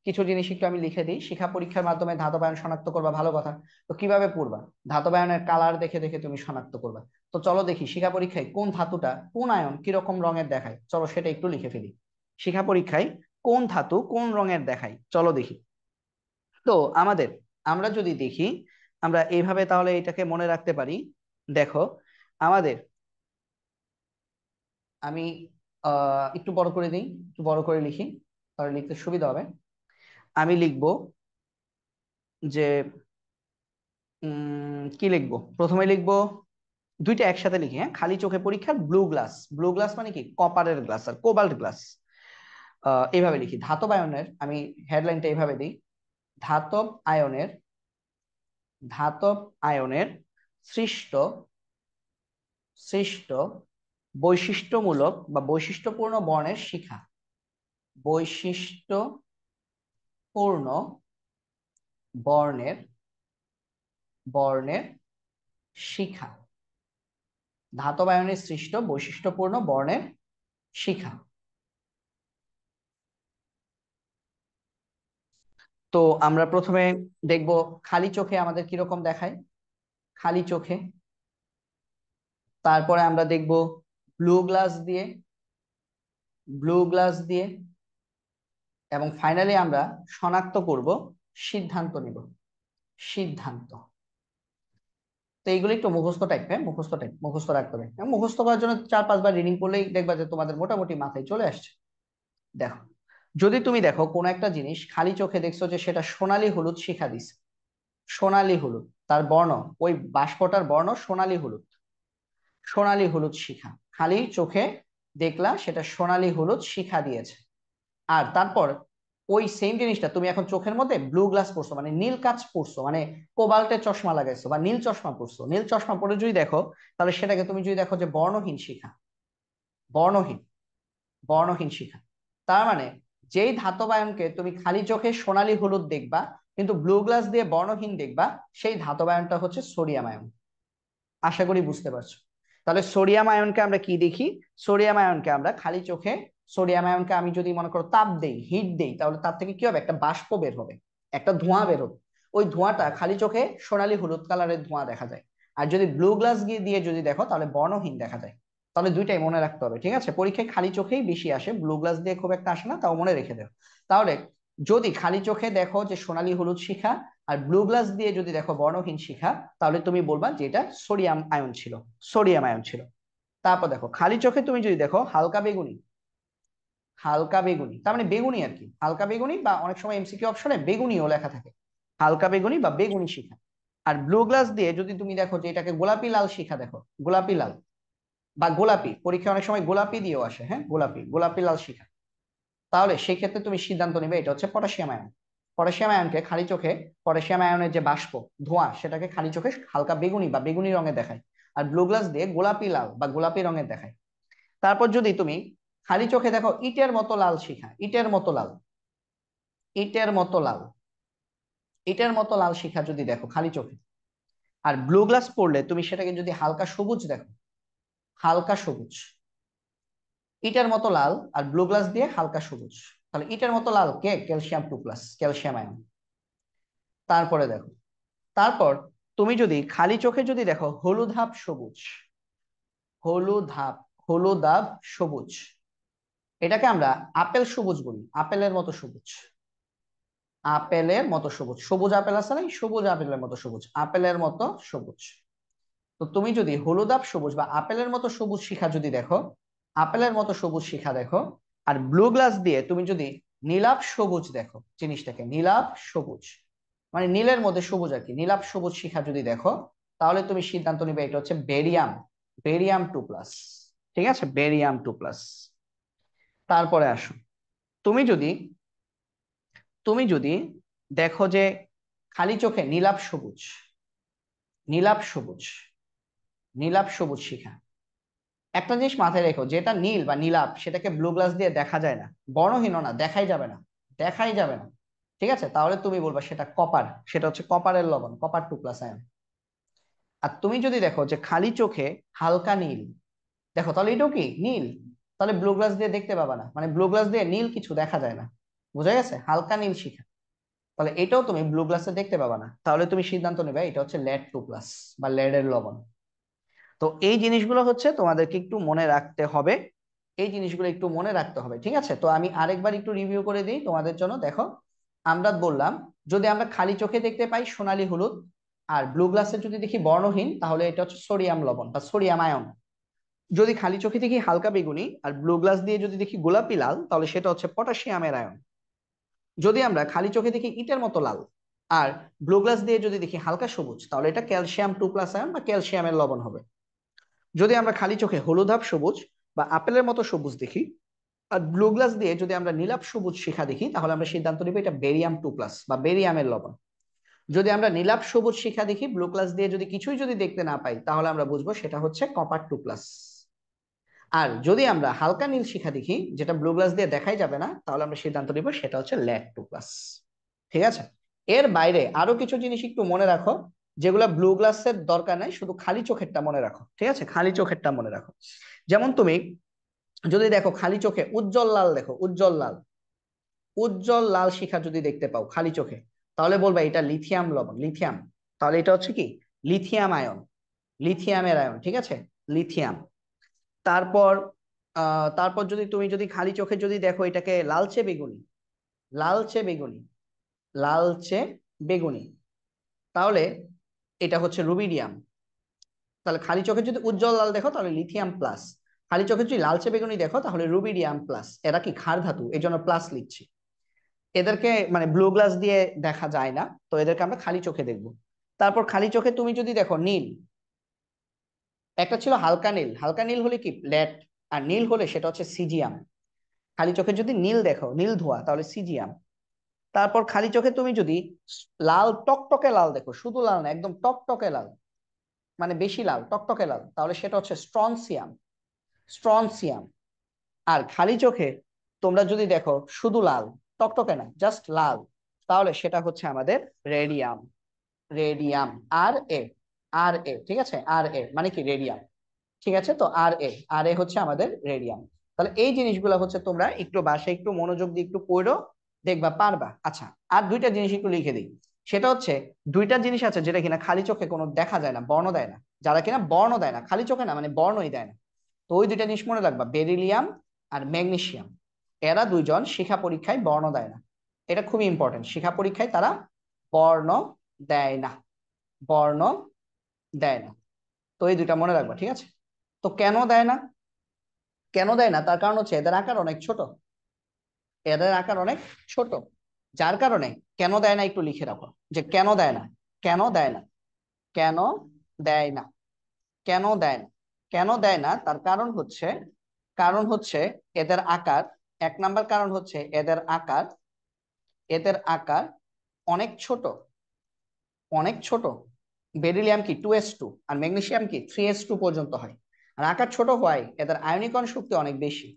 কিছু জিনিস একটু আমি লিখে দিই। শিক্ষা পরীক্ষার মাধ্যমে ধাতবায়ন শনাক্ত করবা, ভালো কথা। তো কিভাবে পড়বা? ধাতবায়নের কালার দেখে দেখে তুমি শনাক্ত করবা। তো চলো দেখি শিক্ষা পরীক্ষায় কোন ধাতুটা, কোন আয়ন কিরকম রঙের দেখায়, চলো সেটা একটু লিখে ফেলি। শিক্ষা পরীক্ষায় কোন ধাতু কোন রঙের দেখায়, চলো দেখি। তো আমরা যদি দেখি, আমরা এইভাবে তাহলে এটাকে মনে রাখতে পারি। দেখো আমাদের, আমি একটু বড় করে দিই, একটু বড় করে লিখি, তাহলে লিখতে সুবিধা হবে। আমি লিখবো যে কি লিখবো? প্রথমে লিখবো, দুইটা একসাথে লিখি, হ্যাঁ? খালি চোখে পরীক্ষার ব্লু গ্লাস, ব্লু গ্লাস মানে কি? কপারের গ্লাস আর কোবাল্ট গ্লাস। এইভাবে লিখি। ধাতব আয়নের, আমি হেডলাইনটা এইভাবে দিই, ধাতব আয়নের, ধাতব আয়নের সৃষ্ট সৃষ্ট বৈশিষ্ট্যমূলক বা বৈশিষ্ট্যপূর্ণ বর্ণের শিখা, বৈশিষ্ট্যপূর্ণ বর্ণের বর্ণের শিখা, ধাতব আয়নের সৃষ্ট বৈশিষ্ট্যপূর্ণ বর্ণের শিখা। তো আমরা প্রথমে দেখব খালি চোখে আমাদের কিরকম দেখায়, খালি চোখে। তারপরে আমরা দেখব ব্লু গ্লাস দিয়ে, ব্লু গ্লাস দিয়ে, এবং ফাইনালি আমরা শনাক্ত করব, সিদ্ধান্ত নিব, সিদ্ধান্ত। তো এইগুলো একটু মুখস্থ টাইপ, হ্যাঁ? মুখস্থ রাখতে হবে। মুখস্থ করার জন্য 4-5 বার রিডিং করলেই দেখবা যে তোমাদের মোটামুটি মাথায় চলে আসছে। দেখো, যদি তুমি দেখো কোন একটা জিনিস খালি চোখে দেখছো যে সেটা সোনালী হলুদ শিখা দিছে, সোনালী হলুদ, তার বর্ণ, ওই বাষ্পটার বর্ণ সোনালী হলুদ, সোনালী হলুদ শিখা, খালি চোখে দেখলা সেটা সোনালী হলুদ শিখা দিয়েছে। আর তারপর ওই সেম জিনিসটা তুমি এখন চোখের মধ্যে ব্লু গ্লাস পরছো, মানে নীল কাচ পরছো, মানে কোবাল্টের চশমা লাগাইছো বা নীল চশমা পরছো, নীল চশমা পরে যদি দেখো, তাহলে সেটাকে তুমি যদি দেখো যে বর্ণহীন শিখা, বর্ণহীন, বর্ণহীন শিখা। তার মানে যেই ধাতবায়নকে তুমি খালি চোখে সোনালী হলুদ দেখবা কিন্তু ব্লু গ্লাস দিয়ে বর্ণহীন দেখবা, সেই ধাতবায়নটা হচ্ছে সোডিয়াম আয়ন। আশা করি বুঝতে পারছো। তাহলে সোডিয়াম আয়নকে আমরা কি দেখি? সোডিয়াম আয়নকে আমরা খালি চোখে, সোডিয়াম আয়নকে আমি যদি মনে করো তাপ দেই, হিট দেই, তাহলে তার থেকে কি হবে? একটা বাষ্প বের হবে, একটা ধোঁয়া বের হবে। ওই ধোঁয়াটা খালি চোখে সোনালী হলুদ কালারের ধোঁয়া দেখা যায়। আর যদি ব্লু গ্লাস দিয়ে যদি দেখো তাহলে বর্ণহীন দেখা যায়। তাহলে দুইটাই মনে রাখতে হবে, ঠিক আছে? পরীক্ষায় খালি চোখেই বেশি আসে, ব্লু গ্লাস দিয়ে খুব একটা আসে না, তাও মনে রেখে দেও। তাহলে যদি খালি চোখে দেখো যে সোনালী হলুদ শিখা, আর ব্লু গ্লাস দিয়ে যদি দেখো বর্ণহীন শিখা, তাহলে তুমি বলবা যে এটা সোডিয়াম আয়ন ছিল, সোডিয়াম আয়ন ছিল। তারপর দেখো খালি চোখে তুমি যদি দেখো হালকা বেগুনি, হালকা বেগুনি তার মানে বেগুনি আর কি, হালকা বেগুনি, বা অনেক সময় MCQ অপশনে বেগুনিও লেখা থাকে, হালকা বেগুনি বা বেগুনি শিখা। আর ব্লু গ্লাস দিয়ে যদি তুমি দেখো যে এটাকে গোলাপি লাল শিখা, দেখো গোলাপি লাল বা গোলাপি, পরীক্ষা অনেক সময় গোলাপি দিয়েও আসে, হ্যাঁ? গোলাপি, গোলাপি লাল শিখা, তাহলে সেই ক্ষেত্রে তুমি সিদ্ধান্ত নিবে এটা হচ্ছে পটাশিয়াম আয়ন। পটাশিয়াম আয়নকে খালি চোখে, পটাশিয়াম আয়নের যে বাষ্প, ধোঁয়া, সেটাকে খালি চোখে হালকা বেগুনি বা বেগুনি রঙে দেখায়, আর ব্লু গ্লাস দিয়ে গোলাপি লাল বা গোলাপি রঙের দেখায়। তারপর যদি তুমি খালি চোখে দেখো ইটের মতো লাল শিখা, ইটের মতো লাল, ইটের মতো লাল, ইটের মতো লাল শিখা যদি দেখো খালি চোখে, আর ব্লু গ্লাস পড়লে তুমি সেটাকে যদি হালকা সবুজ দেখো, হালকা সবুজ, ইটার মতো লাল, আর ব্লু গ্লাস দিয়ে হালকা সবুজ, তাহলে ইটার মতো লাল কে? Calcium 2+, calcium ion. তারপরে দেখো, তারপর তুমি যদি খালি চোখে যদি দেখো হলুদাভ সবুজ, হলুদাভ, হলুদাভ সবুজ, এটাকে আমরা আপেল সবুজ বলি, আপেলের মতো সবুজ, আপেলের মতো সবুজ, সবুজ আপেল আছে না, সবুজ আপেলের মতো সবুজ, আপেলের মতো সবুজ। তো তুমি যদি হলুদাভ সবুজ বা আপেলের মতো সবুজ শিখা যদি দেখো, আপেলের মতো সবুজ শিখা দেখো, আর ব্লু গ্লাস দিয়ে তুমি যদি নীলাভ সবুজ দেখো, জিনিসটাকে নীলাভ সবুজ, মানে নীলের মধ্যে সবুজ আর কি, নীলাভ সবুজ শিখা যদি দেখো, তাহলে তুমি সিদ্ধান্ত নিবে এটা হচ্ছে বেরিয়াম, বেরিয়াম 2+। ঠিক আছে, বেরিয়াম 2+। তারপরে আসো, তুমি যদি, তুমি যদি দেখো যে খালি চোখে নীলাভ সবুজ, নীলাভ সবুজ, নীলাভ সবুজ শিখা, একটা জিনিস মাথায় রেখো, যেটা নীল বা নীলাভ সেটাকে ব্লু গ্লাস দিয়ে দেখা যায় না, বর্ণহীন না, দেখাই যাবে না, দেখাই যাবে না। ঠিক আছে, তাহলে তুমি বলবা সেটা কপার, সেটা হচ্ছে কপারের লবণ, কপার 2+ আয়ন। আর তুমি যদি দেখো যে খালি চোখে হালকা নীল দেখো, তাহলে এটাও কি নীল, তাহলে ব্লু গ্লাস দিয়ে দেখতে পাবা না, মানে ব্লু গ্লাস দিয়ে নীল কিছু দেখা যায় না, বুঝা গেছে, হালকা নীল শিখা, তাহলে এটাও তুমি ব্লু গ্লাসে দেখতে পাবা না, তাহলে তুমি সিদ্ধান্ত নেবে এটা হচ্ছে লেড 2+, বা লেডের লবণ। তো এই জিনিসগুলো হচ্ছে তোমাদেরকে একটু মনে রাখতে হবে, এই জিনিসগুলো একটু মনে রাখতে হবে। ঠিক আছে, তো আমি আরেকবার একটু রিভিউ করে দিই তোমাদের জন্য। দেখো, আমরা বললাম যদি আমরা খালি চোখে দেখতে পাই সোনালী হলুদ, আর ব্লু গ্লাসে যদি দেখি বর্ণহীন, তাহলে এটা হচ্ছে সোডিয়াম লবণ বা সোডিয়াম আয়ন। যদি খালি চোখে দেখি হালকা বেগুনি, আর ব্লু গ্লাস দিয়ে যদি দেখি গোলাপি লাল, তাহলে সেটা হচ্ছে পটাশিয়ামের আয়ন। যদি আমরা খালি চোখে দেখি ইটের মতো লাল, আর ব্লু গ্লাস দিয়ে যদি দেখি হালকা সবুজ, তাহলে এটা ক্যালসিয়াম 2+ আয়ন বা ক্যালসিয়ামের লবণ হবে। যদি আমরা খালি চোখে হলুদাভ সবুজ বা আপেলের মতো সবুজ দেখি, আর ব্লু গ্লাস দিয়ে যদি আমরা নীলাভ সবুজ শিখা দেখি, তাহলে আমরা সিদ্ধান্ত নিব এটা বেরিয়াম 2+, বা বেরিয়ামের লবণ। যদি আমরা নীলাভ সবুজ শিখা দেখি, ব্লু গ্লাস দিয়ে যদি কিছুই যদি দেখতে না পাই, তাহলে আমরা বুঝবো সেটা হচ্ছে কপার 2+। আর যদি আমরা হালকা নীল শিখা দেখি, যেটা ব্লু গ্লাস দিয়ে দেখাই যাবে না, তাহলে আমরা সিদ্ধান্ত নিব সেটা হচ্ছে লেড 2+। ঠিক আছে, এর বাইরে আরো কিছু জিনিস একটু মনে রাখো, যেগুলো ব্লু গ্লাসের দরকার নাই, শুধু খালি চোখেরটা মনে রাখো। ঠিক আছে, খালি চোখেরটা মনে রাখো। যেমন তুমি যদি দেখো খালি চোখে উজ্জ্বল লাল দেখো, উজ্জ্বল লাল, উজ্জ্বল লাল শিখা যদি দেখতে পাও খালি চোখে, তাহলে বলবা এটা লিথিয়াম লবণ, লিথিয়াম, তাহলে এটা হচ্ছে কি লিথিয়াম আয়ন, লিথিয়ামের আয়ন। ঠিক আছে, লিথিয়াম। তারপর তারপর যদি তুমি যদি খালি চোখে যদি দেখো এটাকে লালচে বেগুনি, লালচে বেগুনি, লালচে বেগুনি, তাহলে এটা হচ্ছে রুবিডিয়াম। তাহলে খালি চোখে যদি উজ্জ্বল লাল দেখো, তাহলে লিথিয়াম প্লাস। খালি চোখে যদি লালচে বেগুনি দেখো, তাহলে রুবিডিয়াম প্লাস। এরা কি ক্ষার ধাতু, এই জন্য প্লাস লিখছি। এদেরকে মানে ব্লু গ্লাস দিয়ে দেখা যায় না, তো এদেরকে আমরা খালি চোখে দেখবো। তারপর খালি চোখে তুমি যদি দেখো নীল, একটা ছিল হালকা নীল, হালকা নীল হলে কি লেড, আর নীল হলে সেটা হচ্ছে সিজিয়াম। খালি চোখে যদি নীল দেখো, নীল ধোয়া, তাহলে সিজিয়াম। তারপর খালি চোখে তুমি যদি লাল টকটকে লাল দেখো, শুধু লাল না, একদম টকটকে লাল, মানে বেশি লাল, টকটকে লাল, তাহলে সেটা হচ্ছে স্ট্রনসিয়াম, স্ট্রনসিয়াম। আর খালি চোখে তোমরা যদি দেখো শুধু লাল, টকটকে না, জাস্ট লাল, তাহলে সেটা হচ্ছে আমাদের রেডিয়াম, রেডিয়াম। আর এ, আর এ, ঠিক আছে, আর এ মানে কি রেডিয়াম। ঠিক আছে, তো আর এ, আর এ হচ্ছে আমাদের রেডিয়াম। তাহলে এই জিনিসগুলো হচ্ছে তোমরা একটু বাসায় একটু মনোযোগ দিয়ে একটু পড়ো, দেখবা পারবা। আচ্ছা, আর দুইটা জিনিস একটু লিখে দিই। সেটা হচ্ছে দুইটা জিনিস আছে যেটা কিনা খালি চোখে কোনো দেখা যায় না, বর্ণ দেয় না, যারা কিনা বর্ণ দেয় না, খালি চোখে না মানে বর্ণই দেয় না। তো ওই দুইটা জিনিস মনে রাখবা, বেরিলিয়াম আর ম্যাগনেসিয়াম। এরা দুইজন শিখা পরীক্ষায় বর্ণ দেয় না, এটা খুবই ইম্পর্টেন্ট, শিখা পরীক্ষায় তারা বর্ণ দেয় না, বর্ণ দেয় না। তো এই দুইটা মনে রাখবা, ঠিক আছে। তো কেন দেয় না, কেন দেয় না তার কারণ হচ্ছে এদের আকার অনেক ছোট, এদের আকার অনেক ছোট, যার কারণে কেন দেয় না একটু লিখে রাখো, যে কেন দেয় না, কেন দেয় না, কেন দেয় না, কেন দেয় না, কেন দেয় না তার কারণ হচ্ছে, কারণ হচ্ছে এদের আকার, এক নাম্বার কারণ হচ্ছে এদের আকার, এদের আকার অনেক ছোট, অনেক ছোট। বেরিলিয়াম কি 2s2, আর ম্যাগনেসিয়াম কি 3s2 পর্যন্ত হয়। আর আকার ছোট হওয়ায় এদের আয়নীকরণ শক্তি অনেক বেশি,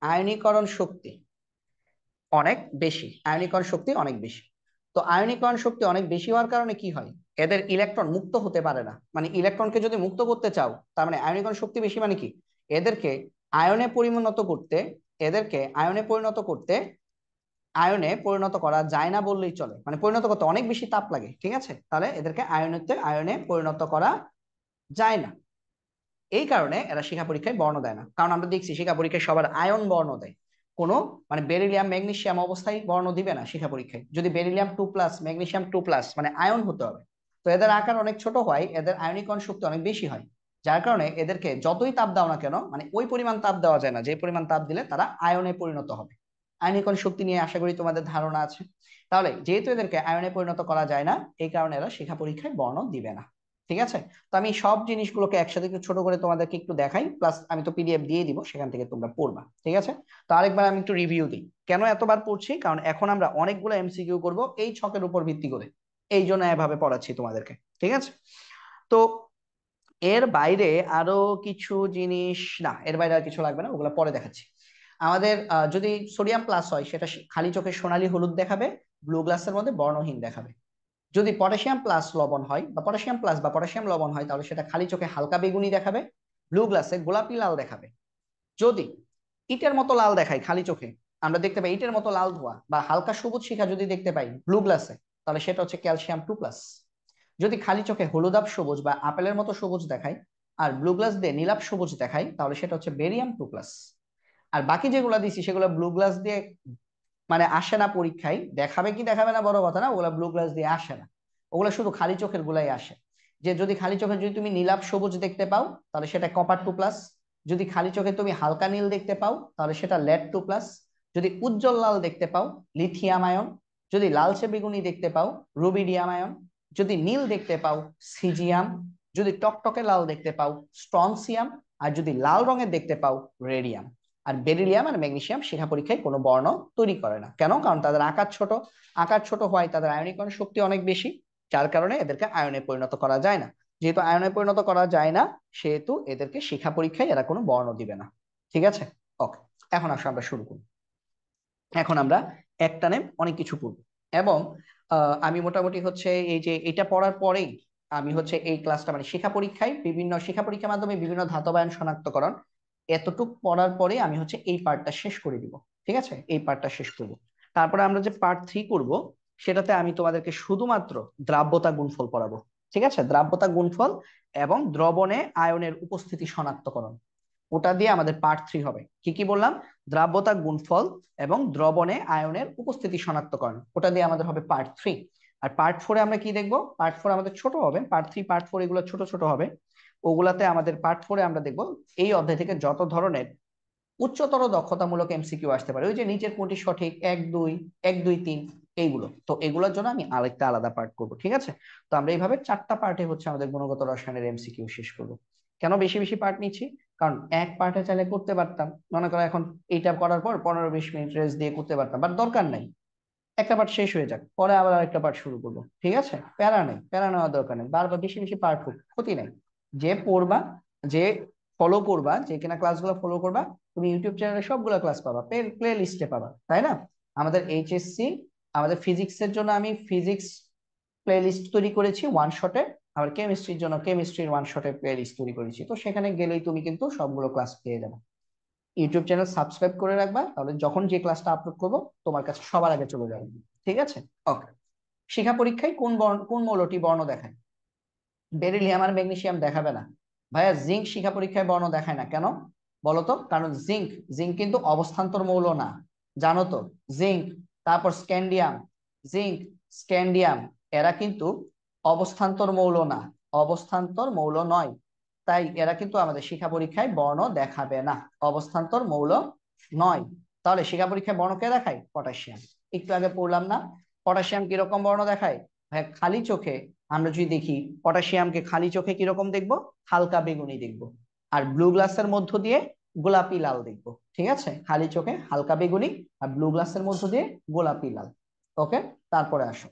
আয়নীকরণ শক্তি অনেক বেশি, আয়নীকরণ শক্তি অনেক বেশি। তো আয়নীকরণ শক্তি অনেক বেশি হওয়ার কারণে কি হয়, এদের ইলেকট্রন মুক্ত হতে পারে না। মানে ইলেকট্রনকে যদি মুক্ত করতে চাও, তার মানে আয়নীকরণ শক্তি বেশি, মানে কি এদেরকে আয়নে পরিণত করতে, এদেরকে আয়নে পরিণত করা যায় না বললেই চলে। মানে পরিণত করতে অনেক বেশি তাপ লাগে, ঠিক আছে? তাহলে এদেরকে আয়নে পরিণত করা যায় না। এই কারণে এরা শিখা পরীক্ষায় বর্ণ দেয় না। কারণ আমরা দেখছি শিখা পরীক্ষায় সবার আয়ন বর্ণ দেয়, কোনো মানে বেরিলিয়াম ম্যাগনেসিয়াম অবস্থায় বর্ণ দিবে না শিখা পরীক্ষায়। যদি বেরিলিয়াম 2+, ম্যাগনেসিয়াম 2+, মানে আয়ন হতে হবে। তো এদের আকার অনেক ছোট হয়, এদের আয়নীকরণ শক্তি অনেক বেশি হয়, যার কারণে এদেরকে যতই তাপ দাও না কেন, মানে ওই পরিমাণ তাপ দেওয়া যায় না যে পরিমাণ তাপ দিলে তারা আয়নে পরিণত হবে। আয়নীকরণ শক্তি নিয়ে আশা করি তোমাদের ধারণা আছে। তাহলে যেহেতু এদেরকে আয়নে পরিণত করা যায় না, এই কারণে এরা শিখা পরীক্ষায় বর্ণ দিবে না। ঠিক আছে? তো আমি সব জিনিসগুলোকে একসাথে একটু ছোট করে তোমাদেরকে একটু দেখাই, প্লাস আমি তো পিডিএফ দিয়ে দিব, সেখান থেকে তোমরা পড়বা। ঠিক আছে? তো আরেকবার আমি একটু রিভিউ দিই কেন এতবার পড়ছি। কারণ এখন আমরা অনেকগুলো এমসিকিউ করব এই ছকের উপর ভিত্তি করে, এই জন্য এভাবে পড়াচ্ছি তোমাদেরকে। ঠিক আছে? তো এর বাইরে আরো কিছু জিনিস, না এর বাইরে আর কিছু লাগবে না, ওগুলো পরে দেখাচ্ছি। আমাদের যদি সোডিয়াম প্লাস হয়, সেটা খালি চোখে সোনালী হলুদ দেখাবে, ব্লু গ্লাসের মধ্যে বর্ণহীন দেখাবে। যদি পটাশিয়াম প্লাস লবণ হয় বা পটাশিয়াম প্লাস বা পটাশিয়াম লবণ হয়, তাহলে সেটা খালি চোখে হালকা বেগুনি দেখাবে, ব্লু গ্লাসে গোলাপি লাল দেখাবে। যদি ইটের মতো লাল দেখায় খালি চোখে, আমরা দেখতে পাই ইটের মতো লাল ধোয়া বা হালকা সবুজ শিখা যদি দেখতে পাই ব্লু গ্লাসে, তাহলে সেটা হচ্ছে ক্যালসিয়াম 2+। যদি খালি চোখে হলুদাভ সবুজ বা আপেলের মতো সবুজ দেখায় আর ব্লু গ্লাস দিয়ে নীলাভ সবুজ দেখায়, তাহলে সেটা হচ্ছে বেরিয়াম 2+। আর বাকি যেগুলো দিছি সেগুলো ব্লু গ্লাস দিয়ে মানে আসে না পরীক্ষায়, দেখাবে কি দেখাবে না বড় কথা না, ওগুলা ব্লু গ্লাস দিয়ে আসে না, ওগুলা শুধু খালি চোখের গুলাই আসে। যে যদি খালি চোখে যদি তুমি নীলাভ সবুজ দেখতে পাও, তাহলে সেটা কপার 2+। যদি খালি চোখে তুমি হালকা নীল দেখতে পাও, তাহলে সেটা লেড 2+। যদি উজ্জ্বল লাল দেখতে পাও, লিথিয়াম আয়ন। যদি লালচে বেগুনি দেখতে পাও, রুবিডিয়াম আয়ন। যদি নীল দেখতে পাও, সিজিয়াম। যদি টকটকে লাল দেখতে পাও, স্ট্রনসিয়াম। আর যদি লাল রঙের দেখতে পাও, রেডিয়াম। আর বেরিলিয়াম আর ম্যাগনেসিয়াম শিখা পরীক্ষায় কোনো বর্ণ তৈরি করে না। কেন? কারণ তাদের আকার ছোট। আকার ছোট হওয়ায় তাদের আয়নীকরণ শক্তি অনেক বেশি, যার কারণে এদেরকে আয়নে পরিণত করা যায় না। যেহেতু আয়নে পরিণত করা যায় না, সেহেতু এদেরকে শিখা পরীক্ষায় এরা কোনো বর্ণ দিবে না। ঠিক আছে? ওকে, এখন আসো আমরা শুরু করি। এখন আমরা একটানে অনেক কিছু পড়ব, এবং আমি মোটামুটি হচ্ছে এই যে এটা পড়ার পরেই আমি হচ্ছে এই ক্লাসটা মানে শিক্ষা পরীক্ষায় বিভিন্ন শিক্ষা পরীক্ষার মাধ্যমে বিভিন্ন ধাতবায়ন শনাক্তকরণ, এতটুক পড়ার পরে আমি হচ্ছে এই পার্টটা শেষ করে দিব। ঠিক আছে? এই পার্টটা শেষ করব, তারপরে আমরা যে পার্ট 3 করব, সেটাতে আমি তোমাদেরকে শুধুমাত্র দ্রাব্যতা গুণফল পড়াবো। ঠিক আছে? দ্রাব্যতা গুণফল এবং দ্রবণে আয়নের উপস্থিতি শনাক্তকরণ, ওটা দিয়ে আমাদের পার্ট 3 হবে। কি কি বললাম? দ্রাব্যতা গুণফল এবং দ্রবণে আয়নের উপস্থিতি শনাক্তকরণ, ওটা দিয়ে আমাদের হবে পার্ট 3। আর পার্ট 4-এ আমরা কি দেখবো? পার্ট 4 আমাদের ছোট হবে, পার্ট 3 পার্ট 4 এগুলো ছোট ছোট হবে। ওগুলাতে আমাদের পার্ট 4-এ আমরা দেখবো এই অধ্যায় থেকে যত ধরনের উচ্চতর দক্ষতামূলক এমসিকিউ আসতে পারে, ওই যে নিচের কোনটি সঠিক, 1 2 1 2 3, এইগুলো তো এগুলোর জন্য আমি আরেকটা আলাদা পার্ট করব। ঠিক আছে? তো আমরা এইভাবে 4টা পার্টে হচ্ছে আমাদের গুণগত রসায়নের এমসিকিউ শেষ করব। কেন বেশি বেশি পার্ট নিচ্ছি? কারণ এক পার্টে চাইলে করতে পারতাম, মনে করো এখন এইটা করার পর 15-20 মিনিট রেস্ট দিয়ে করতে পারতাম, বাট দরকার নাই। একটা পার্ট শেষ হয়ে যাক, পরে আবার আরেকটা পার্ট শুরু করবো। ঠিক আছে? প্যারা নেই, প্যারা নেওয়ার দরকার নেই, বারবার বেশি বেশি পার্ট হোক ক্ষতি নেই। যে পড়বা, যে ফলো করবা, যে কিনা ক্লাসগুলো ফলো করবা, তুমি ইউটিউব চ্যানেলে সবগুলো ক্লাস পাবা, প্লে লিস্টে পাবা, তাই না? আমাদের এইচএসসি, আমাদের ফিজিক্সের জন্য আমি ফিজিক্স প্লে লিস্ট তৈরি করেছি ওয়ান শটে, আবার কেমিস্ট্রির জন্য কেমিস্ট্রির ওয়ান শটে প্লে লিস্ট তৈরি করেছি। তো সেখানে গেলেই তুমি কিন্তু সবগুলো ক্লাস পেয়ে যাবে। ইউটিউব চ্যানেল সাবস্ক্রাইব করে রাখবা, তাহলে যখন যে ক্লাসটা আপলোড করবো তোমার কাছে সবার আগে চলে যাবে। ঠিক আছে? ওকে। শিখা পরীক্ষায় কোন মৌলটি বর্ণ দেখায়? বেরিলিয়াম আর ম্যাগনেসিয়াম দেখাবে না। ভাইয়া জিঙ্ক শিখা পরীক্ষায় বর্ণ দেখায় না কেন বলতো? কারণ জিঙ্ক জিঙ্ক কিন্তু অবস্থান্তর মৌল না, জানো তো? জিঙ্ক, তারপর স্ক্যান্ডিয়াম, জিঙ্ক, স্ক্যান্ডিয়াম, এরা কিন্তু অবস্থান্তর মৌল না, অবস্থান্তর মৌল নয়। তাই এরা কিন্তু আমাদের শিখা পরীক্ষায় বর্ণ দেখাবে না, অবস্থান্তর মৌল নয়। তাহলে শিখা পরীক্ষায় বর্ণ কে দেখায়? পটাশিয়াম। একটু আগে পড়লাম না, পটাশিয়াম কিরকম বর্ণ দেখায়? ভাই খালি চোখে আমরা যদি দেখি পটাশিয়ামকে, খালি চোখে কিরকম দেখবো? হালকা বেগুনি দেখবো। আর ব্লু গ্লাসের মধ্য দিয়ে গোলাপি লাল দেখবো। ঠিক আছে? খালি চোখে হালকা বেগুনি, আর ব্লু গ্লাসের মধ্য দিয়ে গোলাপি লাল। ওকে, তারপরে আসো,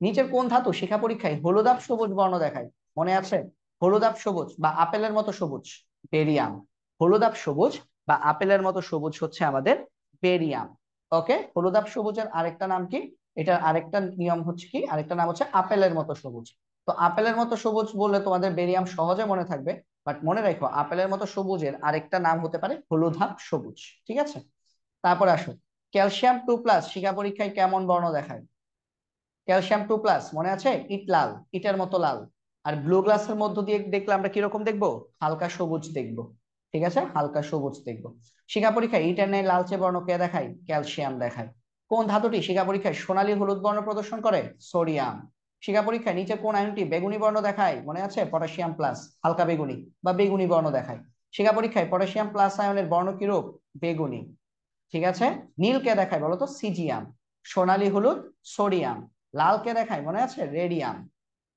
নিচের কোন ধাতু শিখা পরীক্ষায় হলুদাভ সবুজ বর্ণ দেখায়? মনে আছে? হলুদাভ সবুজ বা আপেলের মতো সবুজ, বেরিয়াম। হলুদাভ সবুজ বা আপেলের মতো সবুজ হচ্ছে আমাদের বেরিয়াম। ওকে, হলুদাভ সবুজের আরেকটা নাম কি? এটার আরেকটা নিয়ম হচ্ছে কি, আরেকটা নাম হচ্ছে আপেলের মতো সবুজ। তো আপেলের মতো সবুজ বললে তোমাদের বেরিয়াম সহজে মনে থাকবে, বাট মনে রাখো আপেলের মতো সবুজের আরেকটা নাম হতে পারে হলুদাভ সবুজ। ঠিক আছে, তারপরে আসো, ক্যালসিয়াম 2+ শিখা পরীক্ষায় কেমন বর্ণ দেখায়? ক্যালসিয়াম 2+ মনে আছে? ইট লাল, ইটের মতো লাল। আর ব্লু গ্লাসের মধ্য দিয়ে দেখলে আমরা কিরকম দেখবো? হালকা সবুজ দেখবো। ঠিক আছে, হালকা সবুজ দেখবো। শিখা পরীক্ষায় ইটের ন্যায় লালচে বর্ণ কে দেখায়? ক্যালসিয়াম দেখায়। কোন ধাতুটি শিখা পরীক্ষায় সোনালী হলুদ বর্ণ প্রদর্শন করে? সোডিয়াম। শিখা পরীক্ষায় নিচের কোন আয়নটি বেগুনি বর্ণ দেখায়? মনে আছে? পটাশিয়াম+, হালকা বেগুনি বা বেগুনি বর্ণ দেখায়। শিখা পরীক্ষায় পটাশিয়াম+ আয়নের বর্ণ কিরূপ? বেগুনি। ঠিক আছে, নীল কে দেখায় বলতো? সিজিয়াম। সোনালী হলুদ সোডিয়াম। লাল কে দেখায়? মনে আছে? রেডিয়াম।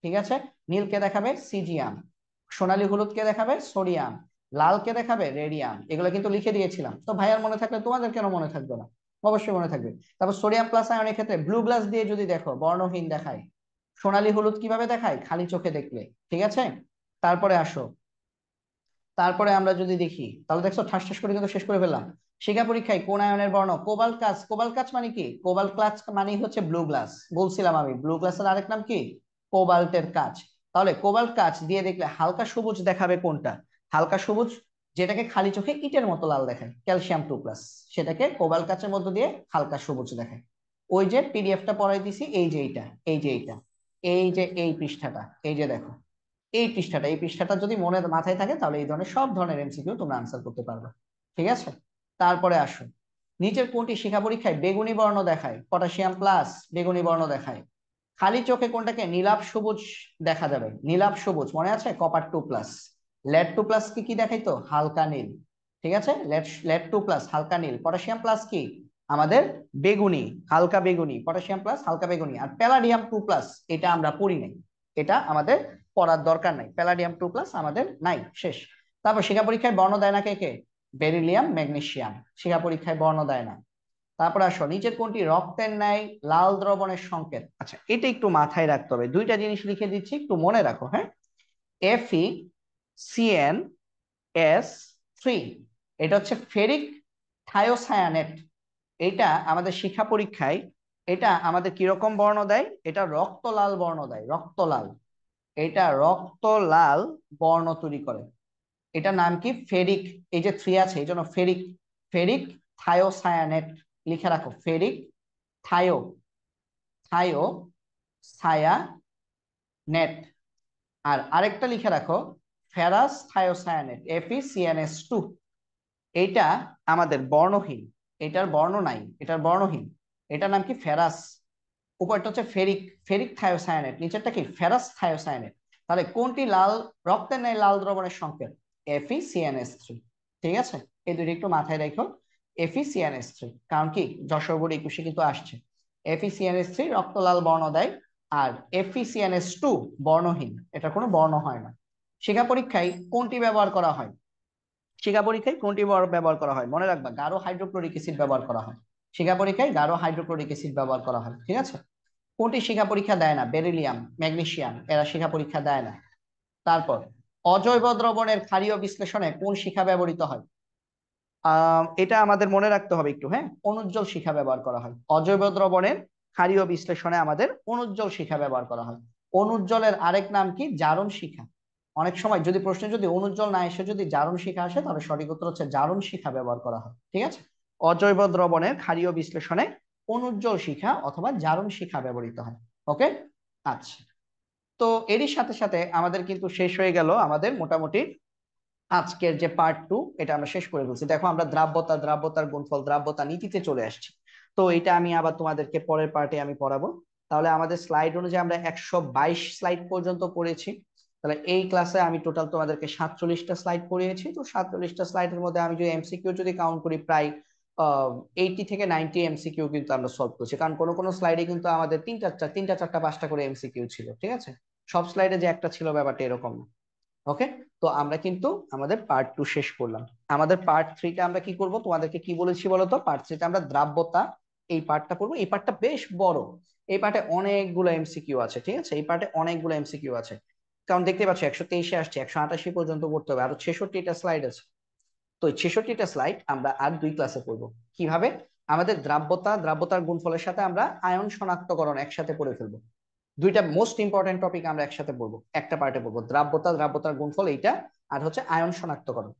ঠিক আছে, নীল কে দেখাবে? সিজিয়াম। সোনালী হলুদ কে দেখাবে? সোডিয়াম। লাল কে দেখাবে? রেডিয়াম। এগুলো কিন্তু লিখে দিয়েছিলাম, তো ভাইয়ার মনে থাকলে তোমাদের কেন মনে থাকবে না? অবশ্যই মনে থাকবে। তারপর সোডিয়াম+ আয়নের ক্ষেত্রে ব্লু গ্লাস দিয়ে যদি দেখো বর্ণহীন দেখায়। সোনালী হলুদ কিভাবে দেখায়? খালি চোখে দেখলে। ঠিক আছে, তারপরে আসো, তারপরে আমরা যদি দেখি তাহলে দেখছো ঠাস ঠাস করে কিন্তু শেষ করে ফেললাম। শিখা পরীক্ষায় কোন আয়নের বর্ণ? কোবাল্ট কাচ। কোবাল্ট কাচ মানে কি? কোবাল্ট কাচ মানে হচ্ছে ব্লু গ্লাস। বলছিলাম আমি, ব্লু গ্লাসের আরেক নাম কি? কোবাল্টের কাচ। তাহলে কোবাল্ট কাচ দিয়ে দেখলে হালকা সবুজ দেখাবে কোনটা? হালকা সবুজ যেটাকে খালি চোখে ইটের মতো লাল দেখায়, ক্যালসিয়াম 2+, সেটাকে কোবাল্ট কাচের মধ্য দিয়ে হালকা সবুজ দেখায়। ওই যে পিডিএফটা পড়াই দিছি, এই যে এইটা, এই যে এইটা, এই যে এই পৃষ্ঠাটা, এই যে দেখো এই পৃষ্ঠাটা যদি মনে মাথায় থাকে তাহলে এই ধরনের সব ধরনের এমসিকিউ তোমরা আনসার করতে পারবে। ঠিক আছে, তারপরে আসো, নিচের কোনটি শিখা পরীক্ষায় বেগুনি বর্ণ দেখায়? পটাশিয়াম+ বেগুনি বর্ণ দেখায়। খালি চোখে কোনটাকে নীলাভ সবুজ দেখা যাবে? নীলাভ সবুজ মনে আছে? কপার 2+। লেড 2+ কি কি দেখাইতো? হালকা নীল। ঠিক আছে, লেড 2+ হালকা নীল। পটাশিয়াম+ কি? আমাদের বেগুনি, হালকা বেগুনি। পটাশিয়াম+ হালকা বেগুনি। আর প্যালাডিয়াম 2+, এটা আমরা পড়ি নাই, এটা আমাদের পড়ার দরকার নাই। প্যালাডিয়াম 2+ আমাদের নাই, শেষ। তারপর শিখা পরীক্ষায় বর্ণ দেয় না কে কে? বেরিলিয়াম ম্যাগনেসিয়াম শিখা পরীক্ষায় বর্ণ দেয় না। তারপর আসো, নিচের কোনটি রক্তের ন্যায় লাল দ্রবণের সংকেত? আচ্ছা, এটা একটু মাথায় রাখতে হবে, দুইটা জিনিস লিখে দিচ্ছি, একটু মনে রাখো। হ্যাঁ, FeCnS3, এটা হচ্ছে ফেরিক থায়োসায়ানেট। এটা আমাদের শিক্ষা পরীক্ষায় এটা আমাদের কিরকম বর্ণ দেয়? এটা রক্ত লাল বর্ণ দেয়, রক্ত লাল। এটা রক্ত লাল বর্ণ তৈরি করে। এটা নাম কি? ফেরিক। এই যে 3 আছে এই জন্য ফেরিক, ফেরিক থায়োসায়ানেট লিখে রাখো। Ferric thio thiocyanate. আর আরেকটা লিখে রাখো, ফেরাস থায়োসায়ানেট, FeCnS2। এইটা আমাদের বর্ণহীন, এটার বর্ণ নাই, এটার বর্ণহীন। এটার নাম কি? ফেরাস। উপরটা হচ্ছে ফেরিক, ফেরিক থায়োসায়ানেট, নিচেরটা কি? Ferrous thiocyanate. তাহলে কোনটি লাল, রক্তের ন্যায় লাল দ্রবণের সংকেত? FeCnS3। ঠিক আছে, এই দুইটা একটু মাথায় রাখো। FeCnS3, কারণ কি যশোর বোর্ড 21-এ কিন্তু আসছে। FeCnS3 রক্ত লাল বর্ণ দেয়, আর FeCnS2 বর্ণহীন, এটা কোনো বর্ণ হয় না। শিখা পরীক্ষায় কোনটি ব্যবহার করা হয়? শিখা পরীক্ষায় কোনটি ব্যবহার করা হয়? মনে রাখবা, গাঢ় হাইড্রোক্লোরিক অ্যাসিড ব্যবহার করা হয়। শিখা পরীক্ষায় গাঢ় হাইড্রোক্লোরিক অ্যাসিড ব্যবহার করা হয়। ঠিক আছে, কোনটি শিখা পরীক্ষা দেয় না? বেরিলিয়াম ম্যাগনেসিয়াম, এরা শিখা পরীক্ষা দেয় না। তারপর, অজৈব দ্রবণের ক্ষারীয় বিশ্লেষণে কোন শিখা ব্যবহৃত হয়? এটা আমাদের মনে রাখতে হবে একটু। হ্যাঁ, অনুজ্জ্বল শিখা ব্যবহার করা হয়। অজৈব দ্রবণের ক্ষারীয় বিশ্লেষণে আমাদের অনুজ্জ্বল শিখা ব্যবহার করা হয়। অনুজ্জ্বলের আরেক নাম কি? জারণ শিখা। অনেক সময় যদি প্রশ্নে যদি অনুজ্জ্বল না এসে যদি জারণ শিখা আসে, তাহলে সঠিক উত্তর হচ্ছে জারণ শিখা ব্যবহার করা হয়। ঠিক আছে, অজৈব দ্রবণের ক্ষারীয় বিশ্লেষণে অনুজ্জ্বল শিখা অথবা জারণ শিখা ব্যবহৃত হয়। ওকে, আচ্ছা। তো এরই সাথে সাথে আমাদের কিন্তু শেষ হয়ে গেল আমাদের মোটামুটি আজকের যে পার্ট 2, এটা আমরা শেষ করে ফেলছি। দেখো আমরা দ্রাব্যতা, দ্রাব্যতার গুণফল, দ্রাব্যতা নীতিতে চলে আসছি। তো এটা আমি আবার তোমাদেরকে পরের পার্টে আমি পড়াবো। তাহলে আমাদের স্লাইড অনুযায়ী আমরা 122 স্লাইড পর্যন্ত পড়েছি। তাহলে এই ক্লাসে আমি টোটাল তোমাদেরকে 47টা স্লাইড পড়িয়েছি। তো 47টা স্লাইডের মধ্যে আমি যদি এমসিকিউ যদি কাউন্ট করি, প্রায় 80 থেকে 90 এমসিকিউ কিন্তু আমরা সলভ করছি। কারণ কোনো কোনো স্লাইডে কিন্তু আমাদের তিনটা চারটা 5টা করে এমসিকিউ ছিল। ঠিক আছে, সব স্লাইডে যে একটা ছিল ব্যাপারটা এরকম না। ওকে, তো আমরা কিন্তু আমাদের পার্ট 2 শেষ করলাম। আমাদের পার্ট 3টা আমরা কি করব? তোমাদেরকে কি বলেছি বলতো? পার্ট 3টা আমরা দ্রাব্যতা, এই পার্টটা পড়বো। এই পার্টটা বেশ বড়, এই পার্টে অনেকগুলো এমসিকিউ আছে। ঠিক আছে, এই পার্টে অনেকগুলো এমসিকিউ আছে। কারণ দেখতে পাচ্ছ 123-এ আসছে, 188 পর্যন্ত পড়তে হবে, আরো 66টা স্লাইড আছে। তো এই 66টা স্লাইড আমরা আর 2 ক্লাসে পড়বো। কিভাবে? আমাদের দ্রাব্যতা, দ্রাব্যতার গুণফলের সাথে আমরা আয়ন শনাক্তকরণ একসাথে পড়ে ফেলবো। দুইটা মোস্ট ইম্পর্টেন্ট টপিক আমরা একসাথে পড়বো, একটা পার্টে পড়বো, দ্রাব্যতা, দ্রাব্যতার গুণফল এইটা, আর হচ্ছে আয়ন শনাক্তকরণ।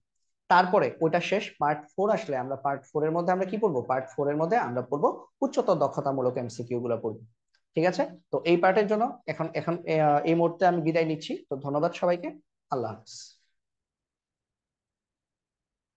তারপরে ওইটা শেষ, পার্ট 4 আসলে আমরা পার্ট 4 এর মধ্যে আমরা কি পড়বো, পার্ট 4 এর মধ্যে আমরা পড়বো উচ্চতর দক্ষতামূলক এমসিকিউ গুলো পড়বো। ঠিক আছে? তো এই পার্টের জন্য এখন এখন এই মুহূর্তে আমি বিদায় নিচ্ছি। তো ধন্যবাদ সবাইকে। আল্লাহ হাফিজ।